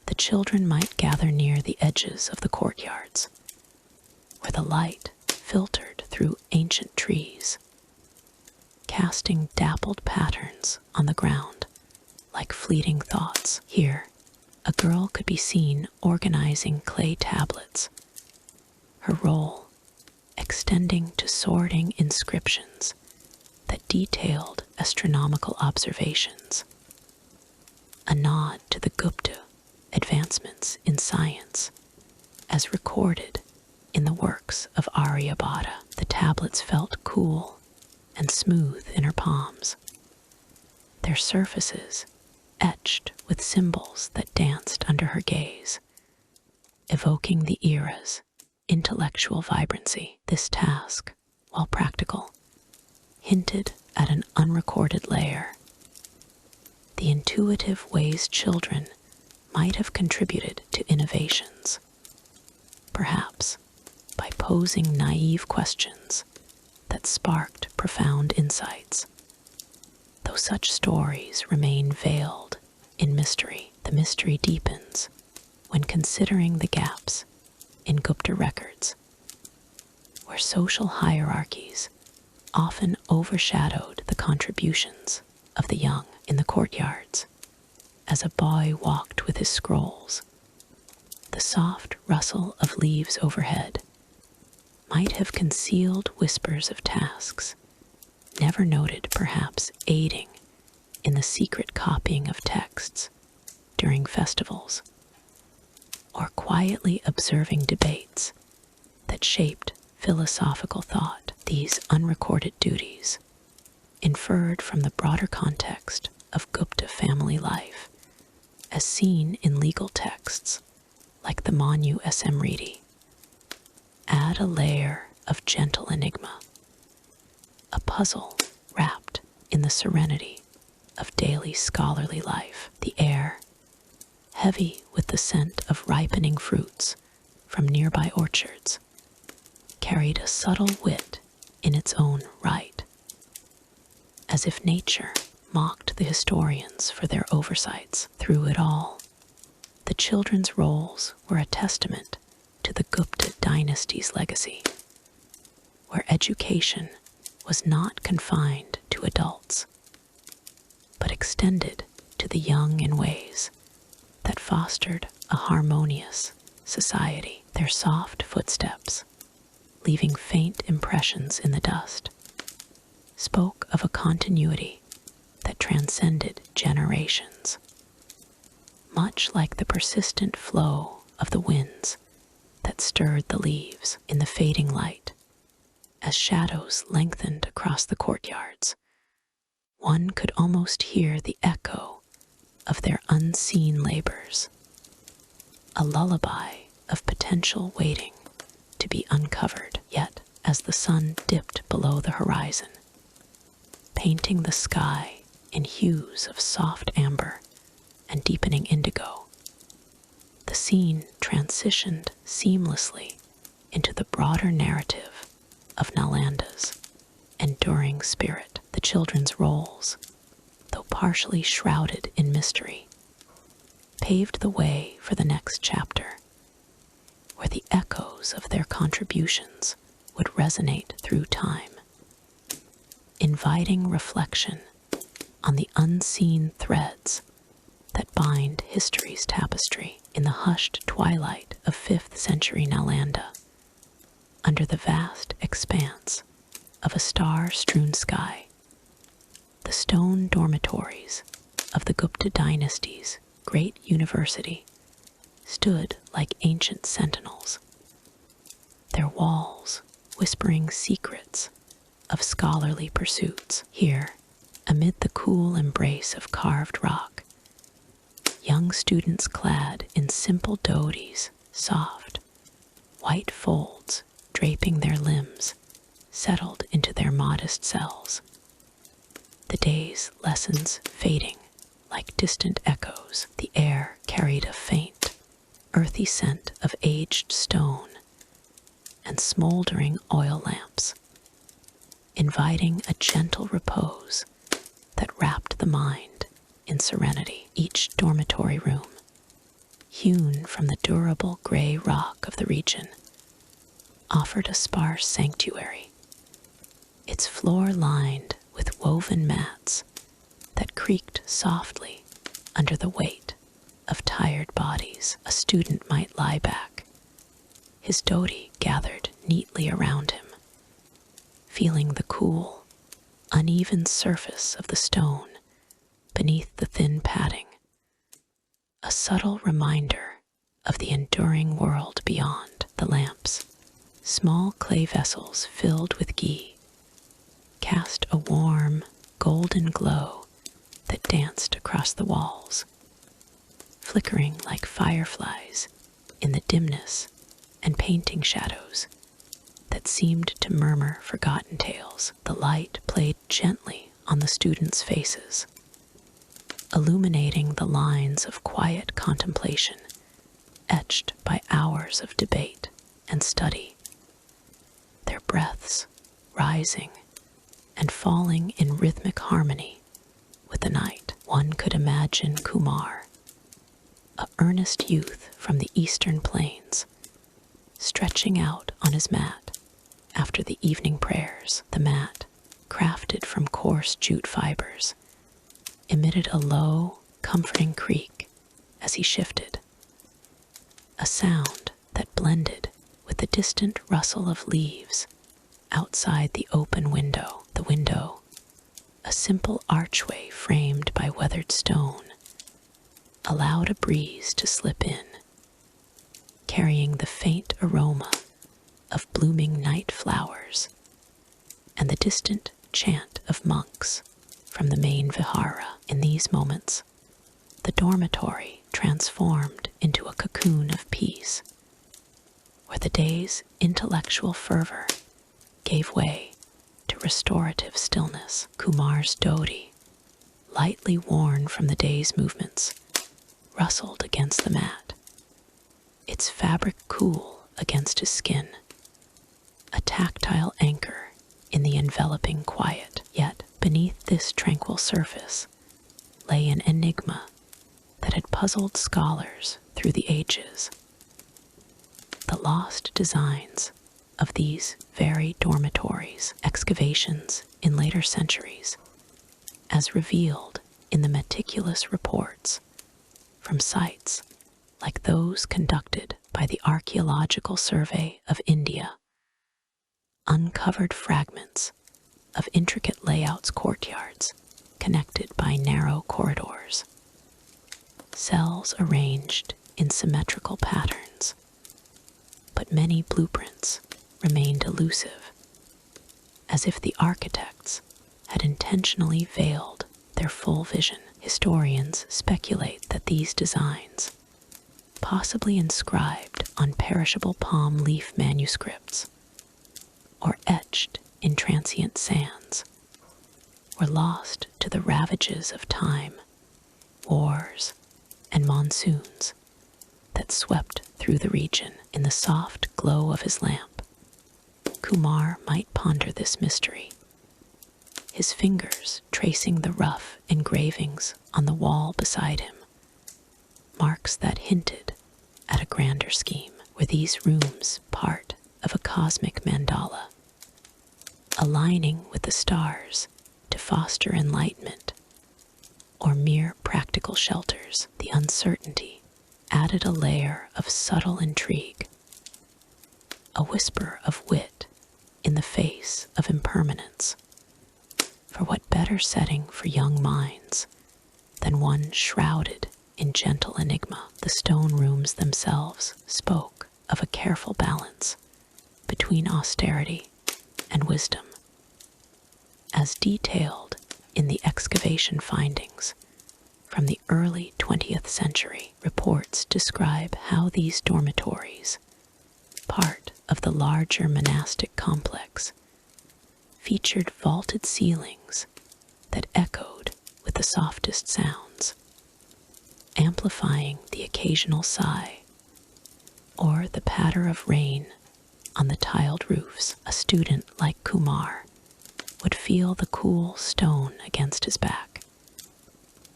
the children might gather near the edges of the courtyards, where the light filtered through ancient trees, casting dappled patterns on the ground like fleeting thoughts. Here, a girl could be seen organizing clay tablets, her role extending to sorting inscriptions that detailed astronomical observations, a nod to the Gupta advancements in science as recorded in the works of Aryabhata. The tablets felt cool and smooth in her palms, their surfaces etched with symbols that danced under her gaze, evoking the era's intellectual vibrancy. This task, while practical, hinted at an unrecorded layer, the intuitive ways children might have contributed to innovations, perhaps by posing naive questions that sparked profound insights. Though such stories remain veiled in mystery, the mystery deepens when considering the gaps in Gupta records, where social hierarchies often overshadowed the contributions of the young in the courtyards. As a boy walked with his scrolls, the soft rustle of leaves overhead might have concealed whispers of tasks, never noted, perhaps aiding in the secret copying of texts during festivals, or quietly observing debates that shaped philosophical thought. These unrecorded duties, inferred from the broader context of Gupta family life, as seen in legal texts like the Manu Smriti, add a layer of gentle enigma, a puzzle wrapped in the serenity of daily scholarly life. The air, heavy with the scent of ripening fruits from nearby orchards, carried a subtle wit in its own right, as if nature mocked the historians for their oversights. Through it all, the children's roles were a testament to the Gupta dynasty's legacy, where education was not confined to adults, but extended to the young in ways that fostered a harmonious society. Their soft footsteps, leaving faint impressions in the dust, spoke of a continuity that transcended generations, much like the persistent flow of the winds that stirred the leaves in the fading light. As shadows lengthened across the courtyards, one could almost hear the echo of their unseen labors, a lullaby of potential waiting to be uncovered. Yet, as the sun dipped below the horizon, painting the sky in hues of soft amber and deepening indigo, the scene transitioned seamlessly into the broader narrative of Nalanda's enduring spirit. The children's roles, though partially shrouded in mystery, paved the way for the next chapter, where the echoes of their contributions would resonate through time, inviting reflection on the unseen threads that bind history's tapestry. In the hushed twilight of 5th century Nalanda, under the vast expanse of a star-strewn sky, the stone dormitories of the Gupta dynasty's great university stood like ancient sentinels, their walls whispering secrets of scholarly pursuits. Here, amid the cool embrace of carved rock, young students clad in simple dhotis, soft, white folds draping their limbs, settled into their modest cells, the day's lessons fading like distant echoes. The air carried a faint, earthy scent of aged stone and smoldering oil lamps, inviting a gentle repose that wrapped the mind in serenity. Each dormitory room, hewn from the durable gray rock of the region, offered a sparse sanctuary, its floor lined with woven mats that creaked softly under the weight of tired bodies. A student might lie back, his dhoti gathered neatly around him, feeling the cool, uneven surface of the stone beneath the thin padding, a subtle reminder of the enduring world beyond. The lamps, small clay vessels filled with ghee, cast a warm, golden glow that danced across the walls, flickering like fireflies in the dimness and painting shadows that seemed to murmur forgotten tales. The light played gently on the students' faces, illuminating the lines of quiet contemplation etched by hours of debate and study, their breaths rising and falling in rhythmic harmony with the night. One could imagine Kumar, a earnest youth from the eastern plains, stretching out on his mat after the evening prayers. The mat, crafted from coarse jute fibers, emitted a low, comforting creak as he shifted, a sound that blended with the distant rustle of leaves outside the open window. The window, a simple archway framed by weathered stone, allowed a breeze to slip in, carrying the faint aroma of blooming night flowers and the distant chant of monks from the main vihara. In these moments, the dormitory transformed into a cocoon of peace, where the day's intellectual fervor gave way to restorative stillness. Kumar's dhoti, lightly worn from the day's movements, rustled against the mat, its fabric cool against his skin, a tactile anchor in the enveloping quiet. Yet beneath this tranquil surface lay an enigma that had puzzled scholars through the ages. The lost designs of these very dormitories, excavations in later centuries, as revealed in the meticulous reports from sites like those conducted by the Archaeological Survey of India, uncovered fragments of intricate layouts, courtyards connected by narrow corridors, cells arranged in symmetrical patterns, but many blueprints remained elusive, as if the architects had intentionally veiled their full vision. Historians speculate that these designs, possibly inscribed on perishable palm leaf manuscripts or etched in transient sands, were lost to the ravages of time, wars, and monsoons that swept through the region. In the soft glow of his lamp, Kumar might ponder this mystery, his fingers tracing the rough engravings on the wall beside him, marks that hinted at a grander scheme. Were these rooms part of a cosmic mandala, aligning with the stars to foster enlightenment, or mere practical shelters? The uncertainty added a layer of subtle intrigue, a whisper of wit in the face of impermanence. For what better setting for young minds than one shrouded in gentle enigma? The stone rooms themselves spoke of a careful balance between austerity and wisdom, as detailed in the excavation findings from the early 20th century. Reports describe how these dormitories, part of the larger monastic complex, featured vaulted ceilings that echoed with the softest sounds, amplifying the occasional sigh or the patter of rain on the tiled roofs. A student like Kumar would feel the cool stone against his back,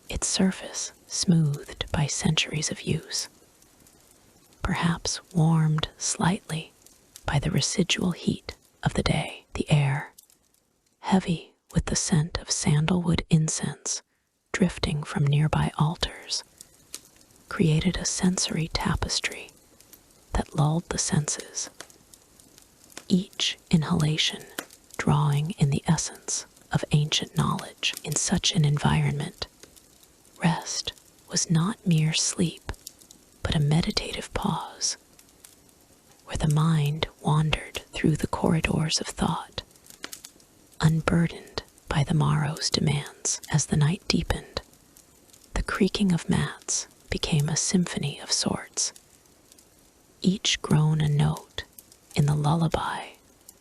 its surface smoothed by centuries of use, perhaps warmed slightly by the residual heat of the day. The air, heavy with the scent of sandalwood incense drifting from nearby altars, created a sensory tapestry that lulled the senses, each inhalation drawing in the essence of ancient knowledge. In such an environment, rest was not mere sleep, but a meditative pause, where the mind wandered through the corridors of thought, unburdened by the morrow's demands. As the night deepened, the creaking of mats became a symphony of sorts, each grown a note in the lullaby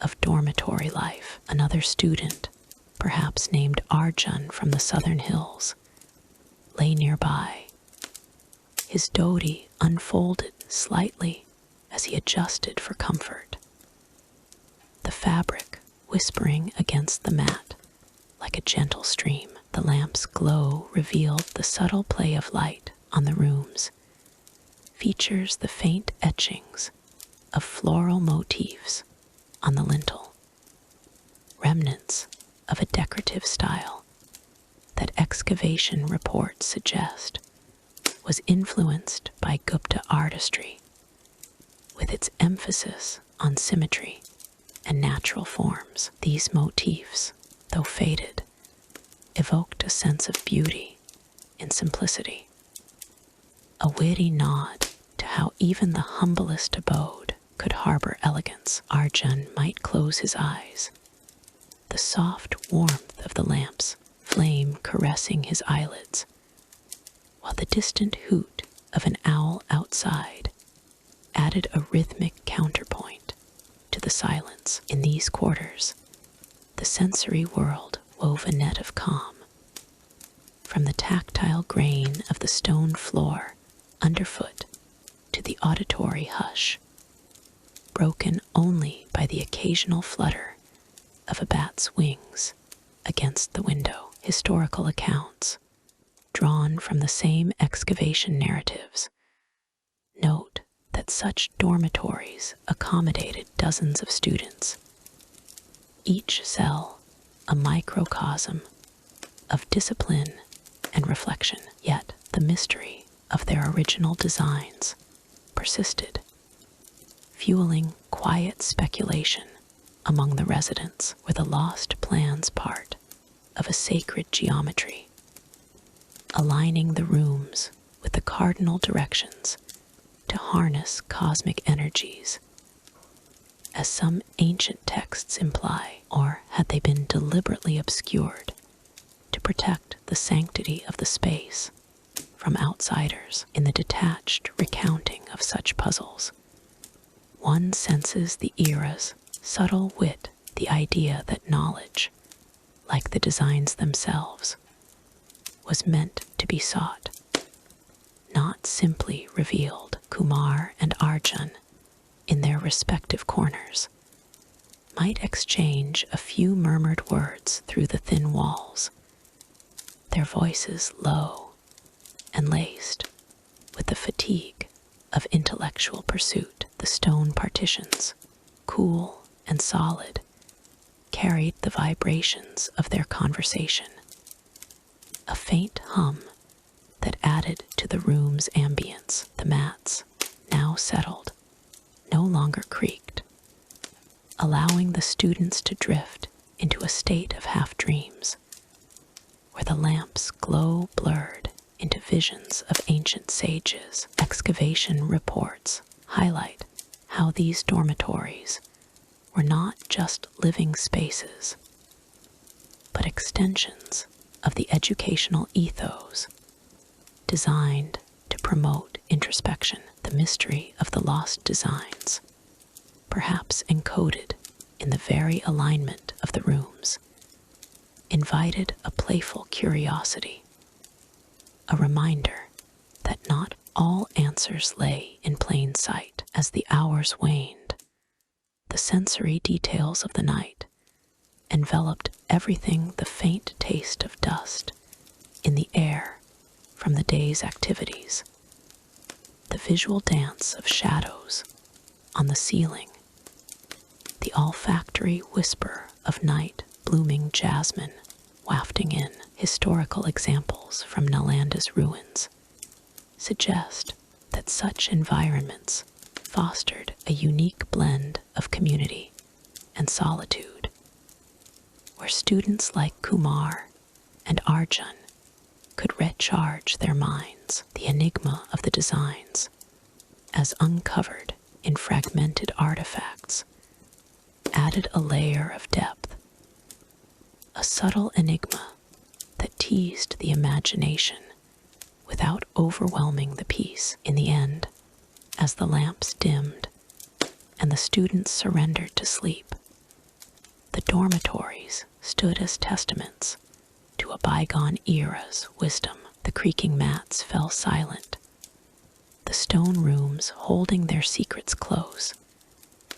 of dormitory life. Another student, perhaps named Arjun from the southern hills, lay nearby, his dhoti unfolded slightly as he adjusted for comfort, the fabric whispering against the mat like a gentle stream. The lamp's glow revealed the subtle play of light on the rooms, features the faint etchings of floral motifs on the lintel, remnants of a decorative style that excavation reports suggest was influenced by Gupta artistry, with its emphasis on symmetry and natural forms. These motifs, though faded, evoked a sense of beauty in simplicity, a witty nod to how even the humblest abode could harbor elegance. Arjun might close his eyes, the soft warmth of the lamp's flame caressing his eyelids, while the distant hoot of an owl outside added a rhythmic counterpoint to the silence. In these quarters, the sensory world wove a net of calm, from the tactile grain of the stone floor underfoot to the auditory hush, broken only by the occasional flutter of a bat's wings against the window. Historical accounts, drawn from the same excavation narratives, note that such dormitories accommodated dozens of students, each cell a microcosm of discipline and reflection. Yet the mystery of their original designs persisted, fueling quiet speculation among the residents. Were the lost plans part of a sacred geometry, aligning the rooms with the cardinal directions to harness cosmic energies, as some ancient texts imply, or had they been deliberately obscured to protect the sanctity of the space from outsiders? In the detached recounting of such puzzles, one senses the era's subtle wit, the idea that knowledge, like the designs themselves, was meant to be sought, not simply revealed. Kumar and Arjun, in their respective corners, might exchange a few murmured words through the thin walls, their voices low and laced with the fatigue of intellectual pursuit. The stone partitions, cool and solid, carried the vibrations of their conversation, a faint hum that added to the room's ambience. The mats, now settled, no longer creaked, allowing the students to drift into a state of half-dreams, where the lamp's glow blurred into visions of ancient sages. Excavation reports highlight how these dormitories were not just living spaces, but extensions of the educational ethos designed to promote introspection. The mystery of the lost designs, perhaps encoded in the very alignment of the rooms, invited a playful curiosity, a reminder that not all answers lay in plain sight. As the hours waned, the sensory details of the night enveloped everything, the faint taste of dust in the air from the day's activities, the visual dance of shadows on the ceiling, the olfactory whisper of night blooming jasmine wafting in. Historical examples from Nalanda's ruins suggest that such environments fostered a unique blend of community and solitude, where students like Kumar and Arjun could recharge their minds. The enigma of the designs, as uncovered in fragmented artifacts, added a layer of depth, a subtle enigma that teased the imagination without overwhelming the piece. In the end, as the lamps dimmed and the students surrendered to sleep, the dormitories stood as testaments to a bygone era's wisdom. The creaking mats fell silent, the stone rooms holding their secrets close,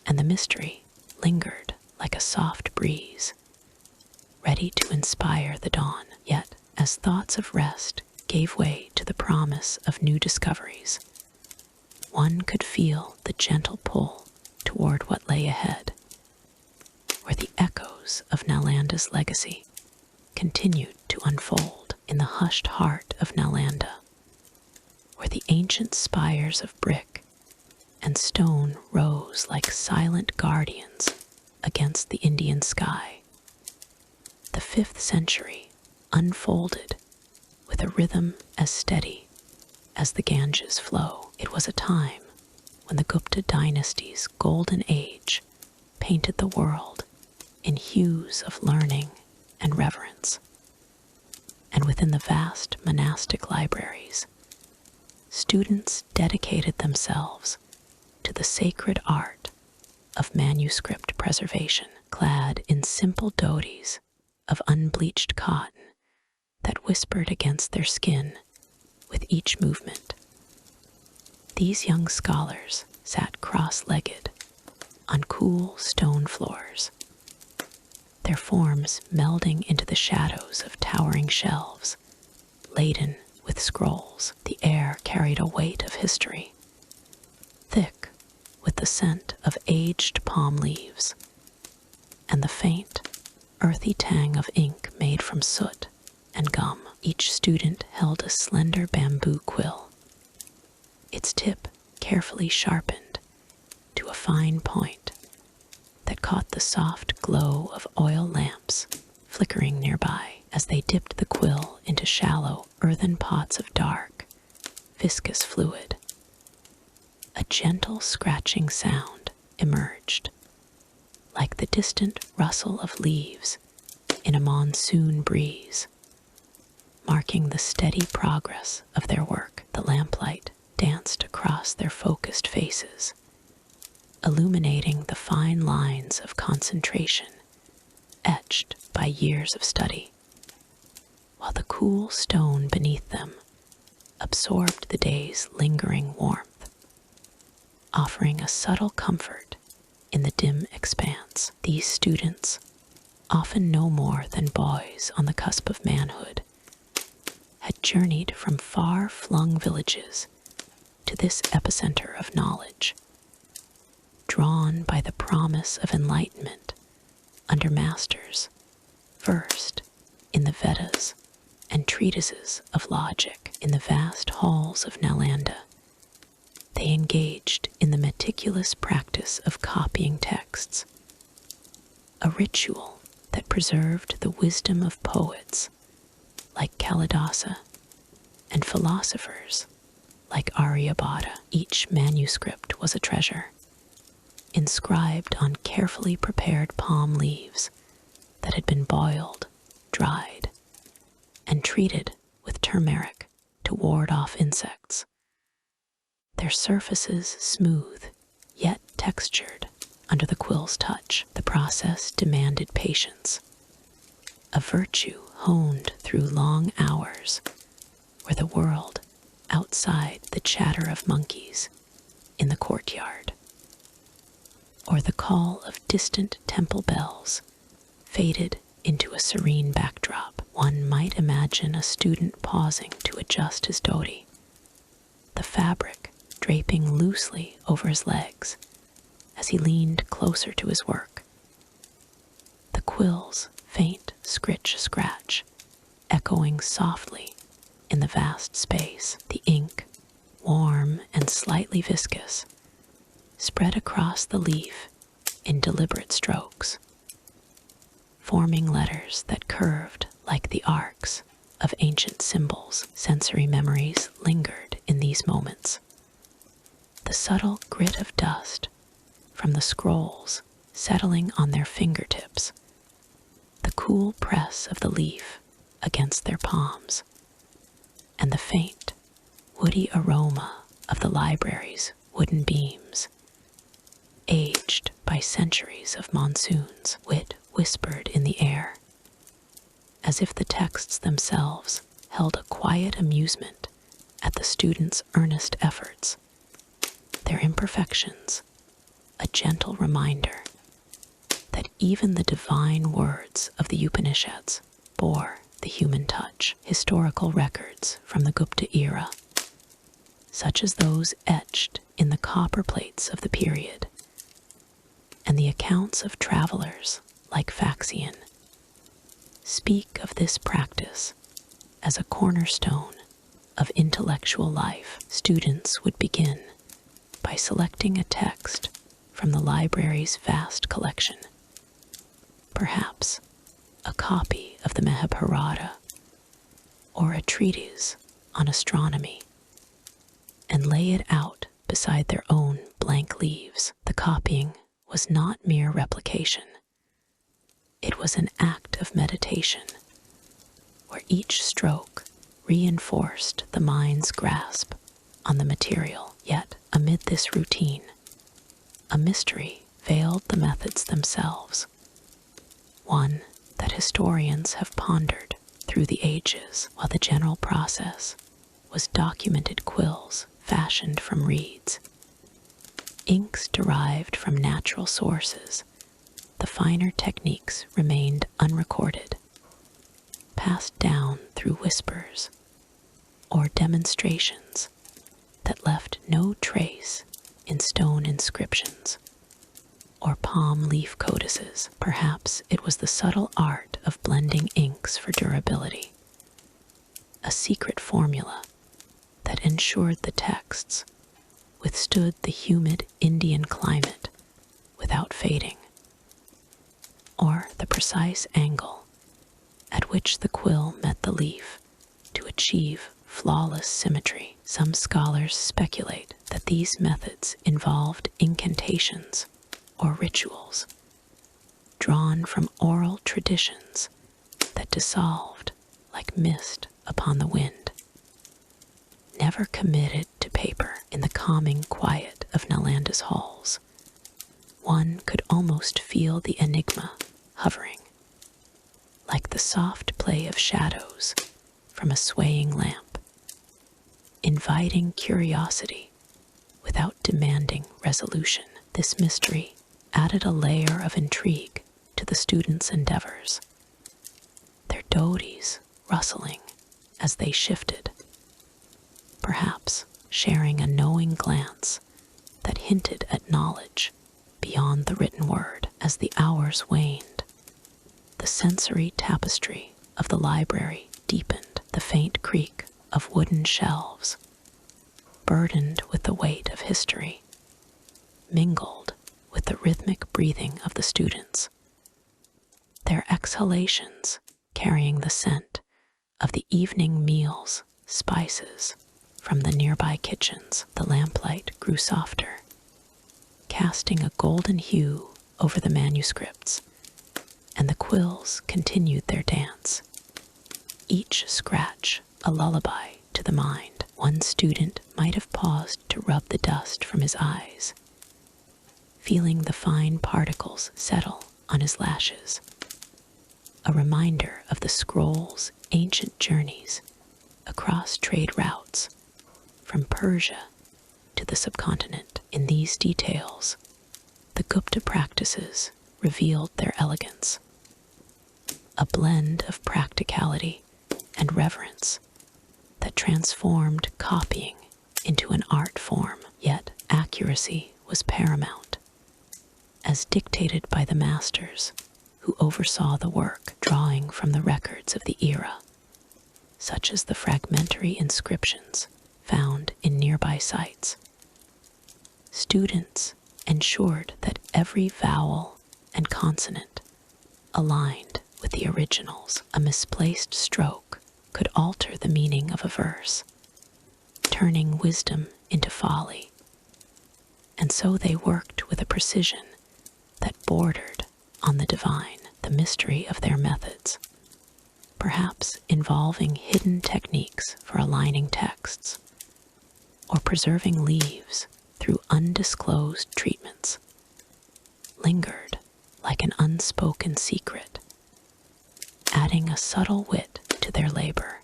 and the mystery lingered like a soft breeze, ready to inspire the dawn. Yet, as thoughts of rest gave way to the promise of new discoveries, one could feel the gentle pull toward what lay ahead. where the echoes of Nalanda's legacy continued to unfold in the hushed heart of Nalanda, where the ancient spires of brick and stone rose like silent guardians against the Indian sky. The 5th century unfolded with a rhythm as steady as the Ganges flow. It was a time when the Gupta dynasty's golden age painted the world in hues of learning and reverence. And within the vast monastic libraries, students dedicated themselves to the sacred art of manuscript preservation, clad in simple dhotis of unbleached cotton that whispered against their skin with each movement. These young scholars sat cross-legged on cool stone floors, their forms melding into the shadows of towering shelves, laden with scrolls. The air carried a weight of history, thick with the scent of aged palm leaves and the faint, earthy tang of ink made from soot and gum. Each student held a slender bamboo quill, its tip carefully sharpened to a fine point that caught the soft glow of oil lamps flickering nearby. As they dipped the quill into shallow earthen pots of dark, viscous fluid, a gentle scratching sound emerged, like the distant rustle of leaves in a monsoon breeze, marking the steady progress of their work. The lamplight danced across their focused faces, illuminating the fine lines of concentration etched by years of study, while the cool stone beneath them absorbed the day's lingering warmth, offering a subtle comfort in the dim expanse. These students, often no more than boys on the cusp of manhood, had journeyed from far-flung villages to this epicenter of knowledge, drawn by the promise of enlightenment under masters versed in the Vedas and treatises of logic. In the vast halls of Nalanda, they engaged in the meticulous practice of copying texts, a ritual that preserved the wisdom of poets like Kalidasa and philosophers like Aryabhata. Each manuscript was a treasure, inscribed on carefully prepared palm leaves that had been boiled, dried, and treated with turmeric to ward off insects. Their surfaces smooth, yet textured under the quill's touch. The process demanded patience, a virtue honed through long hours where the world outside the chatter of monkeys in the courtyard, or the call of distant temple bells, faded into a serene backdrop. One might imagine a student pausing to adjust his dhoti, the fabric draping loosely over his legs as he leaned closer to his work. The quill's faint scritch-scratch echoing softly in the vast space. The ink, warm and slightly viscous, spread across the leaf in deliberate strokes, forming letters that curved like the arcs of ancient symbols. Sensory memories lingered in these moments. The subtle grit of dust from the scrolls settling on their fingertips, the cool press of the leaf against their palms, and the faint, woody aroma of the library's wooden beams, aged by centuries of monsoons. Wit whispered in the air, as if the texts themselves held a quiet amusement at the students' earnest efforts, their imperfections a gentle reminder that even the divine words of the Upanishads bore the human touch. Historical records from the Gupta era, such as those etched in the copper plates of the period, and the accounts of travelers like Faxian, speak of this practice as a cornerstone of intellectual life. Students would begin by selecting a text from the library's vast collection, perhaps a copy of the Mahabharata or a treatise on astronomy, and lay it out beside their own blank leaves. The copying was not mere replication. It was an act of meditation, where each stroke reinforced the mind's grasp on the material. Yet, amid this routine, a mystery veiled the methods themselves, one that historians have pondered through the ages. While the general process was documented quills fashioned from reeds, inks derived from natural sources, the finer techniques remained unrecorded, passed down through whispers or demonstrations that left no trace in stone inscriptions or palm leaf codices. Perhaps it was the subtle art of blending inks for durability, a secret formula that ensured the texts withstood the humid Indian climate without fading, or the precise angle at which the quill met the leaf to achieve flawless symmetry. Some scholars speculate that these methods involved incantations or rituals drawn from oral traditions that dissolved like mist upon the wind, never committed to paper. In the calming quiet of Nalanda's halls, one could almost feel the enigma hovering, like the soft play of shadows from a swaying lamp, inviting curiosity without demanding resolution. This mystery added a layer of intrigue to the students' endeavors, their dhotis rustling as they shifted, perhaps sharing a knowing glance that hinted at knowledge beyond the written word. As the hours waned, the sensory tapestry of the library deepened. The faint creak of wooden shelves, burdened with the weight of history, mingled with the rhythmic breathing of the students, their exhalations carrying the scent of the evening meals, spices from the nearby kitchens. The lamplight grew softer, casting a golden hue over the manuscripts, and the quills continued their dance, each scratch a lullaby to the mind. One student might have paused to rub the dust from his eyes, feeling the fine particles settle on his lashes, a reminder of the scroll's ancient journeys across trade routes from Persia to the subcontinent. In these details, the Gupta practices revealed their elegance, a blend of practicality and reverence that transformed copying into an art form. Yet accuracy was paramount, as dictated by the masters who oversaw the work, drawing from the records of the era, such as the fragmentary inscriptions found in nearby sites. Students ensured that every vowel and consonant aligned with the originals. A misplaced stroke could alter the meaning of a verse, turning wisdom into folly. And so they worked with a precision that bordered on the divine. The mystery of their methods, perhaps involving hidden techniques for aligning texts or preserving leaves through undisclosed treatments, lingered like an unspoken secret, adding a subtle wit to their labor,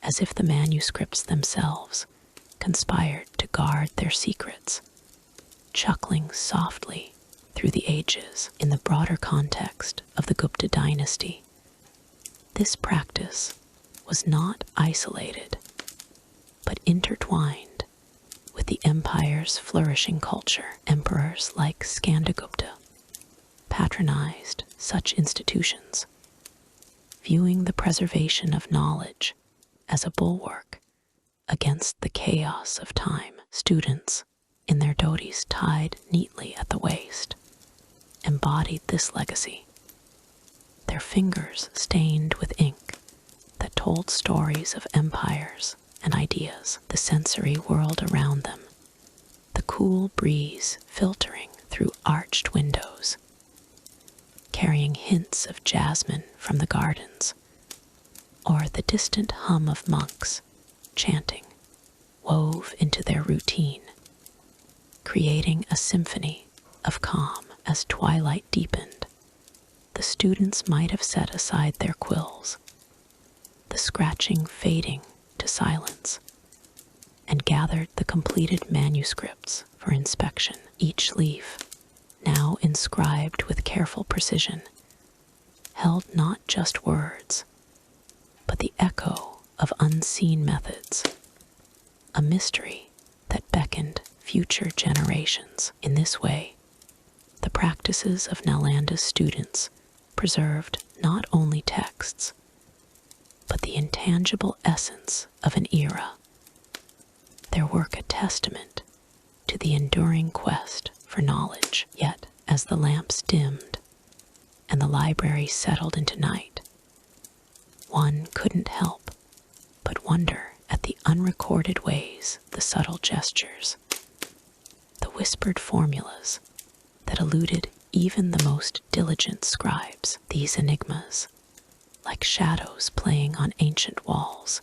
as if the manuscripts themselves conspired to guard their secrets, chuckling softly through the ages. In the broader context of the Gupta dynasty, this practice was not isolated, but intertwined with the empire's flourishing culture. Emperors like Skandagupta patronized such institutions, viewing the preservation of knowledge as a bulwark against the chaos of time. Students, in their dhotis tied neatly at the waist, embodied this legacy, their fingers stained with ink that told stories of empires and ideas, the sensory world around them, the cool breeze filtering through arched windows, carrying hints of jasmine from the gardens, or the distant hum of monks chanting wove into their routine, creating a symphony of calm. As twilight deepened, the students might have set aside their quills, the scratching fading to silence, and gathered the completed manuscripts for inspection. Each leaf, now inscribed with careful precision, held not just words, but the echo of unseen methods, a mystery that beckoned future generations. In this way, the practices of Nalanda's students preserved not only texts, but the intangible essence of an era, their work a testament to the enduring quest for knowledge. Yet, as the lamps dimmed and the library settled into night, one couldn't help but wonder at the unrecorded ways, the subtle gestures, the whispered formulas that eluded even the most diligent scribes. These enigmas, like shadows playing on ancient walls,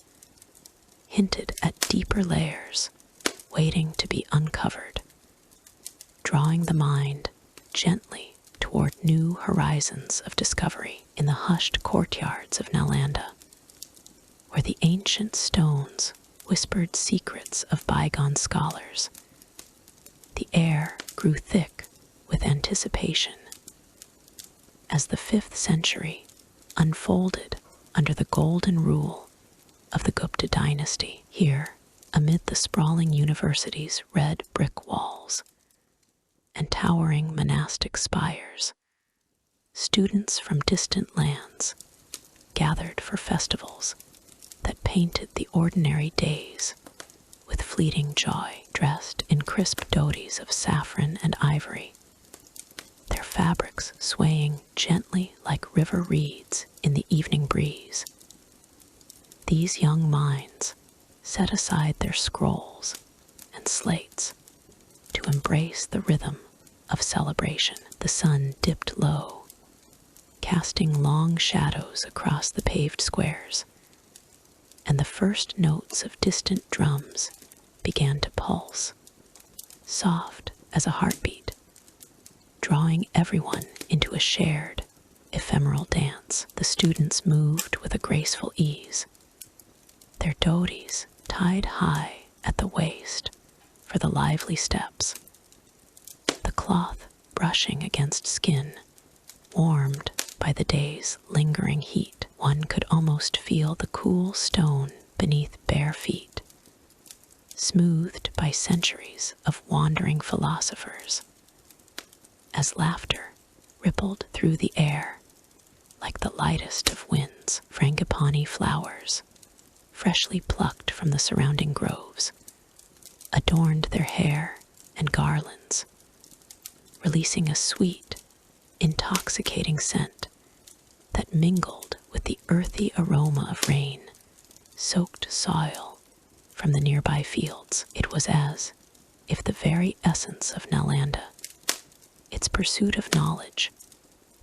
hinted at deeper layers waiting to be uncovered, drawing the mind gently toward new horizons of discovery. In the hushed courtyards of Nalanda, where the ancient stones whispered secrets of bygone scholars, the air grew thick with anticipation as the 5th century unfolded under the golden rule of the Gupta dynasty. Here, amid the sprawling university's red brick walls and towering monastic spires, students from distant lands gathered for festivals that painted the ordinary days with fleeting joy. Dressed in crisp dhotis of saffron and ivory, their fabrics swaying gently like river reeds in the evening breeze, these young minds set aside their scrolls and slates to embrace the rhythm of celebration. The sun dipped low, casting long shadows across the paved squares, and the first notes of distant drums began to pulse, soft as a heartbeat, drawing everyone into a shared, ephemeral dance. The students moved with a graceful ease, their dhotis tied high at the waist for the lively steps, the cloth brushing against skin, warmed by the day's lingering heat. One could almost feel the cool stone beneath bare feet, smoothed by centuries of wandering philosophers, as laughter rippled through the air like the lightest of winds. Frangipani flowers, freshly plucked from the surrounding groves, adorned their hair and garlands, releasing a sweet, intoxicating scent that mingled with the earthy aroma of rain-soaked soil from the nearby fields. It was as if the very essence of Nalanda, its pursuit of knowledge,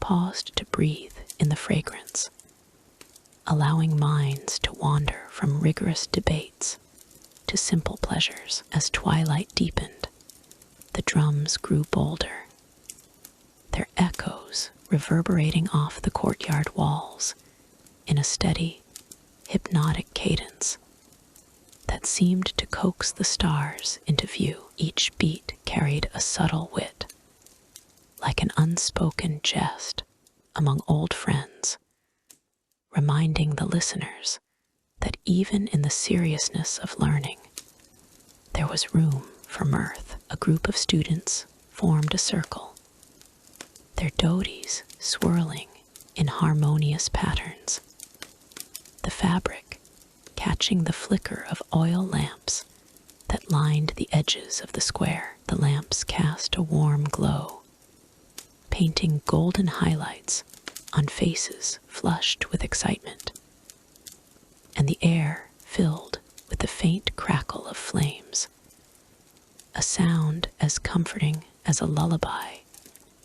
paused to breathe in the fragrance, allowing minds to wander from rigorous debates to simple pleasures. As twilight deepened, the drums grew bolder, their echoes reverberating off the courtyard walls in a steady, hypnotic cadence that seemed to coax the stars into view. Each beat carried a subtle wit, like an unspoken jest among old friends, reminding the listeners that even in the seriousness of learning, there was room for mirth. A group of students formed a circle, their dhotis swirling in harmonious patterns, the fabric catching the flicker of oil lamps that lined the edges of the square. The lamps cast a warm glow, painting golden highlights on faces flushed with excitement, and the air filled with the faint crackle of flames, a sound as comforting as a lullaby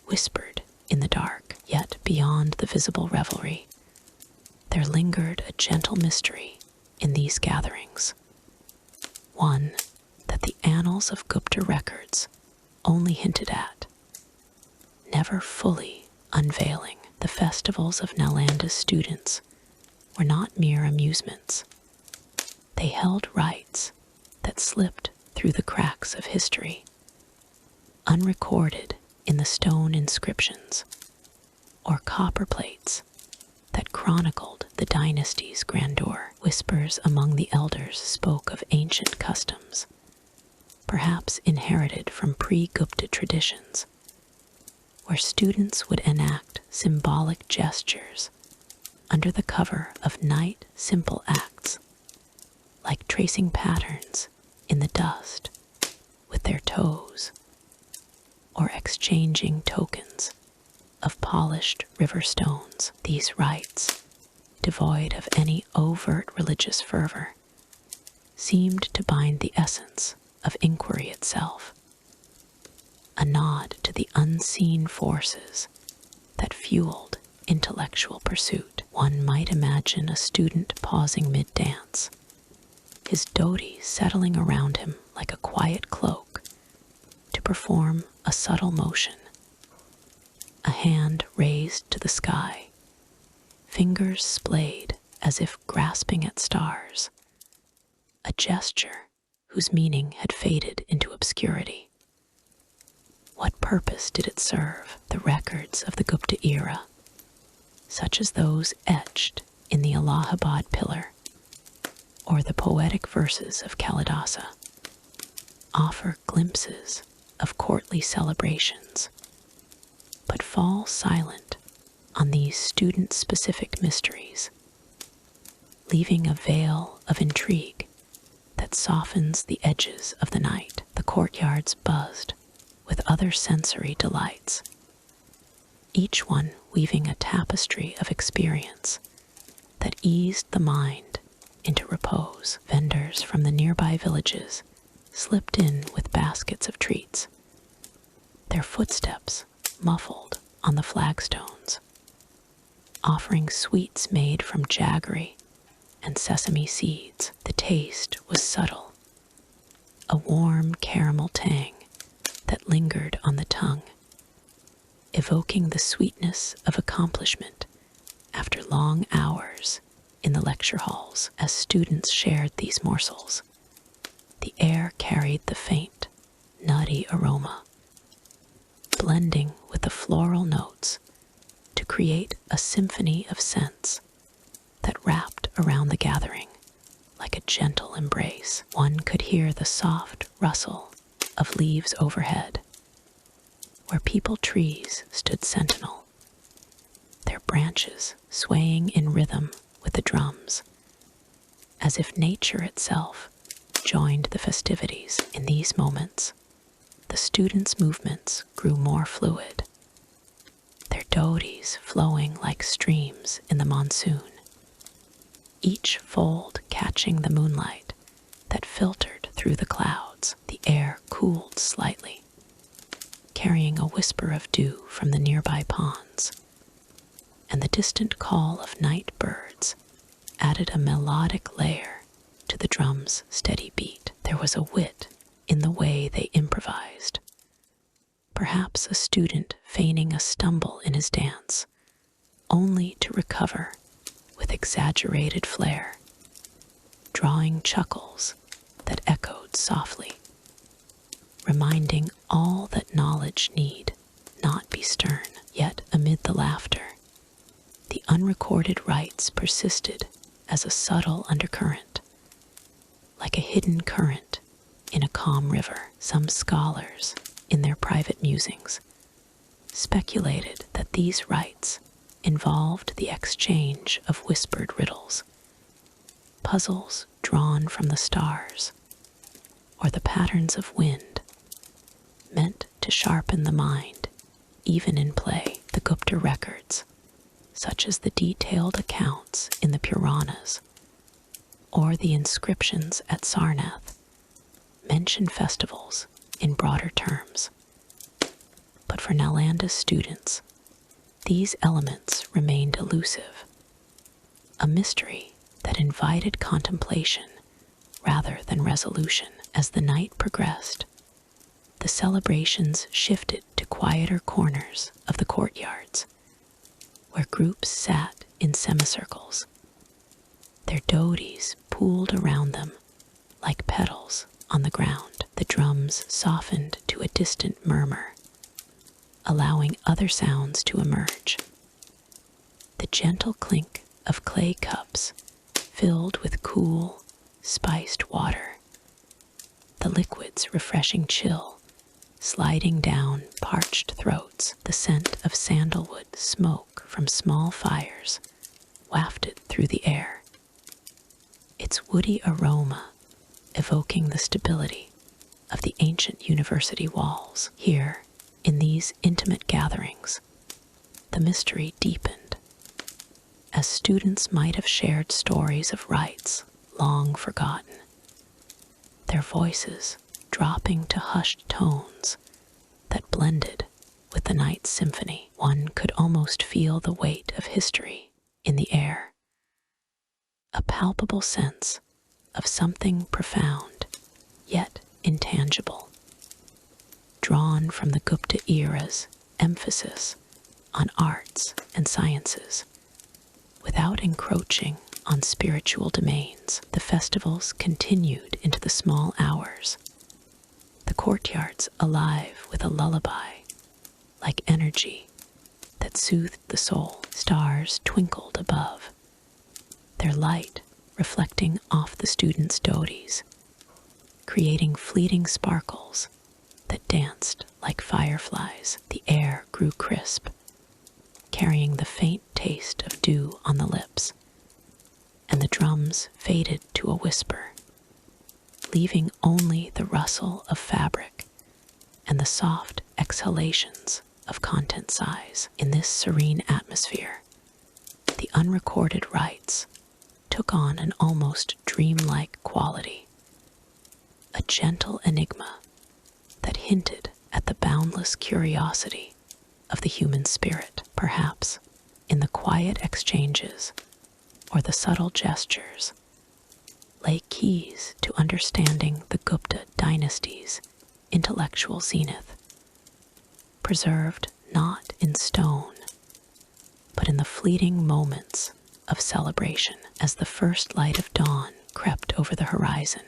whispered in the dark. Yet beyond the visible revelry, there lingered a gentle mystery in these gatherings, one that the annals of Gupta records only hinted at, never fully unveiling. The festivals of Nalanda's students were not mere amusements. They held rites that slipped through the cracks of history, unrecorded in the stone inscriptions or copper plates that chronicled the dynasty's grandeur. Whispers among the elders spoke of ancient customs, perhaps inherited from pre-Gupta traditions, where students would enact symbolic gestures under the cover of night simple acts, like tracing patterns in the dust with their toes, or exchanging tokens of polished river stones. These rites, devoid of any overt religious fervor, seemed to bind the essence of inquiry itself, a nod to the unseen forces that fueled intellectual pursuit. One might imagine a student pausing mid-dance, his dhoti settling around him like a quiet cloak to perform a subtle motion, a hand raised to the sky, fingers splayed as if grasping at stars, a gesture whose meaning had faded into obscurity. What purpose did it serve? The records of the Gupta era, such as those etched in the Allahabad pillar or the poetic verses of Kalidasa, offer glimpses of courtly celebrations, but fall silent on these student-specific mysteries, leaving a veil of intrigue that softens the edges of the night. The courtyards buzzed with other sensory delights, each one weaving a tapestry of experience that eased the mind into repose. Vendors from the nearby villages slipped in with baskets of treats, their footsteps muffled on the flagstones, offering sweets made from jaggery and sesame seeds. The taste was subtle, a warm caramel tang that lingered on the tongue, evoking the sweetness of accomplishment after long hours in the lecture halls. As students shared these morsels, the air carried the faint, nutty aroma, blending with the floral notes to create a symphony of scents that wrapped around the gathering like a gentle embrace. One could hear the soft rustle of leaves overhead, where peepal trees stood sentinel, their branches swaying in rhythm with the drums, as if nature itself joined the festivities. In these moments, the students' movements grew more fluid, their dhotis flowing like streams in the monsoon, each fold catching the moonlight that filtered through the clouds. The air cooled slightly, carrying a whisper of dew from the nearby ponds, and the distant call of night birds added a melodic layer to the drum's steady beat. There was a wit in the way they improvised, perhaps a student feigning a stumble in his dance, only to recover with exaggerated flair, drawing chuckles that echoed softly, reminding all that knowledge need not be stern. Yet amid the laughter, the unrecorded rites persisted as a subtle undercurrent, like a hidden current in a calm river. Some scholars, in their private musings, speculated that these rites involved the exchange of whispered riddles, puzzles drawn from the stars, or the patterns of wind, meant to sharpen the mind, even in play. The Gupta records, such as the detailed accounts in the Puranas or the inscriptions at Sarnath, mention festivals in broader terms. But for Nalanda's students, these elements remained elusive, a mystery that invited contemplation rather than resolution. As the night progressed, the celebrations shifted to quieter corners of the courtyards, where groups sat in semicircles, their dhotis pooled around them like petals on the ground. The drums softened to a distant murmur, allowing other sounds to emerge. The gentle clink of clay cups filled with cool, spiced water, the liquid's refreshing chill sliding down parched throats. The scent of sandalwood smoke from small fires wafted through the air, its woody aroma evoking the stability of the ancient university walls. Here, in these intimate gatherings, the mystery deepened, as students might have shared stories of rites long forgotten, their voices dropping to hushed tones that blended with the night's symphony. One could almost feel the weight of history in the air, a palpable sense of something profound, yet intangible, drawn from the Gupta era's emphasis on arts and sciences, without encroaching on spiritual domains. The festivals continued into the small hours, the courtyards alive with a lullaby, like energy that soothed the soul. Stars twinkled above, their light reflecting off the students' dhotis, creating fleeting sparkles that danced like fireflies. The air grew crisp, carrying the faint taste of dew on the lips, and the drums faded to a whisper, leaving only the rustle of fabric and the soft exhalations of content sighs. In this serene atmosphere, the unrecorded rites took on an almost dreamlike quality, a gentle enigma that hinted at the boundless curiosity of the human spirit. Perhaps in the quiet exchanges or the subtle gestures lay keys to understanding the Gupta dynasty's intellectual zenith, preserved not in stone, but in the fleeting moments of celebration. As the first light of dawn crept over the horizon,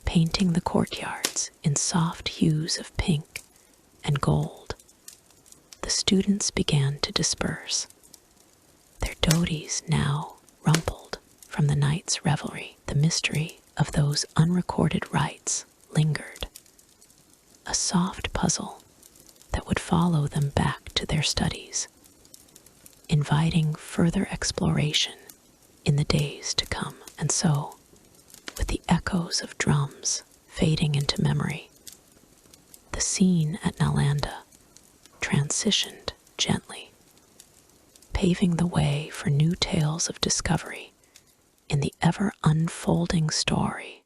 painting the courtyards in soft hues of pink and gold, the students began to disperse, their dhotis now rumpled from the night's revelry. The mystery of those unrecorded rites lingered, a soft puzzle that would follow them back to their studies, inviting further exploration in the days to come. And so, with the echoes of drums fading into memory, the scene at Nalanda transitioned gently, paving the way for new tales of discovery in the ever-unfolding story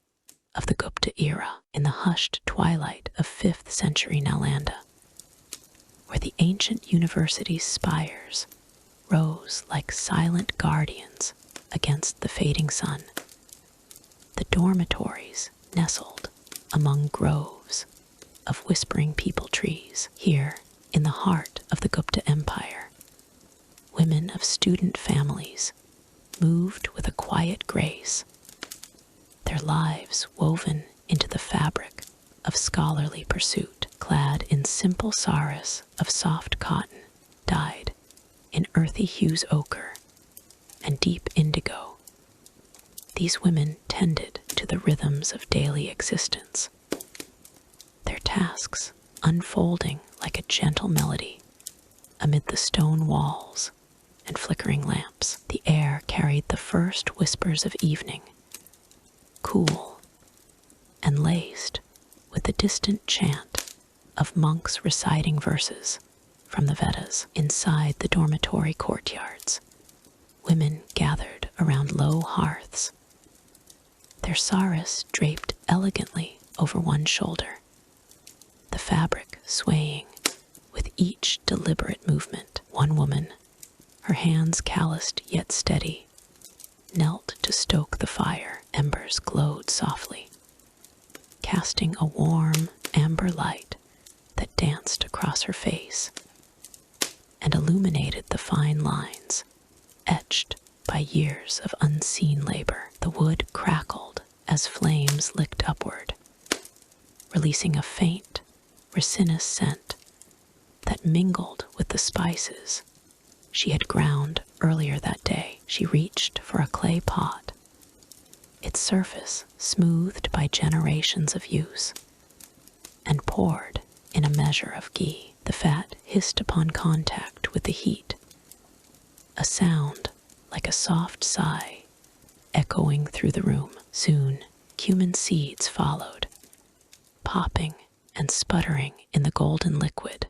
of the Gupta era. In the hushed twilight of 5th century Nalanda, where the ancient university's spires rose like silent guardians against the fading sun, the dormitories nestled among groves of whispering peepal trees. Here, in the heart of the Gupta Empire, women of student families moved with a quiet grace, their lives woven into the fabric of scholarly pursuit. Clad in simple saris of soft cotton dyed in earthy hues ochre and deep indigo, these women tended to the rhythms of daily existence, their tasks unfolding like a gentle melody amid the stone walls and flickering lamps. The air carried the first whispers of evening, cool and laced with the distant chant of monks reciting verses from the Vedas. Inside the dormitory courtyards, women gathered around low hearths, their saris draped elegantly over one shoulder, the fabric swaying with each deliberate movement. One woman, her hands calloused yet steady, knelt to stoke the fire. Embers glowed softly, casting a warm amber light that danced across her face and illuminated the fine lines etched by years of unseen labor. The wood crackled as flames licked upward, releasing a faint, resinous scent that mingled with the spices she had ground earlier that day. She reached for a clay pot, its surface smoothed by generations of use, and poured in a measure of ghee. The fat hissed upon contact with the heat, a sound like a soft sigh echoing through the room. Soon, cumin seeds followed, popping and sputtering in the golden liquid,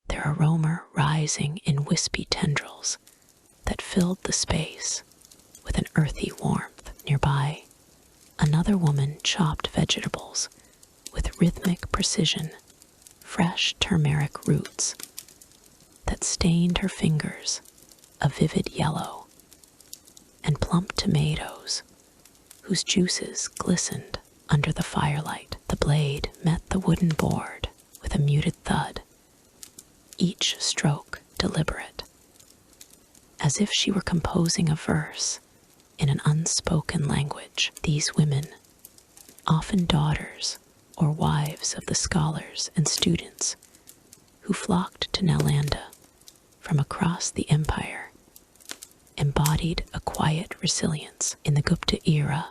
their aroma rising in wispy tendrils that filled the space with an earthy warmth. Nearby, another woman chopped vegetables with rhythmic precision, fresh turmeric roots that stained her fingers a vivid yellow, and plump tomatoes whose juices glistened under the firelight. The blade met the wooden board with a muted thud, each stroke deliberate, as if she were composing a verse in an unspoken language. These women, often daughters or wives of the scholars and students who flocked to Nalanda from across the empire, embodied a quiet resilience in the Gupta era,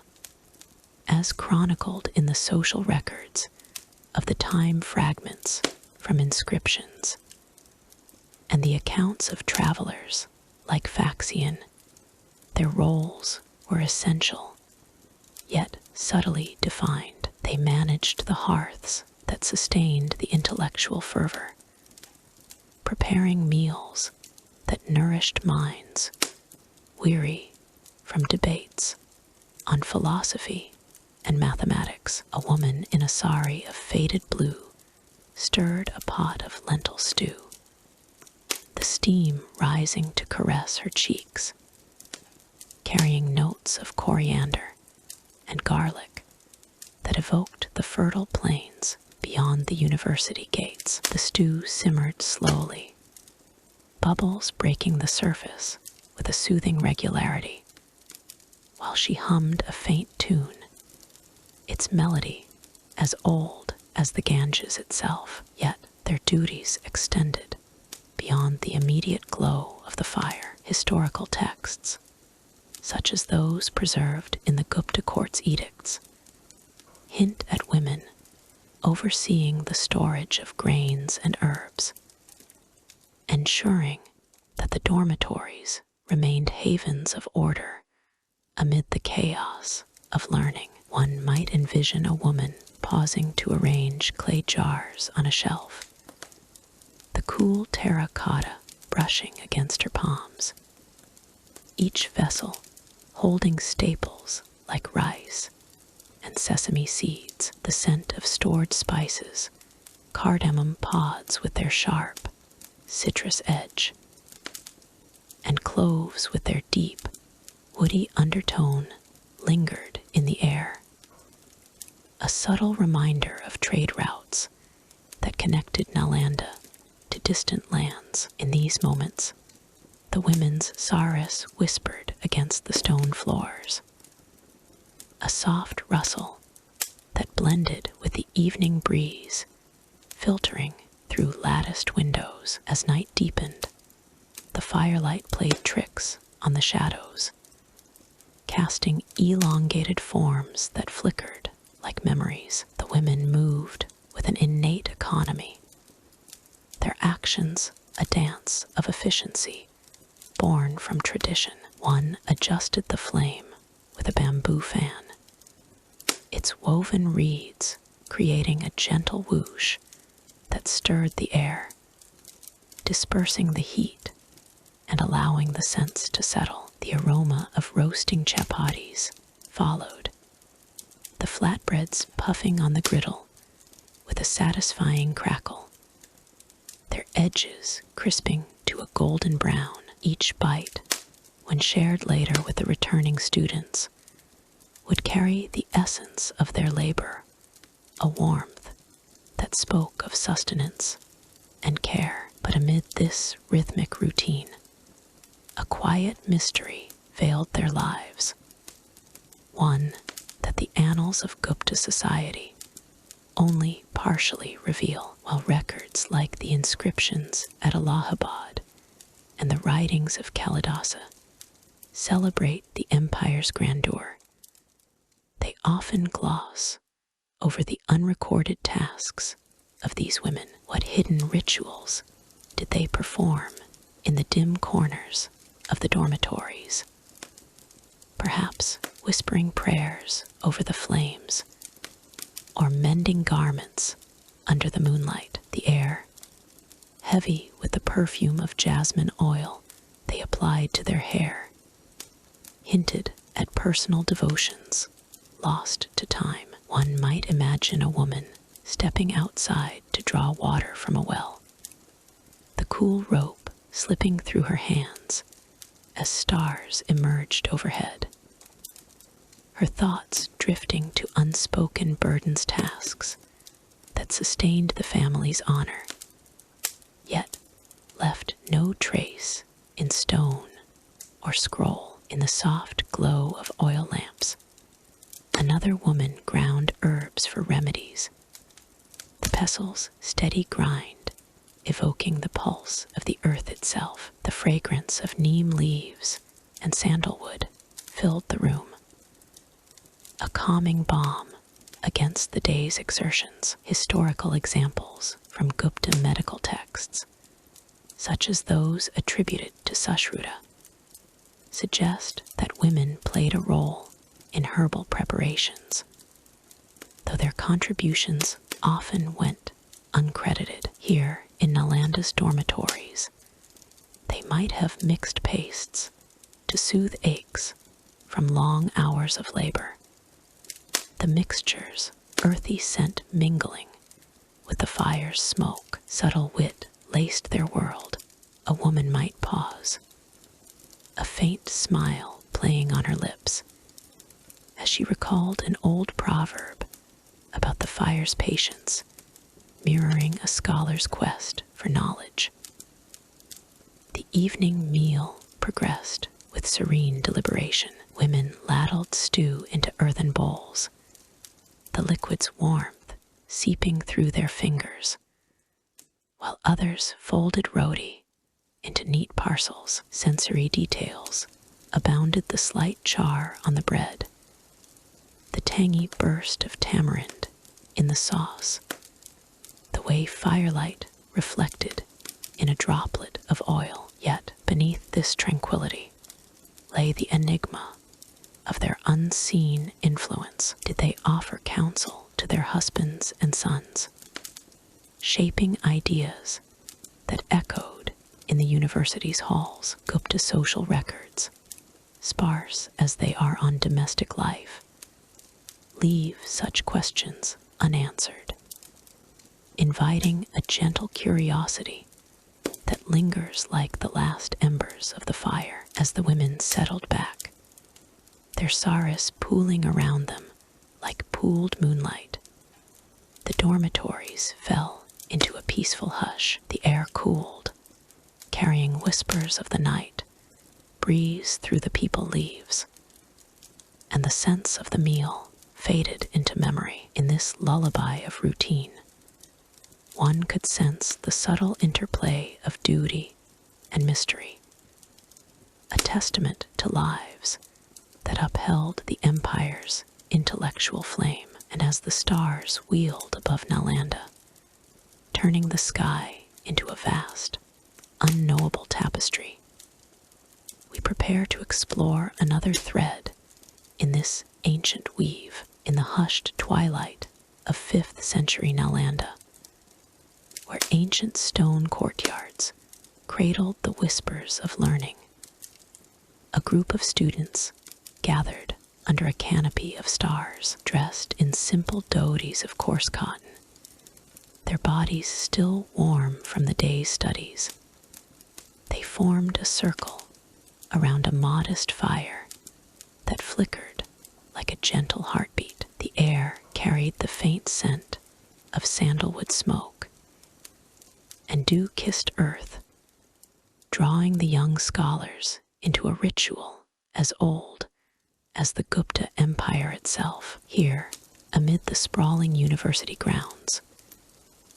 as chronicled in the social records of the time fragments from inscriptions and the accounts of travelers like Faxian. Their roles were essential, yet subtly defined. They managed the hearths that sustained the intellectual fervor, preparing meals that nourished minds weary from debates on philosophy and mathematics. A woman in a sari of faded blue stirred a pot of lentil stew, the steam rising to caress her cheeks, carrying notes of coriander and garlic that evoked the fertile plains beyond the university gates. The stew simmered slowly, bubbles breaking the surface with a soothing regularity, while she hummed a faint tune, its melody as old as the Ganges itself. Yet their duties extended beyond the immediate glow of the fire. Historical texts, such as those preserved in the Gupta court's edicts, hint at women overseeing the storage of grains and herbs, ensuring that the dormitories remained havens of order amid the chaos of learning. One might envision a woman pausing to arrange clay jars on a shelf, the cool terracotta brushing against her palms, each vessel holding staples like rice and sesame seeds, the scent of stored spices, cardamom pods with their sharp citrus edge, and cloves with their deep, woody undertone lingered in the air, a subtle reminder of trade routes that connected Nalanda to distant lands. In these moments, the women's saris whispered against the stone floors, a soft rustle that blended with the evening breeze filtering through latticed windows. As night deepened, the firelight played tricks on the shadows, casting elongated forms that flickered like memories. The women moved with an innate economy, actions a dance of efficiency, born from tradition. One adjusted the flame with a bamboo fan, its woven reeds creating a gentle whoosh that stirred the air, dispersing the heat and allowing the scents to settle. The aroma of roasting chapatis followed, the flatbreads puffing on the griddle with a satisfying crackle, their edges crisping to a golden brown. Each bite, when shared later with the returning students, would carry the essence of their labor, a warmth that spoke of sustenance and care. But amid this rhythmic routine, a quiet mystery veiled their lives, one that the annals of Gupta society only partially reveal, while records like the inscriptions at Allahabad and the writings of Kalidasa celebrate the empire's grandeur. They often gloss over the unrecorded tasks of these women. What hidden rituals did they perform in the dim corners of the dormitories? Perhaps whispering prayers over the flames, or mending garments under the moonlight. The air, heavy with the perfume of jasmine oil they applied to their hair, hinted at personal devotions lost to time. One might imagine a woman stepping outside to draw water from a well, the cool rope slipping through her hands as stars emerged overhead, her thoughts drifting to unspoken burdens, tasks that sustained the family's honor, yet left no trace in stone or scroll. In the soft glow of oil lamps, another woman ground herbs for remedies, the pestle's steady grind evoking the pulse of the earth itself. The fragrance of neem leaves and sandalwood filled the room, a calming balm against the day's exertions. Historical examples from Gupta medical texts, such as those attributed to Sushruta, suggest that women played a role in herbal preparations, though their contributions often went uncredited. Here in Nalanda's dormitories, they might have mixed pastes to soothe aches from long hours of labor, the mixture's earthy scent mingling with the fire's smoke. Subtle wit laced their world. A woman might pause, a faint smile playing on her lips, as she recalled an old proverb about the fire's patience, mirroring a scholar's quest for knowledge. The evening meal progressed with serene deliberation. Women ladled stew into earthen bowls, the liquid's warmth seeping through their fingers, while others folded roti into neat parcels. Sensory details abounded: the slight char on the bread, the tangy burst of tamarind in the sauce, the way firelight reflected in a droplet of oil. Yet beneath this tranquility lay the enigma of their unseen influence. Did they offer counsel to their husbands and sons, shaping ideas that echoed in the university's halls? Gupta social records, sparse as they are on domestic life, leave such questions unanswered, inviting a gentle curiosity that lingers like the last embers of the fire. As the women settled back, their saris pooling around them like pooled moonlight, the dormitories fell into a peaceful hush. The air cooled, carrying whispers of the night, breeze through the peepal leaves, and the sense of the meal faded into memory. In this lullaby of routine, one could sense the subtle interplay of duty and mystery, a testament to lives that upheld the empire's intellectual flame. And as the stars wheeled above Nalanda, turning the sky into a vast, unknowable tapestry. We prepare to explore another thread in this ancient weave in the hushed twilight of 5th century Nalanda, where ancient stone courtyards cradled the whispers of learning. A group of students gathered under a canopy of stars, dressed in simple dhotis of coarse cotton, their bodies still warm from the day's studies. They formed a circle around a modest fire that flickered like a gentle heartbeat. The air carried the faint scent of sandalwood smoke and dew-kissed earth, drawing the young scholars into a ritual as old as the Gupta Empire itself. Here, amid the sprawling university grounds,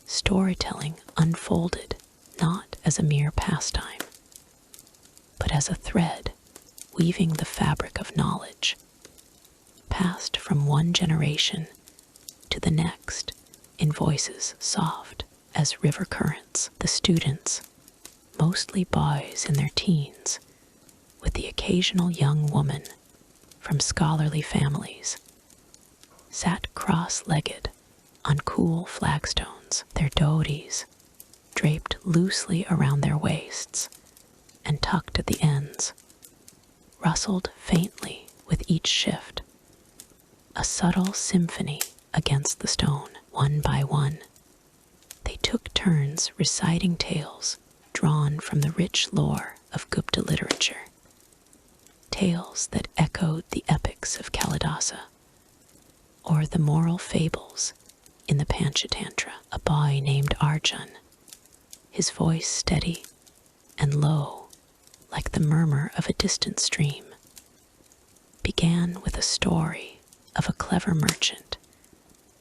storytelling unfolded not as a mere pastime, but as a thread weaving the fabric of knowledge, passed from one generation to the next in voices soft as river currents. The students, mostly boys in their teens, with the occasional young woman from scholarly families, sat cross-legged on cool flagstones, their dhotis draped loosely around their waists and tucked at the ends, rustled faintly with each shift, a subtle symphony against the stone. One by one, they took turns reciting tales drawn from the rich lore of Gupta literature, tales that echoed the epics of Kalidasa, or the moral fables in the Panchatantra. A boy named Arjun, his voice steady and low like the murmur of a distant stream, began with a story of a clever merchant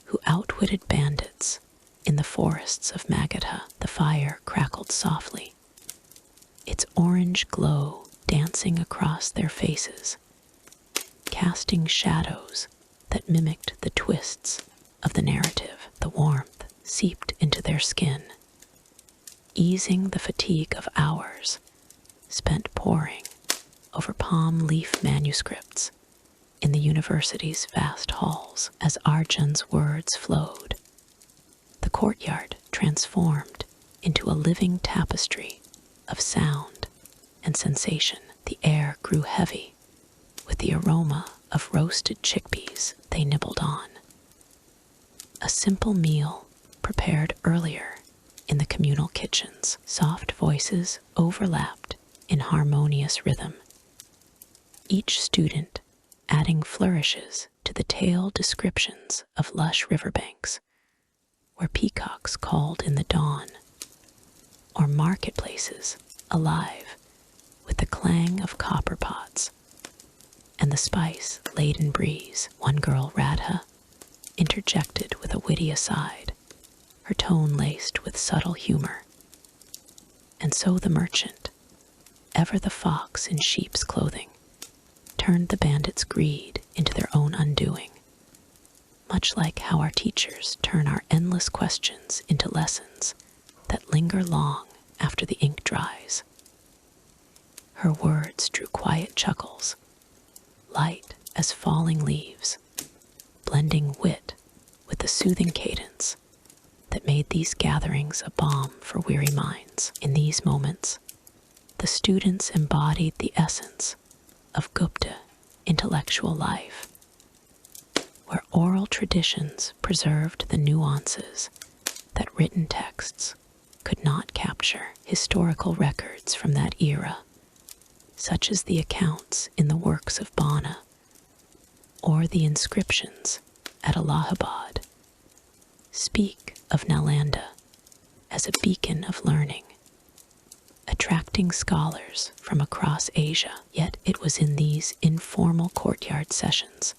who outwitted bandits in the forests of Magadha. The fire crackled softly, its orange glow dancing across their faces, casting shadows that mimicked the twists of the narrative. The warmth seeped into their skin, easing the fatigue of hours spent poring over palm leaf manuscripts in the university's vast halls. As Arjun's words flowed, the courtyard transformed into a living tapestry of sound and sensation. The air grew heavy with the aroma of roasted chickpeas they nibbled on, a simple meal prepared earlier in the communal kitchens. Soft voices overlapped in harmonious rhythm, each student adding flourishes to the tale descriptions of lush riverbanks where peacocks called in the dawn, or marketplaces alive with the clang of copper pots and the spice-laden breeze. One girl, Radha, interjected with a witty aside, her tone laced with subtle humor. And so the merchant, ever the fox in sheep's clothing, turned the bandits' greed into their own undoing, much like how our teachers turn our endless questions into lessons that linger long after the ink dries. Her words drew quiet chuckles, light as falling leaves, blending wit with the soothing cadence that made these gatherings a balm for weary minds. In these moments, the students embodied the essence of Gupta intellectual life, where oral traditions preserved the nuances that written texts could not capture. Historical records from that era, such as the accounts in the works of Bana or the inscriptions at Allahabad, speak of Nalanda as a beacon of learning, attracting scholars from across Asia. Yet it was in these informal courtyard sessions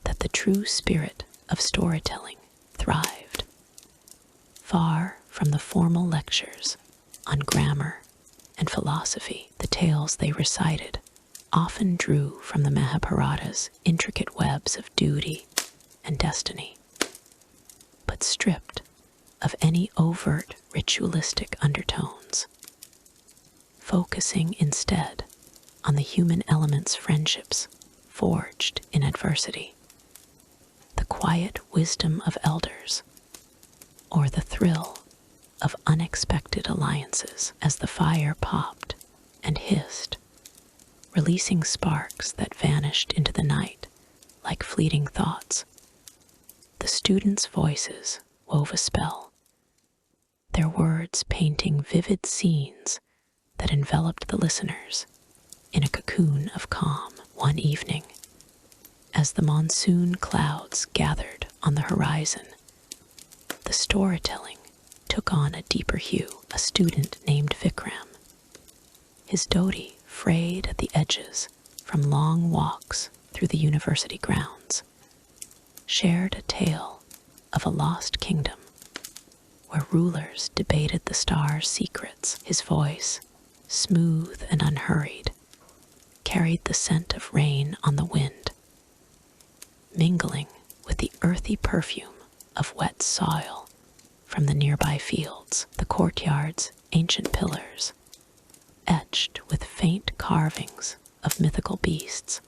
that the true spirit of storytelling thrived. Far from the formal lectures on grammar and philosophy, the tales they recited often drew from the Mahabharata's intricate webs of duty and destiny, but stripped of any overt ritualistic undertones, focusing instead on the human element's friendships forged in adversity, the quiet wisdom of elders, or the thrill of unexpected alliances. As the fire popped and hissed, releasing sparks that vanished into the night like fleeting thoughts, the students' voices wove a spell, their words painting vivid scenes that enveloped the listeners in a cocoon of calm. One evening, as the monsoon clouds gathered on the horizon, the storytelling took on a deeper hue. A student named Vikram, his dhoti frayed at the edges from long walks through the university grounds, shared a tale of a lost kingdom where rulers debated the stars' secrets. His voice, smooth and unhurried, carried the scent of rain on the wind, mingling with the earthy perfume of wet soil from the nearby fields. The courtyards' ancient pillars, etched with faint carvings of mythical beasts,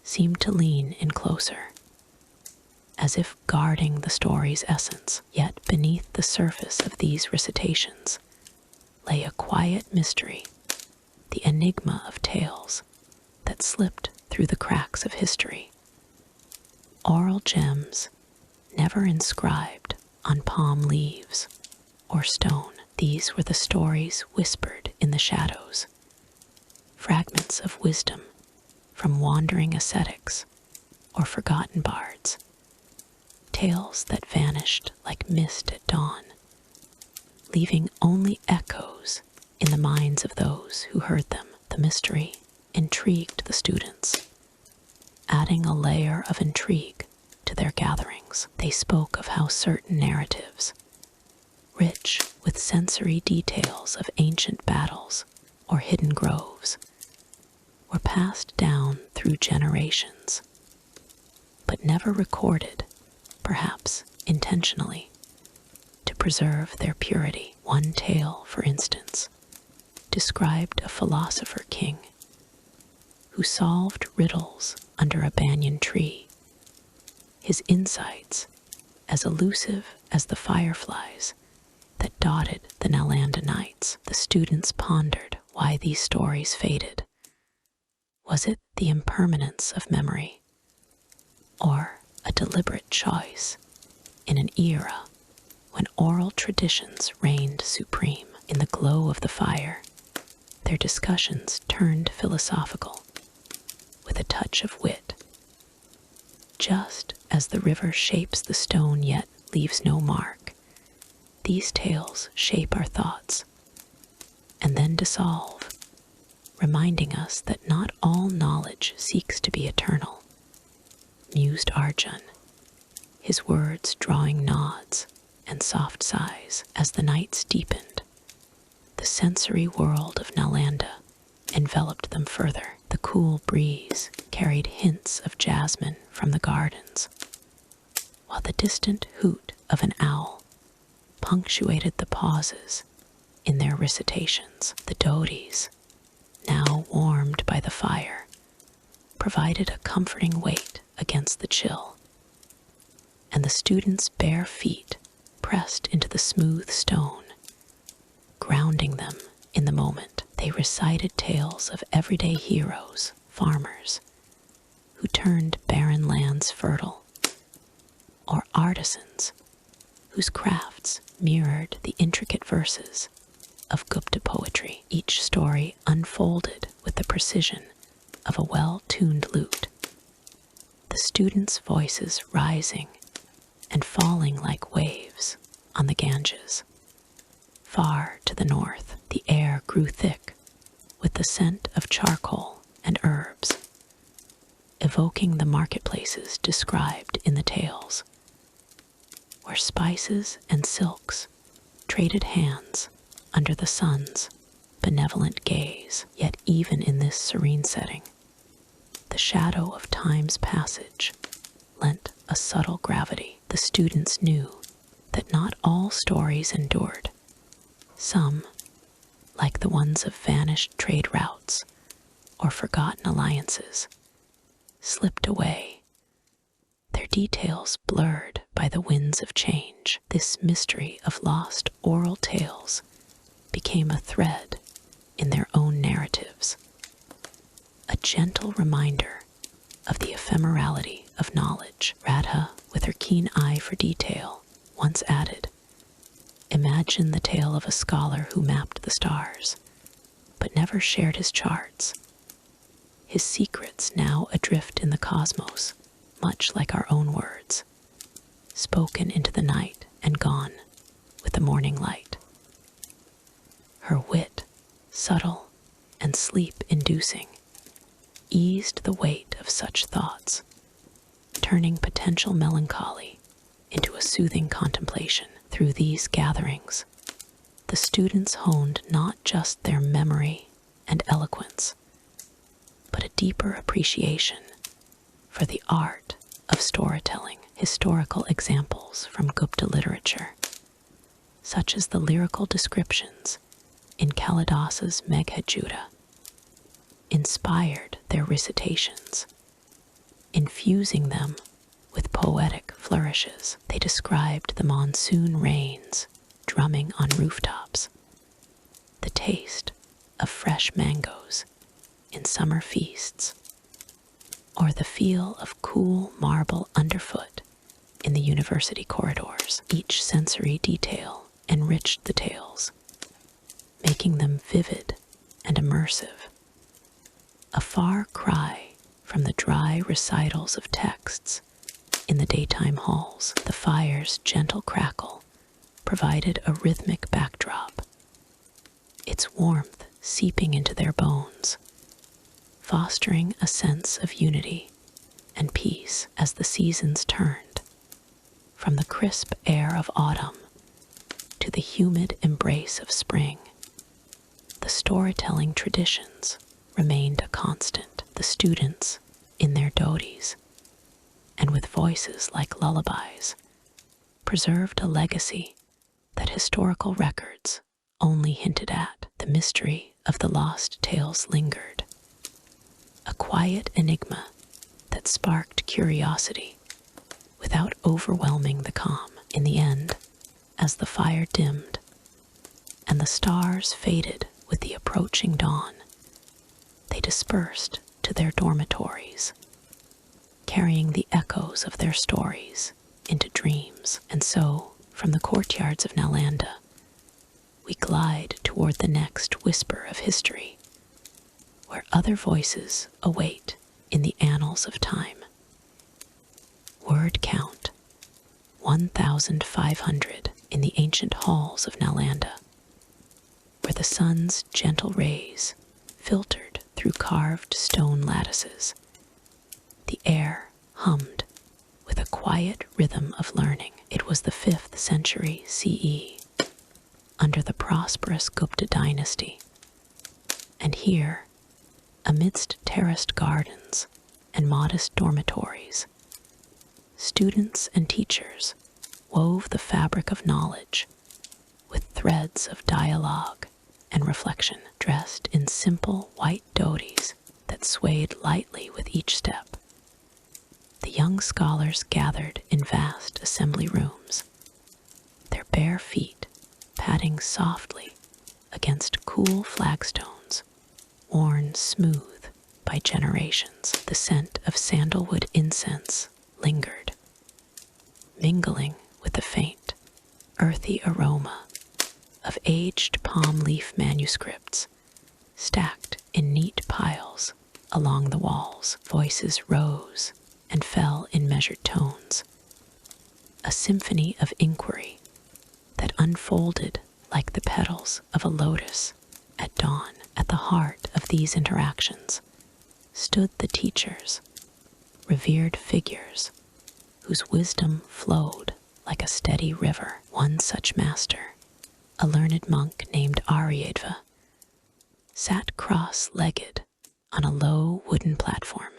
seemed to lean in closer, as if guarding the story's essence. Yet beneath the surface of these recitations lay a quiet mystery, the enigma of tales that slipped through the cracks of history. Oral gems never inscribed on palm leaves or stone. These were the stories whispered in the shadows, fragments of wisdom from wandering ascetics or forgotten bards, tales that vanished like mist at dawn, leaving only echoes in the minds of those who heard them. The mystery intrigued the students, adding a layer of intrigue to their gatherings. They spoke of how certain narratives, rich with sensory details of ancient battles or hidden groves, were passed down through generations, but never recorded, perhaps intentionally, to preserve their purity. One tale, for instance, described a philosopher king who solved riddles under a banyan tree, his insights as elusive as the fireflies that dotted the Nalanda nights. The students pondered why these stories faded. Was it the impermanence of memory, or a deliberate choice in an era when oral traditions reigned supreme? In the glow of the fire, their discussions turned philosophical, with a touch of wit. Just as the river shapes the stone yet leaves no mark, these tales shape our thoughts and then dissolve, reminding us that not all knowledge seeks to be eternal. Mused Arjun, his words drawing nods and soft sighs. As the nights deepened, the sensory world of Nalanda enveloped them further. The cool breeze carried hints of jasmine from the gardens, while the distant hoot of an owl punctuated the pauses in their recitations. The dhotis, now warmed by the fire, provided a comforting weight against the chill, and the students' bare feet pressed into the smooth stone, grounding them in the moment. They recited tales of everyday heroes, farmers, who turned barren lands fertile, or artisans whose crafts mirrored the intricate verses of Gupta poetry. Each story unfolded with the precision of a well-tuned lute, the students' voices rising and falling like waves on the Ganges. Far to the north, the air grew thick with the scent of charcoal and herbs, evoking the marketplaces described in the tales, where spices and silks traded hands under the sun's benevolent gaze. Yet even in this serene setting, the shadow of time's passage lent a subtle gravity. The students knew that not all all stories endured. Some, like the ones of vanished trade routes or forgotten alliances, slipped away, their details blurred by the winds of change. This mystery of lost oral tales became a thread in their own narratives, a gentle reminder of the ephemerality of knowledge. Radha, with her keen eye for detail, once added, "Imagine the tale of a scholar who mapped the stars, but never shared his charts. His secrets now adrift in the cosmos, much like our own words, spoken into the night and gone with the morning light." Her wit, subtle and sleep-inducing, eased the weight of such thoughts, turning potential melancholy into a soothing contemplation. Through these gatherings, the students honed not just their memory and eloquence, but a deeper appreciation for the art of storytelling. Historical examples from Gupta literature, such as the lyrical descriptions in Kalidasa's Megha-Juta, inspired their recitations, infusing them with poetic flourishes. They described the monsoon rains drumming on rooftops, the taste of fresh mangoes in summer feasts, or the feel of cool marble underfoot in the university corridors. Each sensory detail enriched the tales, making them vivid and immersive, a far cry from the dry recitals of texts in the daytime halls. The fire's gentle crackle provided a rhythmic backdrop, its warmth seeping into their bones, fostering a sense of unity and peace. As the seasons turned from the crisp air of autumn to the humid embrace of spring, the storytelling traditions remained a constant. The students, in their doties, and with voices like lullabies, preserved a legacy that historical records only hinted at. The mystery of the lost tales lingered, a quiet enigma that sparked curiosity without overwhelming the calm. In the end, as the fire dimmed and the stars faded with the approaching dawn, they dispersed to their dormitories, carrying the echoes of their stories into dreams. And so, from the courtyards of Nalanda, we glide toward the next whisper of history, where other voices await in the annals of time. Word count 1,500 in the ancient halls of Nalanda, where the sun's gentle rays filtered through carved stone lattices. The air hummed with a quiet rhythm of learning. It was the 5th century CE, under the prosperous Gupta dynasty. And here, amidst terraced gardens and modest dormitories, students and teachers wove the fabric of knowledge with threads of dialogue and reflection, dressed in simple white dhotis that swayed lightly with each step. The young scholars gathered in vast assembly rooms, their bare feet padding softly against cool flagstones, worn smooth by generations. The scent of sandalwood incense lingered, mingling with the faint, earthy aroma of aged palm leaf manuscripts stacked in neat piles along the walls. Voices rose and fell in measured tones, a symphony of inquiry that unfolded like the petals of a lotus at dawn. At the heart of these interactions stood the teachers, revered figures whose wisdom flowed like a steady river. One such master, a learned monk named Aryadva, sat cross-legged on a low wooden platform,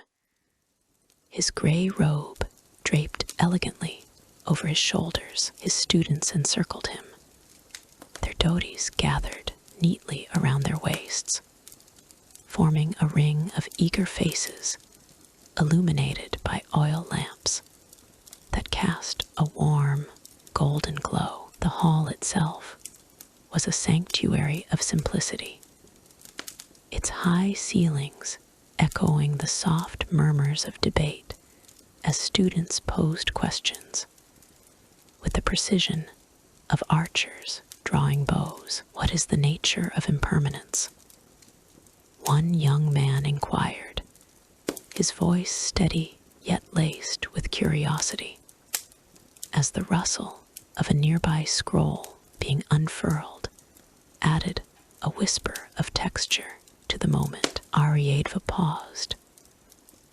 his gray robe draped elegantly over his shoulders, his students encircled him, their dhotis gathered neatly around their waists, forming a ring of eager faces illuminated by oil lamps that cast a warm, golden glow. The hall itself was a sanctuary of simplicity, its high ceilings echoing the soft murmurs of debate as students posed questions with the precision of archers drawing bows. What is the nature of impermanence? One young man inquired, his voice steady yet laced with curiosity, as the rustle of a nearby scroll being unfurled added a whisper of texture to the moment. Aryadva paused,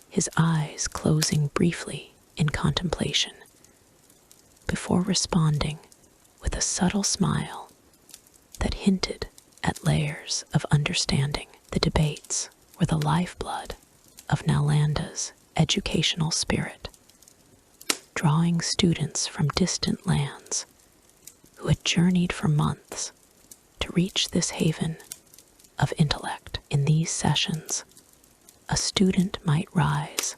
his eyes closing briefly in contemplation, before responding with a subtle smile that hinted at layers of understanding. The debates were the lifeblood of Nalanda's educational spirit, drawing students from distant lands who had journeyed for months to reach this haven of intellect. In these sessions, a student might rise,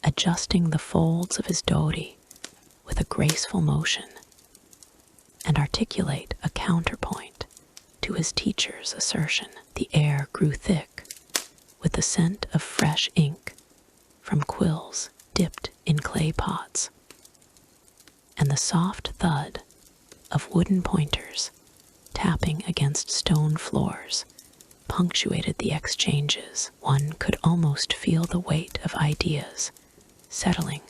adjusting the folds of his dhoti with a graceful motion, and articulate a counterpoint to his teacher's assertion. The air grew thick with the scent of fresh ink from quills dipped in clay pots, and the soft thud of wooden pointers tapping against stone floors punctuated the exchanges. One could almost feel the weight of ideas settling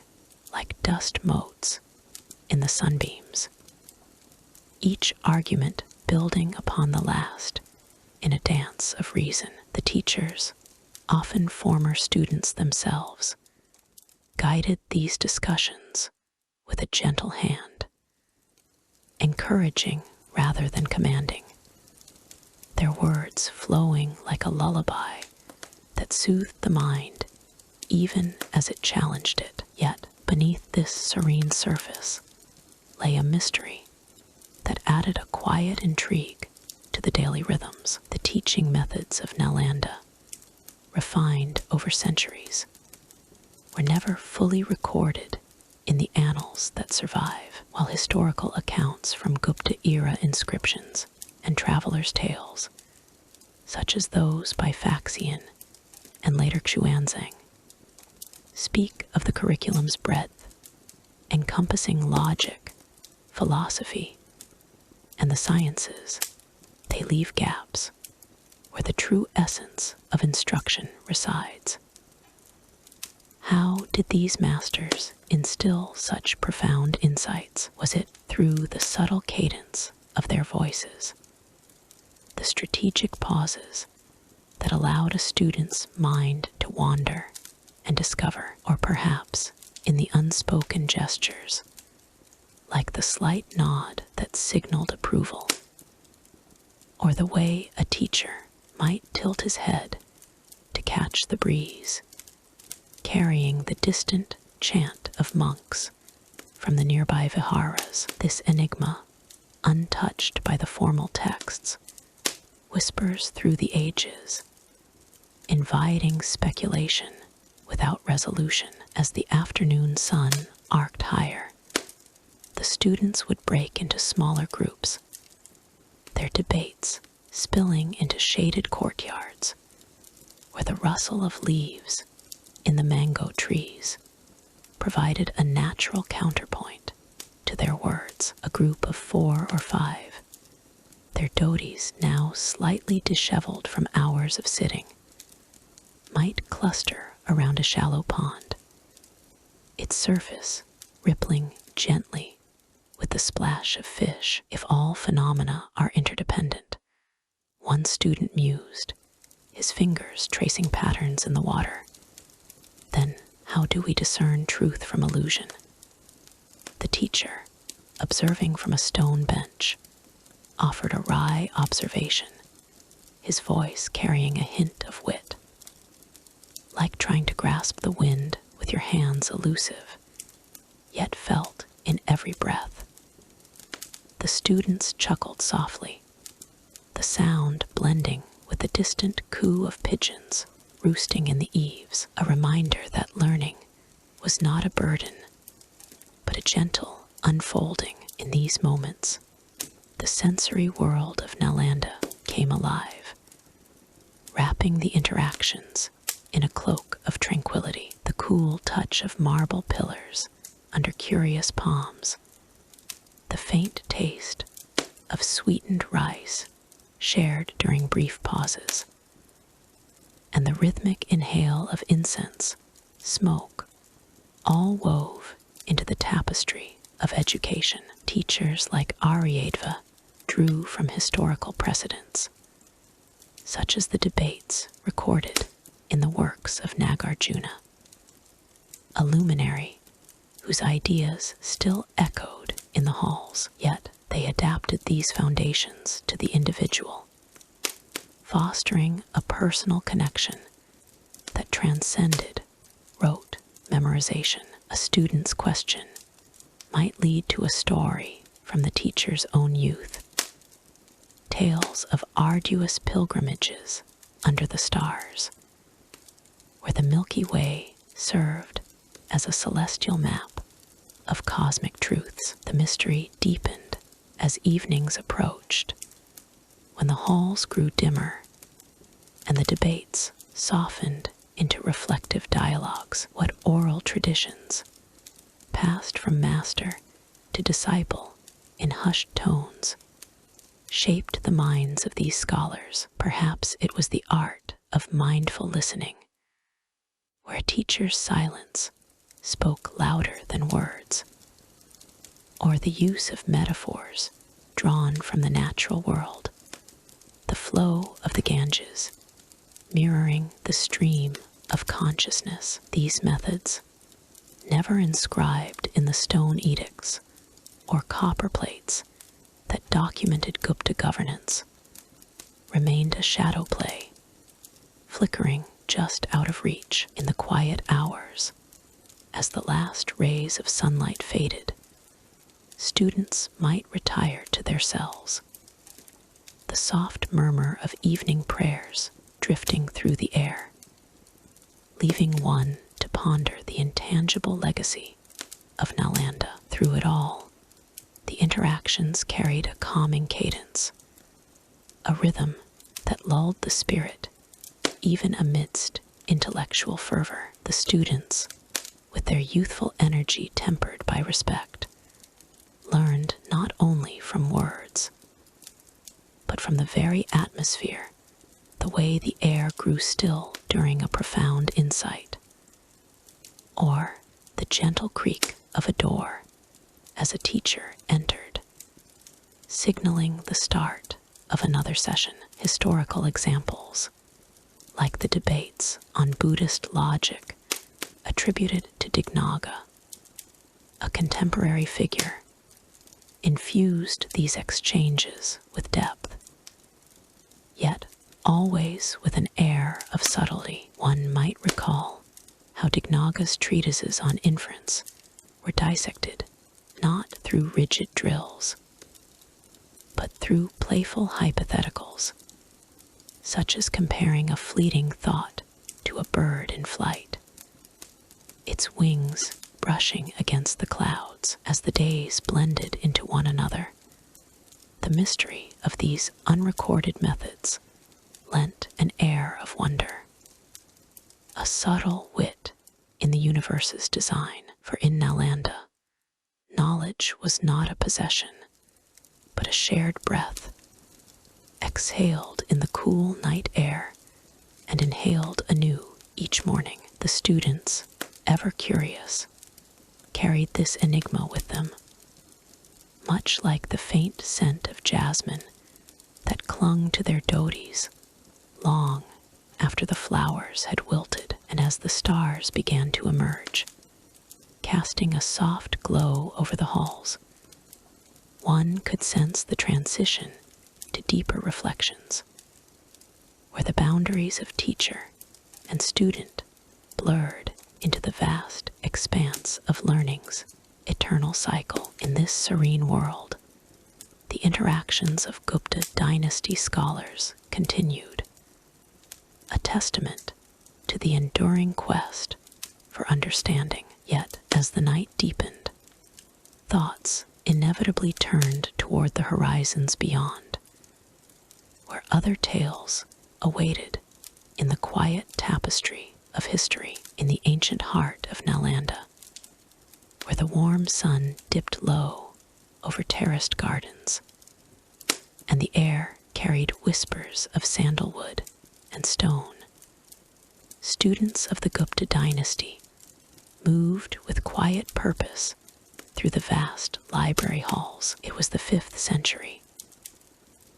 like dust motes in the sunbeams, each argument building upon the last in a dance of reason. The teachers, often former students themselves, guided these discussions with a gentle hand, encouraging rather than commanding, their words flowing like a lullaby that soothed the mind even as it challenged it. Yet beneath this serene surface lay a mystery that added a quiet intrigue to the daily rhythms. The teaching methods of Nalanda, refined over centuries, were never fully recorded in the annals that survive, while historical accounts from Gupta-era inscriptions and travelers' tales, such as those by Faxian and later Xuanzang, speak of the curriculum's breadth, encompassing logic, philosophy, and the sciences. They leave gaps where the true essence of instruction resides. How did these masters instill such profound insights? Was it through the subtle cadence of their voices, the strategic pauses that allowed a student's mind to wander and discover, or perhaps in the unspoken gestures, like the slight nod that signaled approval, or the way a teacher might tilt his head to catch the breeze, carrying the distant chant of monks from the nearby viharas? This enigma, untouched by the formal texts, whispers through the ages, inviting speculation without resolution. As the afternoon sun arced higher, the students would break into smaller groups, their debates spilling into shaded courtyards where the rustle of leaves in the mango trees provided a natural counterpoint to their words. A group of 4 or 5, their dhotis now slightly disheveled from hours of sitting, might cluster around a shallow pond, its surface rippling gently with the splash of fish. If all phenomena are interdependent, one student mused, his fingers tracing patterns in the water, then how do we discern truth from illusion? The teacher, observing from a stone bench, offered a wry observation, his voice carrying a hint of wit. Like trying to grasp the wind with your hands elusive, yet felt in every breath. The students chuckled softly, the sound blending with the distant coo of pigeons roosting in the eaves, a reminder that learning was not a burden, but a gentle unfolding. In these moments, the sensory world of Nalanda came alive, wrapping the interactions in a cloak of tranquility. The cool touch of marble pillars under curious palms, the faint taste of sweetened rice shared during brief pauses, and the rhythmic inhale of incense, smoke, all wove into the tapestry of education. Teachers like Ariadva drew from historical precedents, such as the debates recorded in the works of Nagarjuna, a luminary whose ideas still echoed in the halls, yet they adapted these foundations to the individual, fostering a personal connection that transcended rote memorization. A student's question might lead to a story from the teacher's own youth, tales of arduous pilgrimages under the stars, where the Milky Way served as a celestial map of cosmic truths. The mystery deepened as evenings approached, when the halls grew dimmer and the debates softened into reflective dialogues. What oral traditions, passed from master to disciple in hushed tones, shaped the minds of these scholars? Perhaps it was the art of mindful listening, where a teacher's silence spoke louder than words, or the use of metaphors drawn from the natural world, the flow of the Ganges mirroring the stream of consciousness. These methods, never inscribed in the stone edicts or copper plates that documented Gupta governance, remained a shadow play, flickering just out of reach. In the quiet hours, as the last rays of sunlight faded, students might retire to their cells, the soft murmur of evening prayers drifting through the air, leaving one to ponder the intangible legacy of Nalanda. Through it all, the interactions carried a calming cadence, a rhythm that lulled the spirit even amidst intellectual fervor. The students, with their youthful energy tempered by respect, learned not only from words, but from the very atmosphere, the way the air grew still during a profound insight, or the gentle creak of a door as a teacher entered, signaling the start of another session. Historical examples, like the debates on Buddhist logic attributed to Dignaga, a contemporary figure, infused these exchanges with depth, yet always with an air of subtlety. One might recall how Dignaga's treatises on inference were dissected not through rigid drills, but through playful hypotheticals, such as comparing a fleeting thought to a bird in flight, its wings brushing against the clouds as the days blended into one another. The mystery of these unrecorded methods lent an air of wonder, a subtle wit in the universe's design. For in Nalanda, knowledge was not a possession, but a shared breath, exhaled in the cool night air and inhaled anew each morning. The students, ever curious, carried this enigma with them, much like the faint scent of jasmine that clung to their dhotis long after the flowers had wilted. And as the stars began to emerge, casting a soft glow over the halls, one could sense the transition to deeper reflections, where the boundaries of teacher and student blurred into the vast expanse of learnings eternal cycle. In this serene world, the interactions of Gupta dynasty scholars continued, a testament to the enduring quest for understanding. Yet, as the night deepened, thoughts inevitably turned toward the horizons beyond, where other tales awaited in the quiet tapestry of history. In the ancient heart of Nalanda, where the warm sun dipped low over terraced gardens, and the air carried whispers of sandalwood and stone, students of the Gupta dynasty moved with quiet purpose through the vast library halls. It was the 5th century,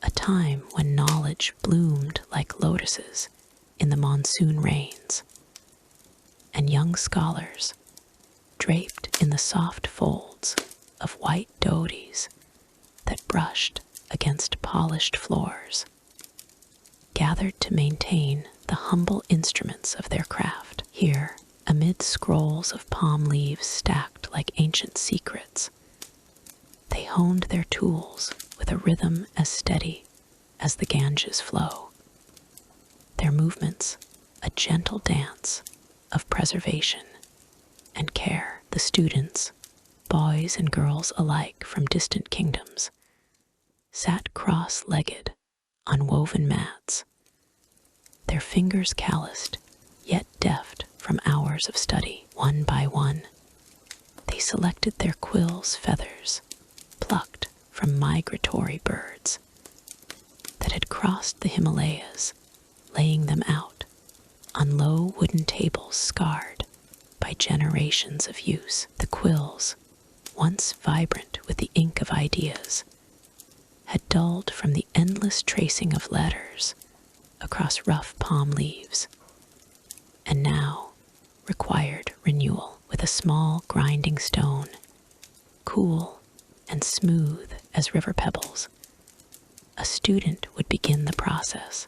a time when knowledge bloomed like lotuses in the monsoon rains, and young scholars, draped in the soft folds of white dhotis that brushed against polished floors, gathered to maintain the humble instruments of their craft. Here, amid scrolls of palm leaves stacked like ancient secrets, they honed their tools with a rhythm as steady as the Ganges flow, their movements a gentle dance of preservation and care. The students, boys and girls alike from distant kingdoms, sat cross-legged on woven mats, their fingers calloused yet deft from hours of study. One by one, they selected their quills' feathers, plucked from migratory birds that had crossed the Himalayas, laying them out on low wooden tables scarred by generations of use. The quills, once vibrant with the ink of ideas, had dulled from the endless tracing of letters across rough palm leaves, and now required renewal. With a small grinding stone, cool and smooth as river pebbles, a student would begin the process.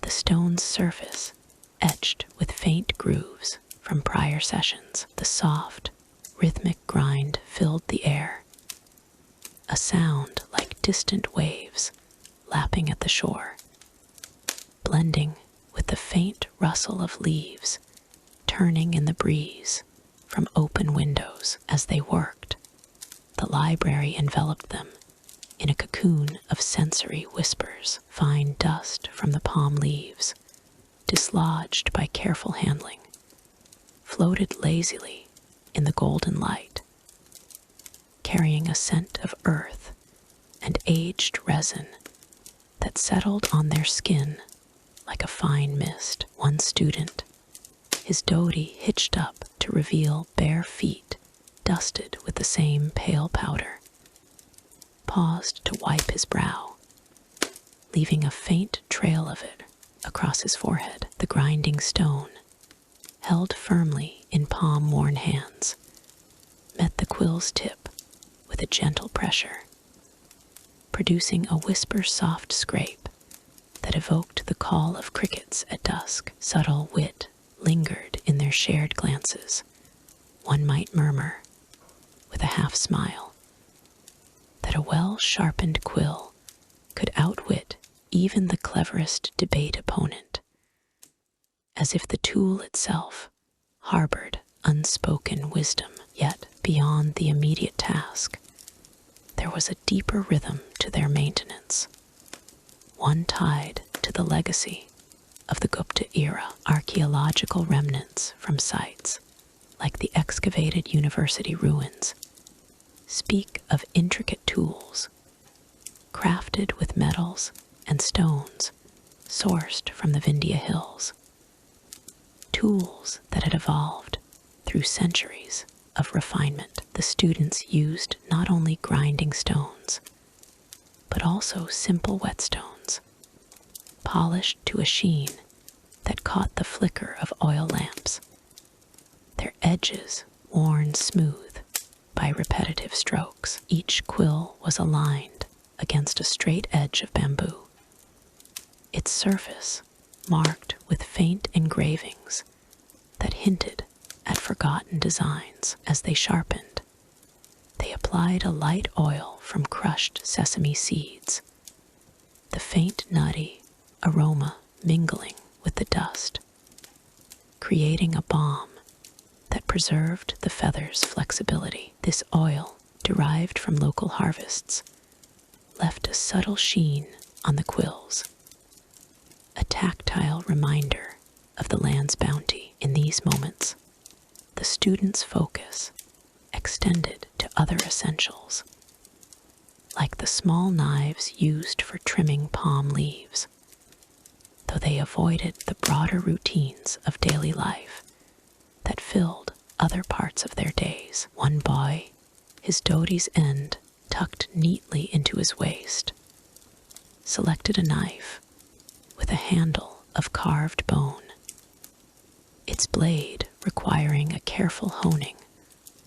The stone's surface etched with faint grooves from prior sessions. The soft, rhythmic grind filled the air, a sound like distant waves lapping at the shore, blending with the faint rustle of leaves turning in the breeze from open windows. As they worked, the library enveloped them in a cocoon of sensory whispers. Fine dust from the palm leaves, dislodged by careful handling, floated lazily in the golden light, carrying a scent of earth and aged resin that settled on their skin like a fine mist. One student, his dhoti hitched up to reveal bare feet dusted with the same pale powder, paused to wipe his brow, leaving a faint trail of it across his forehead. The grinding stone, held firmly in palm-worn hands, met the quill's tip with a gentle pressure, producing a whisper-soft scrape that evoked the call of crickets at dusk. Subtle wit lingered in their shared glances. One might murmur, with a half-smile, that a well-sharpened quill could outwit even the cleverest debate opponent, as if the tool itself harbored unspoken wisdom. Yet, beyond the immediate task, there was a deeper rhythm to their maintenance, one tied to the legacy of the Gupta era. Archaeological remnants from sites like the excavated university ruins speak of intricate tools crafted with metals and stones sourced from the Vindhya hills, tools that had evolved through centuries of refinement. The students used not only grinding stones, but also simple whetstones, polished to a sheen that caught the flicker of oil lamps, their edges worn smooth by repetitive strokes. Each quill was aligned against a straight edge of bamboo, its surface marked with faint engravings that hinted at forgotten designs. As they sharpened, They applied a light oil from crushed sesame seeds, the faint nutty aroma mingling with the dust, creating a balm that preserved the feather's flexibility. This oil, derived from local harvests, left a subtle sheen on the quills, a tactile reminder of the land's bounty. In these moments, the student's focus extended to other essentials, like the small knives used for trimming palm leaves, though they avoided the broader routines of daily life that filled other parts of their days. One boy, his doty's end tucked neatly into his waist, selected a knife with a handle of carved bone, its blade requiring a careful honing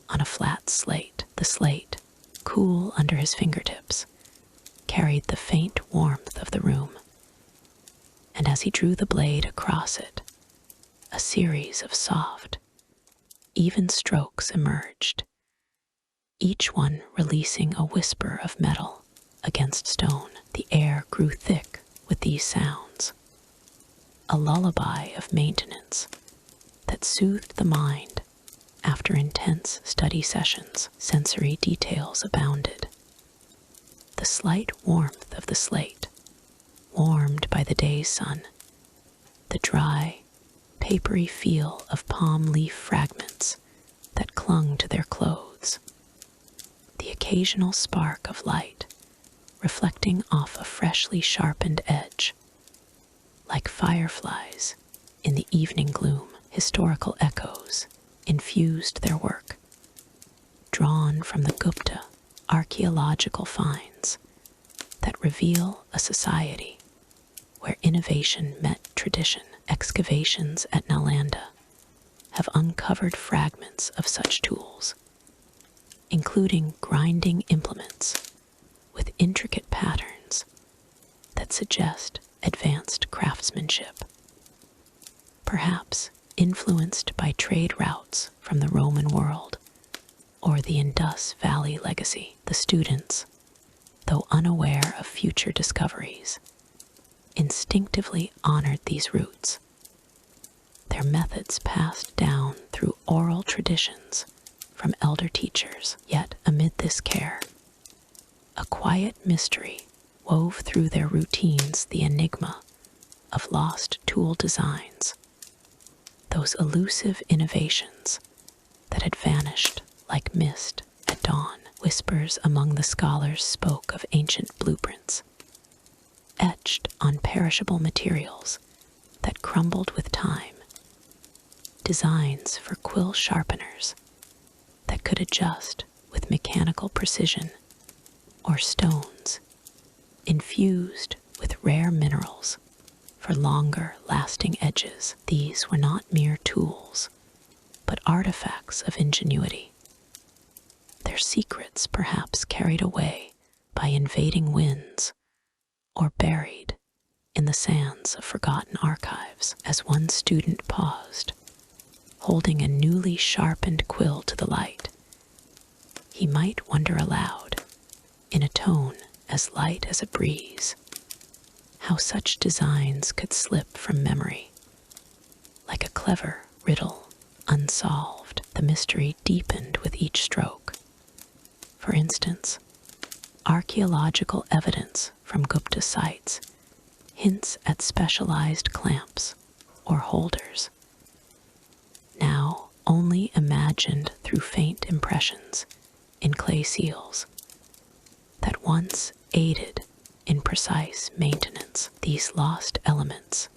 on a flat slate. The slate, cool under his fingertips, carried the faint warmth of the room, and as he drew the blade across it, a series of soft, even strokes emerged, each one releasing a whisper of metal against stone. The air grew thick with these sounds, a lullaby of maintenance that soothed the mind after intense study sessions. Sensory details abounded. The slight warmth of the slate, warmed by the day's sun, the dry, papery feel of palm leaf fragments that clung to their clothes, the occasional spark of light reflecting off a freshly sharpened edge, like fireflies in the evening gloom. Historical echoes infused their work, drawn from the Gupta archaeological finds that reveal a society where innovation met tradition. Excavations at Nalanda have uncovered fragments of such tools, including grinding implements with intricate patterns that suggest advanced craftsmanship, perhaps influenced by trade routes from the Roman world or the Indus Valley legacy. The students, though unaware of future discoveries, instinctively honored these roots, their methods passed down through oral traditions from elder teachers. Yet amid this care, a quiet mystery wove through their routines, the enigma of lost tool designs, those elusive innovations that had vanished like mist at dawn. Whispers among the scholars spoke of ancient blueprints, etched on perishable materials that crumbled with time, designs for quill sharpeners that could adjust with mechanical precision, or stones infused with rare minerals for longer lasting edges. These were not mere tools, but artifacts of ingenuity, their secrets perhaps carried away by invading winds or buried in the sands of forgotten archives. As one student paused, holding a newly sharpened quill to the light, he might wonder aloud, in a tone as light as a breeze, how such designs could slip from memory, like a clever riddle unsolved. The mystery deepened with each stroke. For instance, archaeological evidence from Gupta sites hints at specialized clamps or holders, now only imagined through faint impressions in clay seals, that once aided in precise maintenance. These lost elements,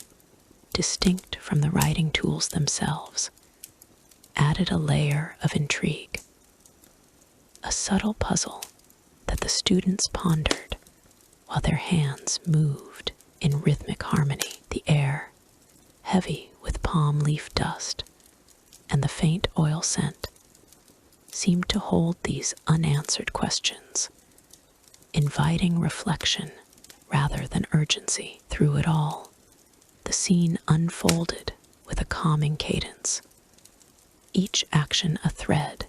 distinct from the writing tools themselves, added a layer of intrigue, a subtle puzzle that the students pondered while their hands moved in rhythmic harmony. The air, heavy with palm leaf dust and the faint oil scent, seemed to hold these unanswered questions, inviting reflection rather than urgency. Through it all, the scene unfolded with a calming cadence, each action a thread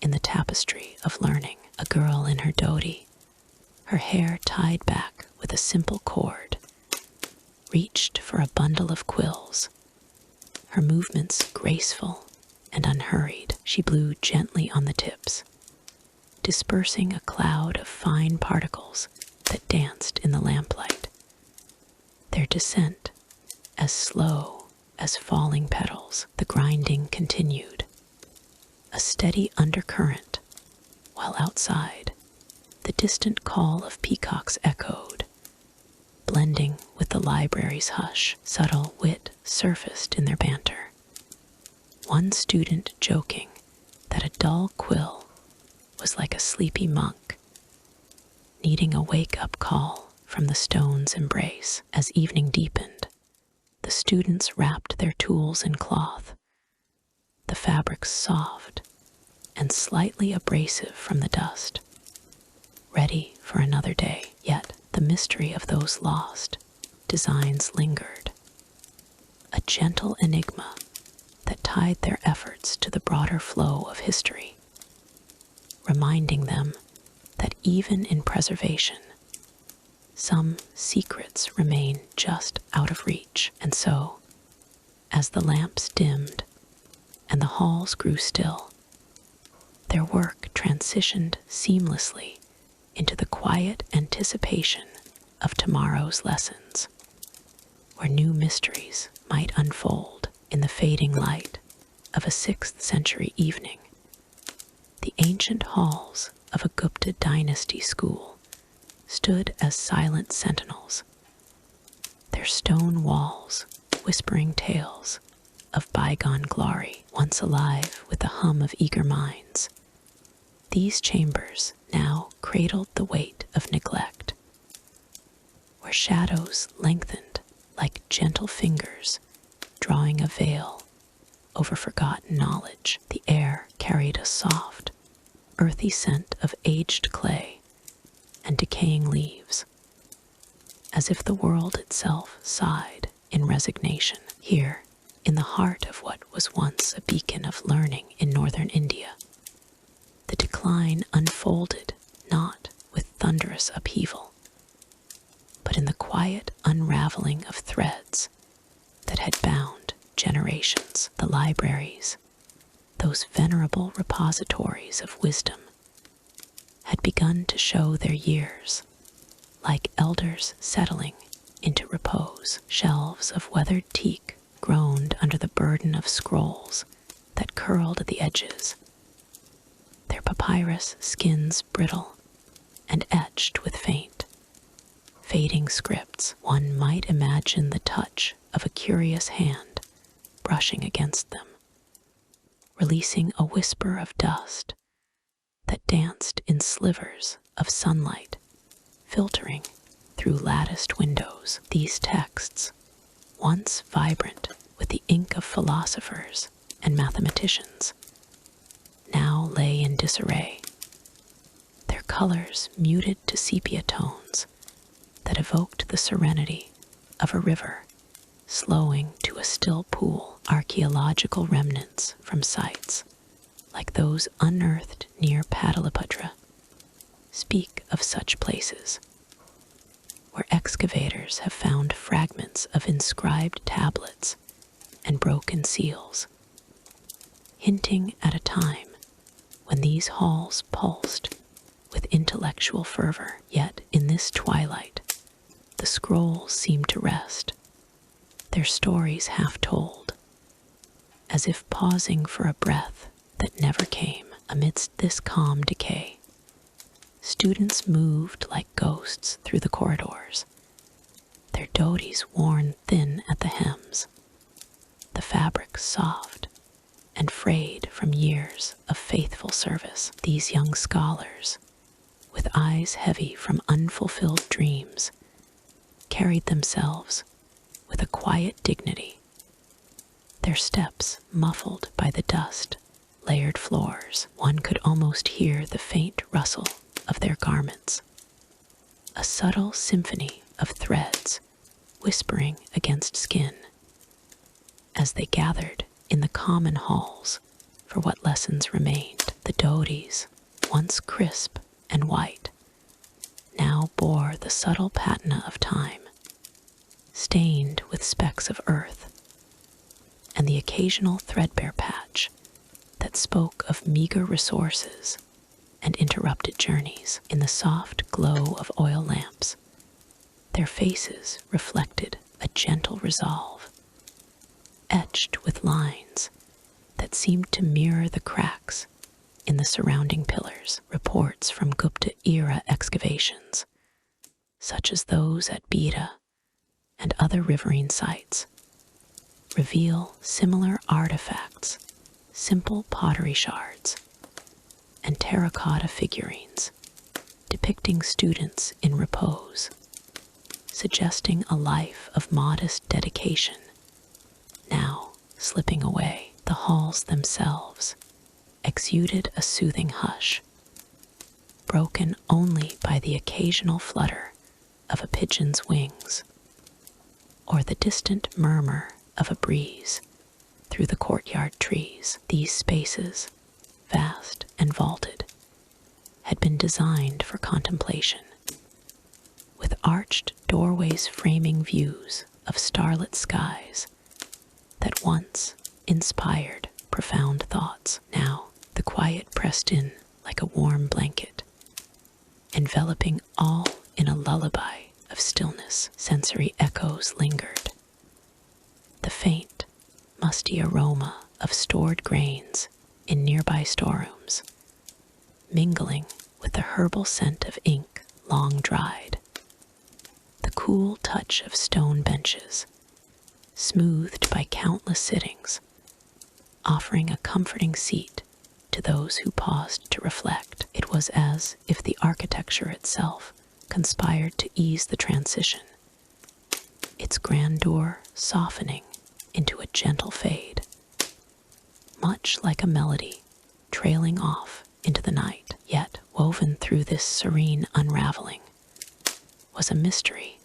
in the tapestry of learning. A girl in her dhoti, her hair tied back with a simple cord, reached for a bundle of quills. Her movements graceful and unhurried, she blew gently on the tips, dispersing a cloud of fine particles that danced in the lamplight. Their descent, as slow as falling petals, the grinding continued, a steady undercurrent, while outside, the distant call of peacocks echoed, blending with the library's hush. Subtle wit surfaced in their banter. One student joking that a dull quill was like a sleepy monk, needing a wake-up call from the stone's embrace. As evening deepened, the students wrapped their tools in cloth, the fabrics soft and slightly abrasive from the dust, ready for another day. Yet the mystery of those lost designs lingered, a gentle enigma that tied their efforts to the broader flow of history, reminding them that even in preservation, some secrets remain just out of reach. And so, as the lamps dimmed and the halls grew still, their work transitioned seamlessly into the quiet anticipation of tomorrow's lessons, where new mysteries might unfold. In the fading light of a 6th century evening, the ancient halls of a Gupta dynasty school stood as silent sentinels, their stone walls whispering tales of bygone glory, once alive with the hum of eager minds. These chambers now cradled the weight of neglect, where shadows lengthened like gentle fingers drawing a veil over forgotten knowledge. The air carried a soft, earthy scent of aged clay and decaying leaves, as if the world itself sighed in resignation. Here, in the heart of what was once a beacon of learning in northern India, the decline unfolded not with thunderous upheaval, but in the quiet unraveling of threads that had bound generations. The libraries, those venerable repositories of wisdom, had begun to show their years, like elders settling into repose. Shelves of weathered teak groaned under the burden of scrolls that curled at the edges, their papyrus skins brittle and etched with faint, fading scripts. One might imagine the touch of a curious hand brushing against them, releasing a whisper of dust that danced in slivers of sunlight filtering through latticed windows. These texts, once vibrant with the ink of philosophers and mathematicians, now lay in disarray, their colors muted to sepia tones that evoked the serenity of a river slowing to a still pool. Archaeological remnants from sites like those unearthed near Pataliputra speak of such places, where excavators have found fragments of inscribed tablets and broken seals, hinting at a time when these halls pulsed with intellectual fervor. Yet in this twilight, the scrolls seemed to rest, their stories half told, as if pausing for a breath that never came. Amidst this calm decay, students moved like ghosts through the corridors, their dhotis worn thin at the hems, the fabric soft and frayed from years of faithful service. These young scholars, with eyes heavy from unfulfilled dreams, carried themselves with a quiet dignity, their steps muffled by the dust layered floors. One could almost hear the faint rustle of their garments, a subtle symphony of threads whispering against skin, as they gathered in the common halls for what lessons remained. The dhoties, once crisp and white, now bore the subtle patina of time, stained with specks of earth, and the occasional threadbare patch that spoke of meager resources and interrupted journeys. In the soft glow of oil lamps, their faces reflected a gentle resolve, etched with lines that seemed to mirror the cracks in the surrounding pillars. Reports from Gupta-era excavations, such as those at Beta and other riverine sites, reveal similar artifacts, simple pottery shards, and terracotta figurines depicting students in repose, suggesting a life of modest dedication now slipping away. The halls themselves exuded a soothing hush, broken only by the occasional flutter of a pigeon's wings or the distant murmur of a breeze through the courtyard trees. These spaces, vast and vaulted, had been designed for contemplation, with arched doorways framing views of starlit skies that once inspired profound thoughts. Now the quiet pressed in like a warm blanket, enveloping all in a lullaby of stillness. Sensory echoes lingered. The faint, musty aroma of stored grains in nearby storerooms, mingling with the herbal scent of ink long dried. The cool touch of stone benches, smoothed by countless sittings, offering a comforting seat to those who paused to reflect. It was as if the architecture itself conspired to ease the transition, its grandeur softening into a gentle fade, much like a melody trailing off into the night. Yet woven through this serene unraveling was a mystery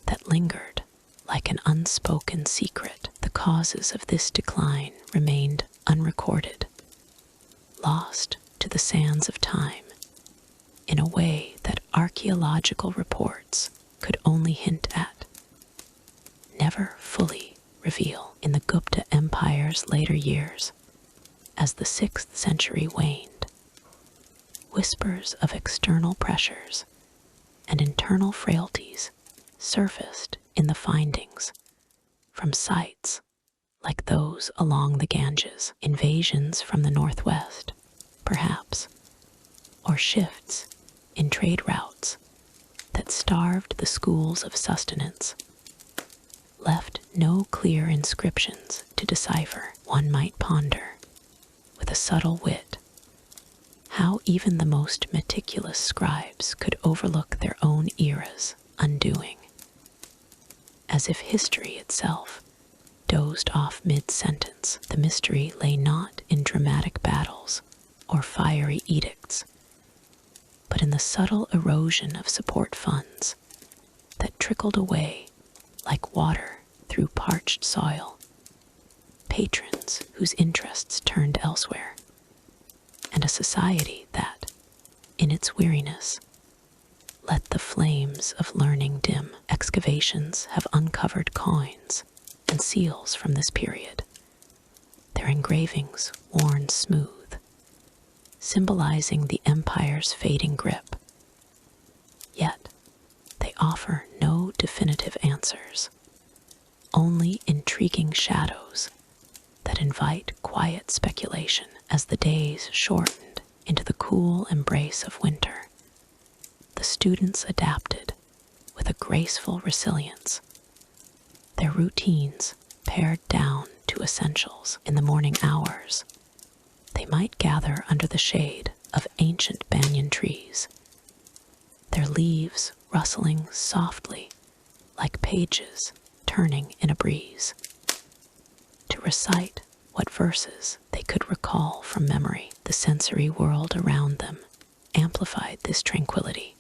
that lingered like an unspoken secret. The causes of this decline remained unrecorded, lost to the sands of time in a way that archaeological reports could only hint at, never fully reveal. In the Gupta Empire's later years, as the 6th century waned, whispers of external pressures and internal frailties surfaced in the findings from sites like those along the Ganges. Invasions from the northwest, perhaps, or shifts in trade routes that starved the schools of sustenance, left no clear inscriptions to decipher. One might ponder, with a subtle wit, how even the most meticulous scribes could overlook their own era's undoing, as if history itself dozed off mid-sentence. The mystery lay not in dramatic battles or fiery edicts, but in the subtle erosion of support funds that trickled away like water through parched soil, patrons whose interests turned elsewhere, and a society that, in its weariness, let the flames of learning dim. Excavations have uncovered coins and seals from this period, their engravings worn smooth, symbolizing the empire's fading grip. Yet, they offer no definitive answers, only intriguing shadows that invite quiet speculation. As the days shortened into the cool embrace of winter, the students adapted with a graceful resilience, their routines pared down to essentials. In the morning hours, they might gather under the shade of ancient banyan trees, their leaves rustling softly like pages turning in a breeze, to recite what verses they could recall from memory. The sensory world around them amplified this tranquility.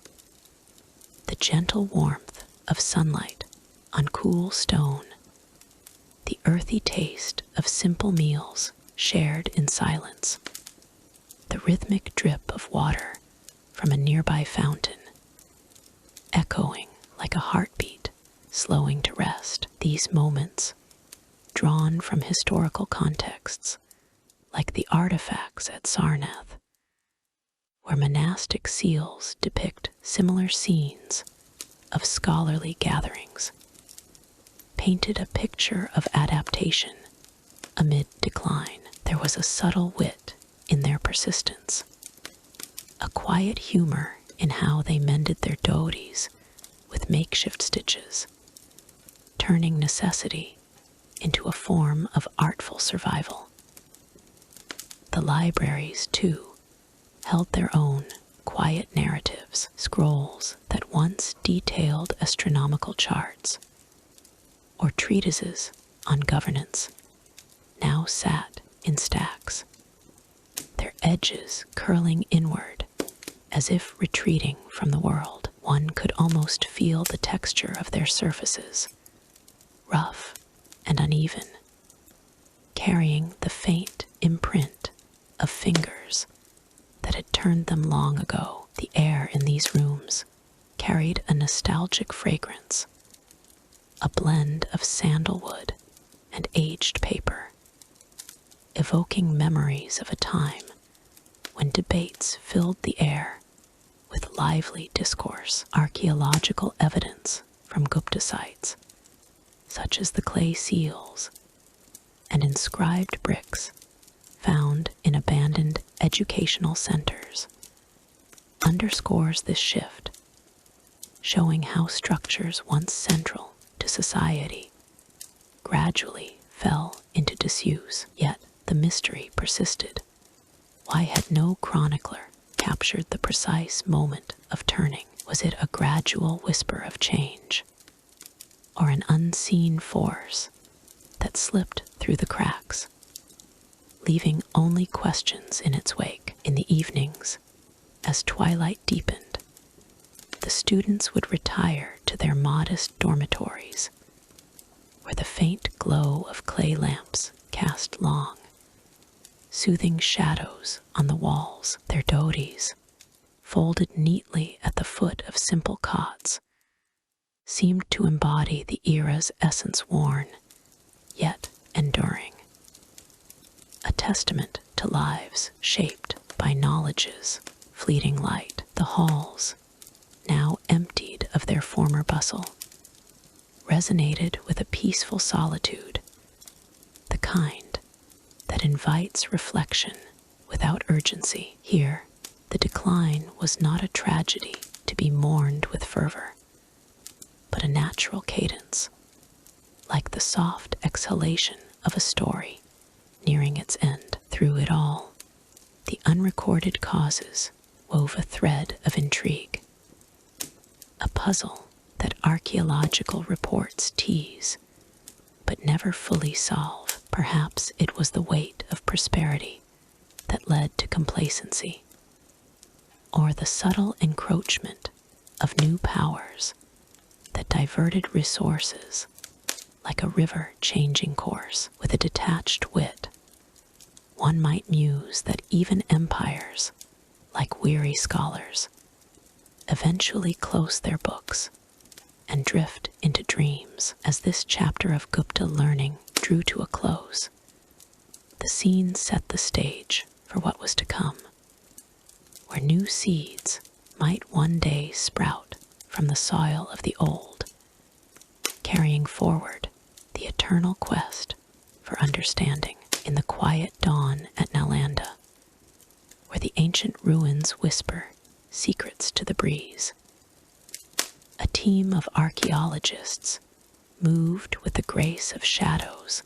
The gentle warmth of sunlight on cool stone, the earthy taste of simple meals shared in silence, the rhythmic drip of water from a nearby fountain, echoing like a heartbeat slowing to rest. These moments, drawn from historical contexts, like the artifacts at Sarnath, where monastic seals depict similar scenes of scholarly gatherings, painted a picture of adaptation amid decline. There was a subtle wit in their persistence, a quiet humor in how they mended their dhotis with makeshift stitches, turning necessity into a form of artful survival. The libraries, too, held their own quiet narratives, scrolls that once detailed astronomical charts or treatises on governance now sat in stacks, their edges curling inward as if retreating from the world. One could almost feel the texture of their surfaces, rough and uneven, carrying the faint imprint of fingers that had turned them long ago. The air in these rooms carried a nostalgic fragrance, a blend of sandalwood and aged paper, evoking memories of a time when debates filled the air with lively discourse. Archaeological evidence from Gupta sites, such as the clay seals and inscribed bricks found in abandoned educational centers, underscores this shift, showing how structures once central to society gradually fell into disuse. Yet the mystery persisted. Why had no chronicler captured the precise moment of turning? Was it a gradual whisper of change, or an unseen force that slipped through the cracks, leaving only questions in its wake? In the evenings, as twilight deepened, the students would retire to their modest dormitories, where the faint glow of clay lamps cast long, soothing shadows on the walls. Their dhotis, folded neatly at the foot of simple cots, seemed to embody the era's essence, worn, yet enduring, a testament to lives shaped by knowledge's fleeting light. The halls, now emptied of their former bustle, resonated with a peaceful solitude, the kind that invites reflection without urgency. Here, the decline was not a tragedy to be mourned with fervor, but a natural cadence, like the soft exhalation of a story nearing its end. Through it all, the unrecorded causes wove a thread of intrigue, a puzzle that archaeological reports tease but never fully solve. Perhaps it was the weight of prosperity that led to complacency, or the subtle encroachment of new powers that diverted resources like a river changing course. With a detached wit, one might muse that even empires, like weary scholars, eventually close their books and drift into dreams. As this chapter of Gupta learning drew to a close, the scene set the stage for what was to come, where new seeds might one day sprout from the soil of the old, carrying forward the eternal quest for understanding. In the quiet dawn at Nalanda, where the ancient ruins whisper secrets to the breeze, a team of archaeologists moved with the grace of shadows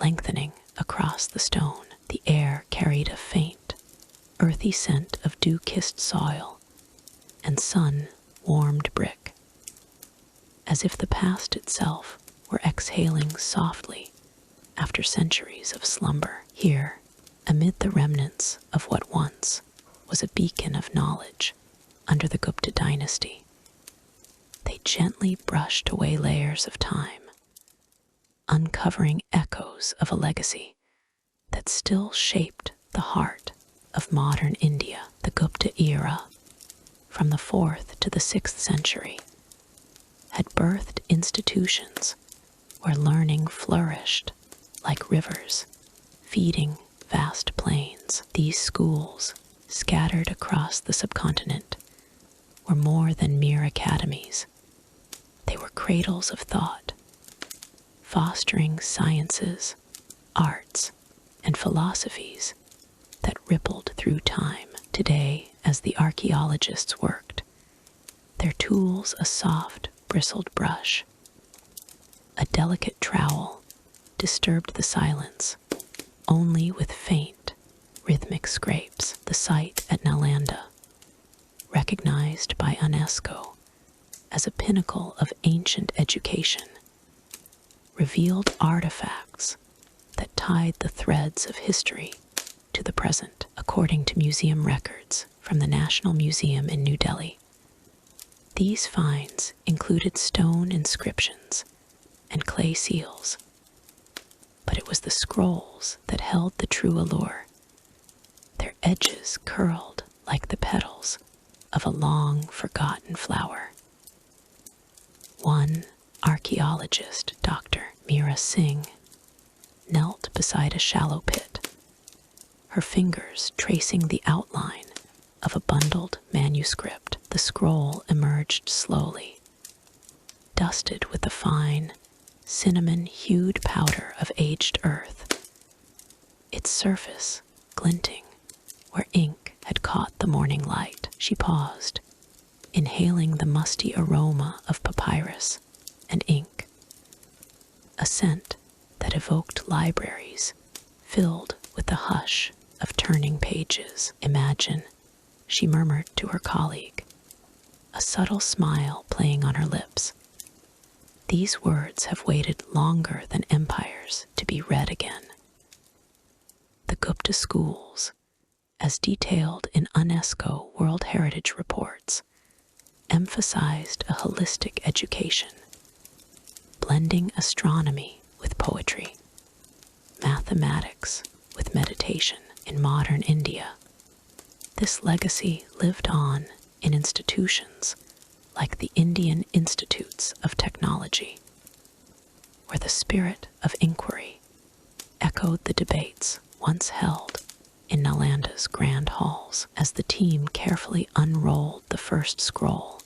lengthening across the stone. The air carried a faint, earthy scent of dew-kissed soil and sun-warmed brick, as if the past itself were exhaling softly after centuries of slumber. Here, amid the remnants of what once was a beacon of knowledge under the Gupta dynasty, they gently brushed away layers of time, uncovering echoes of a legacy that still shaped the heart of modern India. The Gupta era, from the 4th to the 6th century, had birthed institutions where learning flourished like rivers, feeding vast plains. These schools, scattered across the subcontinent, were more than mere academies. They were cradles of thought, fostering sciences, arts, and philosophies that rippled through time. Today, as the archaeologists worked, their tools a soft, bristled brush, a delicate trowel disturbed the silence only with faint, rhythmic scrapes. The site at Nalanda, recognized by UNESCO as a pinnacle of ancient education, revealed artifacts that tied the threads of history to the present. According to museum records from the National Museum in New Delhi, these finds included stone inscriptions and clay seals, but it was the scrolls that held the true allure, their edges curled like the petals of a long-forgotten flower. One archaeologist, Dr. Meera Singh, knelt beside a shallow pit, her fingers tracing the outline of a bundled manuscript. The scroll emerged slowly, dusted with the fine, cinnamon-hued powder of aged earth, its surface glinting where ink had caught the morning light. She paused, inhaling the musty aroma of papyrus and ink, a scent that evoked libraries filled with the hush of turning pages. Imagine, she murmured to her colleague, a subtle smile playing on her lips. These words have waited longer than empires to be read again. The Gupta schools, as detailed in UNESCO World Heritage reports, emphasized a holistic education, blending astronomy with poetry, mathematics with meditation. In modern India, this legacy lived on in institutions like the Indian Institutes of Technology, where the spirit of inquiry echoed the debates once held in Nalanda's grand halls. As the team carefully unrolled the first scroll,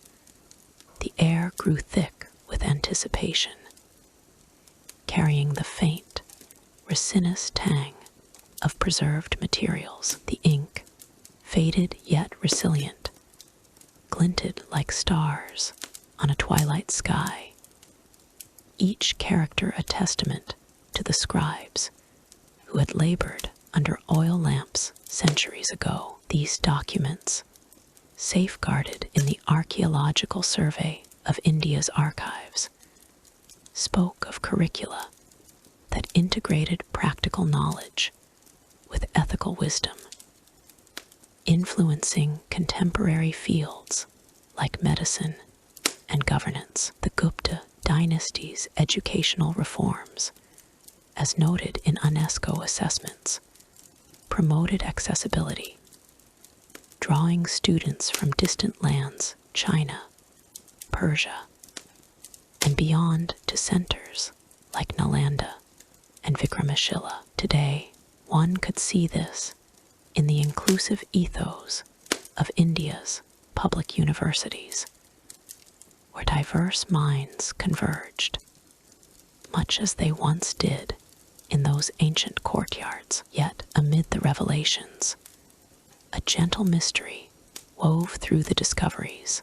the air grew thick with anticipation, carrying the faint, resinous tang of preserved materials. The ink, faded yet resilient, glinted like stars on a twilight sky, each character a testament to the scribes who had labored under oil lamps centuries ago. These documents, safeguarded in the Archaeological Survey of India's archives, spoke of curricula that integrated practical knowledge with ethical wisdom, influencing contemporary fields like medicine and governance. The Gupta dynasty's educational reforms, as noted in UNESCO assessments, promoted accessibility, drawing students from distant lands, China, Persia, and beyond to centers like Nalanda and Vikramashila. Today, one could see this in the inclusive ethos of India's public universities, where diverse minds converged, much as they once did in those ancient courtyards. Yet, amid the revelations, a gentle mystery wove through the discoveries,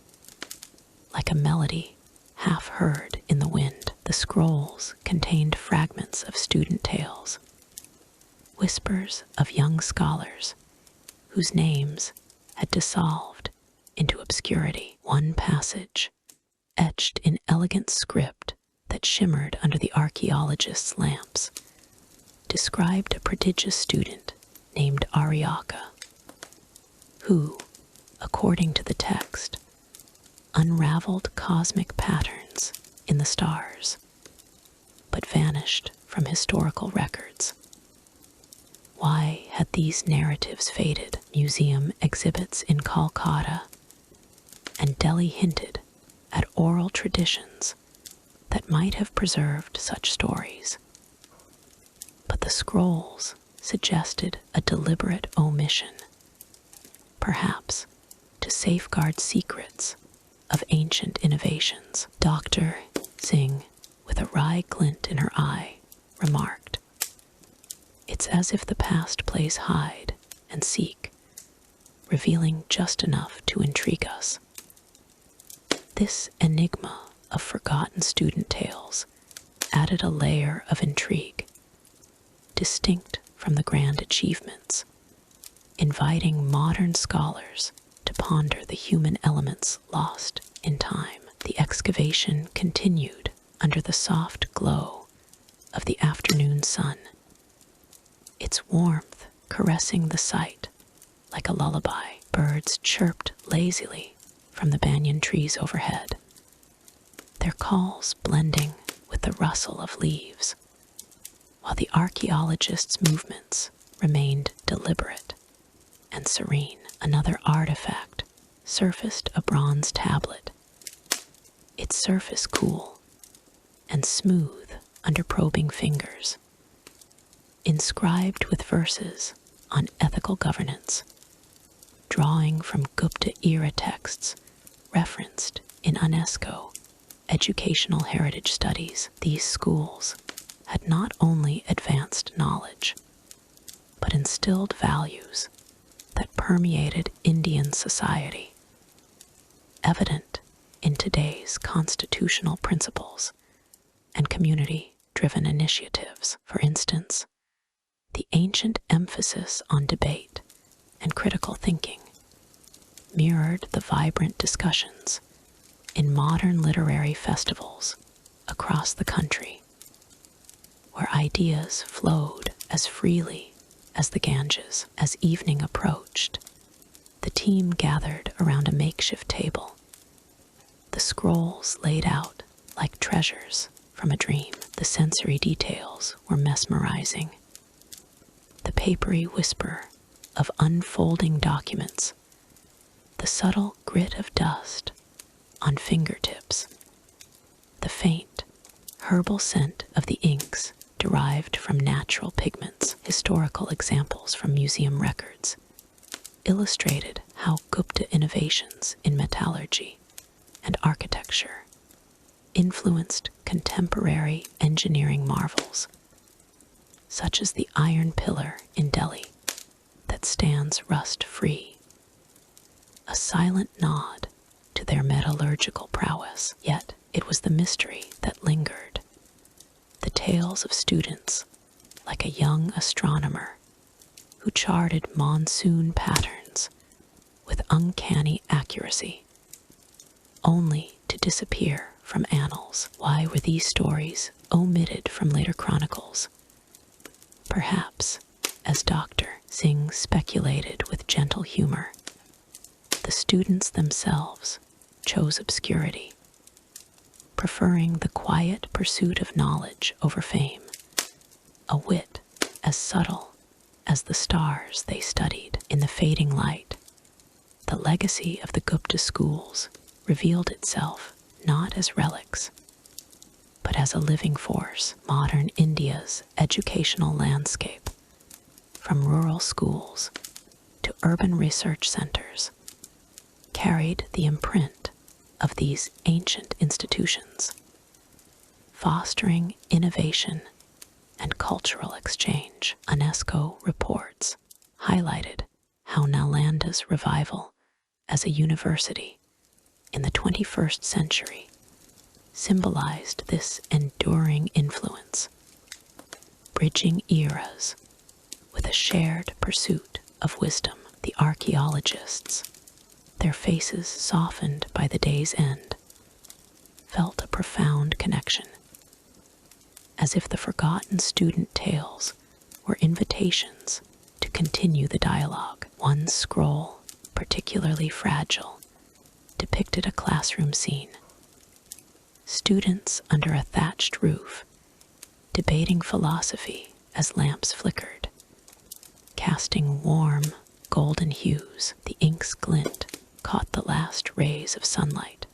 like a melody half heard in the wind. The scrolls contained fragments of student tales, whispers of young scholars whose names had dissolved into obscurity. One passage, etched in elegant script that shimmered under the archaeologist's lamps, described a prodigious student named Aryaka, who, according to the text, unraveled cosmic patterns in the stars, but vanished from historical records. Why had these narratives faded? museum exhibits in Calcutta, and Delhi hinted at oral traditions that might have preserved such stories. But the scrolls suggested a deliberate omission, perhaps to safeguard secrets of ancient innovations. Dr. Singh, with a wry glint in her eye, remarked, "It's as if the past plays hide and seek, revealing just enough to intrigue us." This enigma of forgotten student tales added a layer of intrigue, distinct from the grand achievements, inviting modern scholars to ponder the human elements lost in time. The excavation continued under the soft glow of the afternoon sun, its warmth caressing the site like a lullaby. Birds chirped lazily from the banyan trees overhead, their calls blending with the rustle of leaves, while the archaeologists' movements remained deliberate and serene. Another artifact surfaced, a bronze tablet, its surface cool and smooth under probing fingers, inscribed with verses on ethical governance, drawing from Gupta-era texts referenced in UNESCO educational heritage studies. These schools had not only advanced knowledge, but instilled values that permeated Indian society, evident in today's constitutional principles and community-driven initiatives. For instance, the ancient emphasis on debate and critical thinking mirrored the vibrant discussions in modern literary festivals across the country, where ideas flowed as freely as the Ganges. As evening approached, the team gathered around a makeshift table, the scrolls laid out like treasures from a dream. The sensory details were mesmerizing. The papery whisper of unfolding documents, the subtle grit of dust on fingertips, the faint, herbal scent of the inks derived from natural pigments. Historical examples from museum records illustrated how Gupta innovations in metallurgy and architecture influenced contemporary engineering marvels, such as the iron pillar in Delhi that stands rust-free, a silent nod to their metallurgical prowess. Yet it was the mystery that lingered, the tales of students like a young astronomer who charted monsoon patterns with uncanny accuracy, only to disappear from annals. Why were these stories omitted from later chronicles? Perhaps, as Dr. Singh speculated with gentle humor, the students themselves chose obscurity, preferring the quiet pursuit of knowledge over fame, a wit as subtle as the stars they studied. In the fading light, the legacy of the Gupta schools revealed itself not as relics, but as a living force. Modern India's educational landscape, from rural schools to urban research centers, carried the imprint of these ancient institutions, fostering innovation and cultural exchange. UNESCO reports highlighted how Nalanda's revival as a university in the 21st century symbolized this enduring influence, bridging eras with a shared pursuit of wisdom. The archaeologists, their faces softened by the day's end, felt a profound connection, as if the forgotten student tales were invitations to continue the dialogue. One scroll, particularly fragile, depicted a classroom scene. Students under a thatched roof, debating philosophy as lamps flickered, casting warm, golden hues, the ink's glint caught the last rays of sunlight,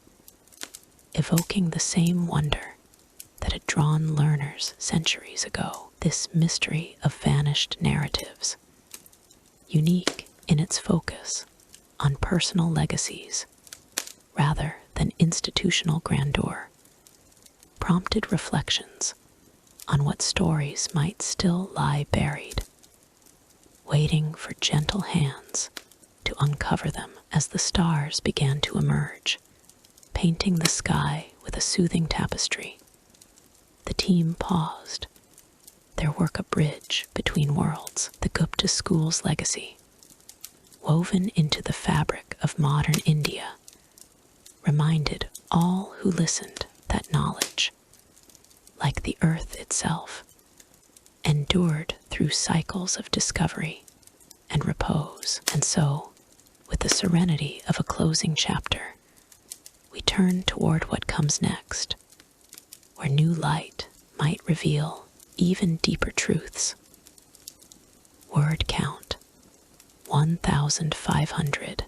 evoking the same wonder that had drawn learners centuries ago. This mystery of vanished narratives, unique in its focus on personal legacies rather than institutional grandeur, prompted reflections on what stories might still lie buried, waiting for gentle hands to uncover them. As the stars began to emerge, painting the sky with a soothing tapestry, the team paused, their work a bridge between worlds. The Gupta school's legacy, woven into the fabric of modern India, reminded all who listened that knowledge, like the earth itself, endured through cycles of discovery and repose. And so, with the serenity of a closing chapter, we turn toward what comes next, where new light might reveal even deeper truths. Word count 1,500.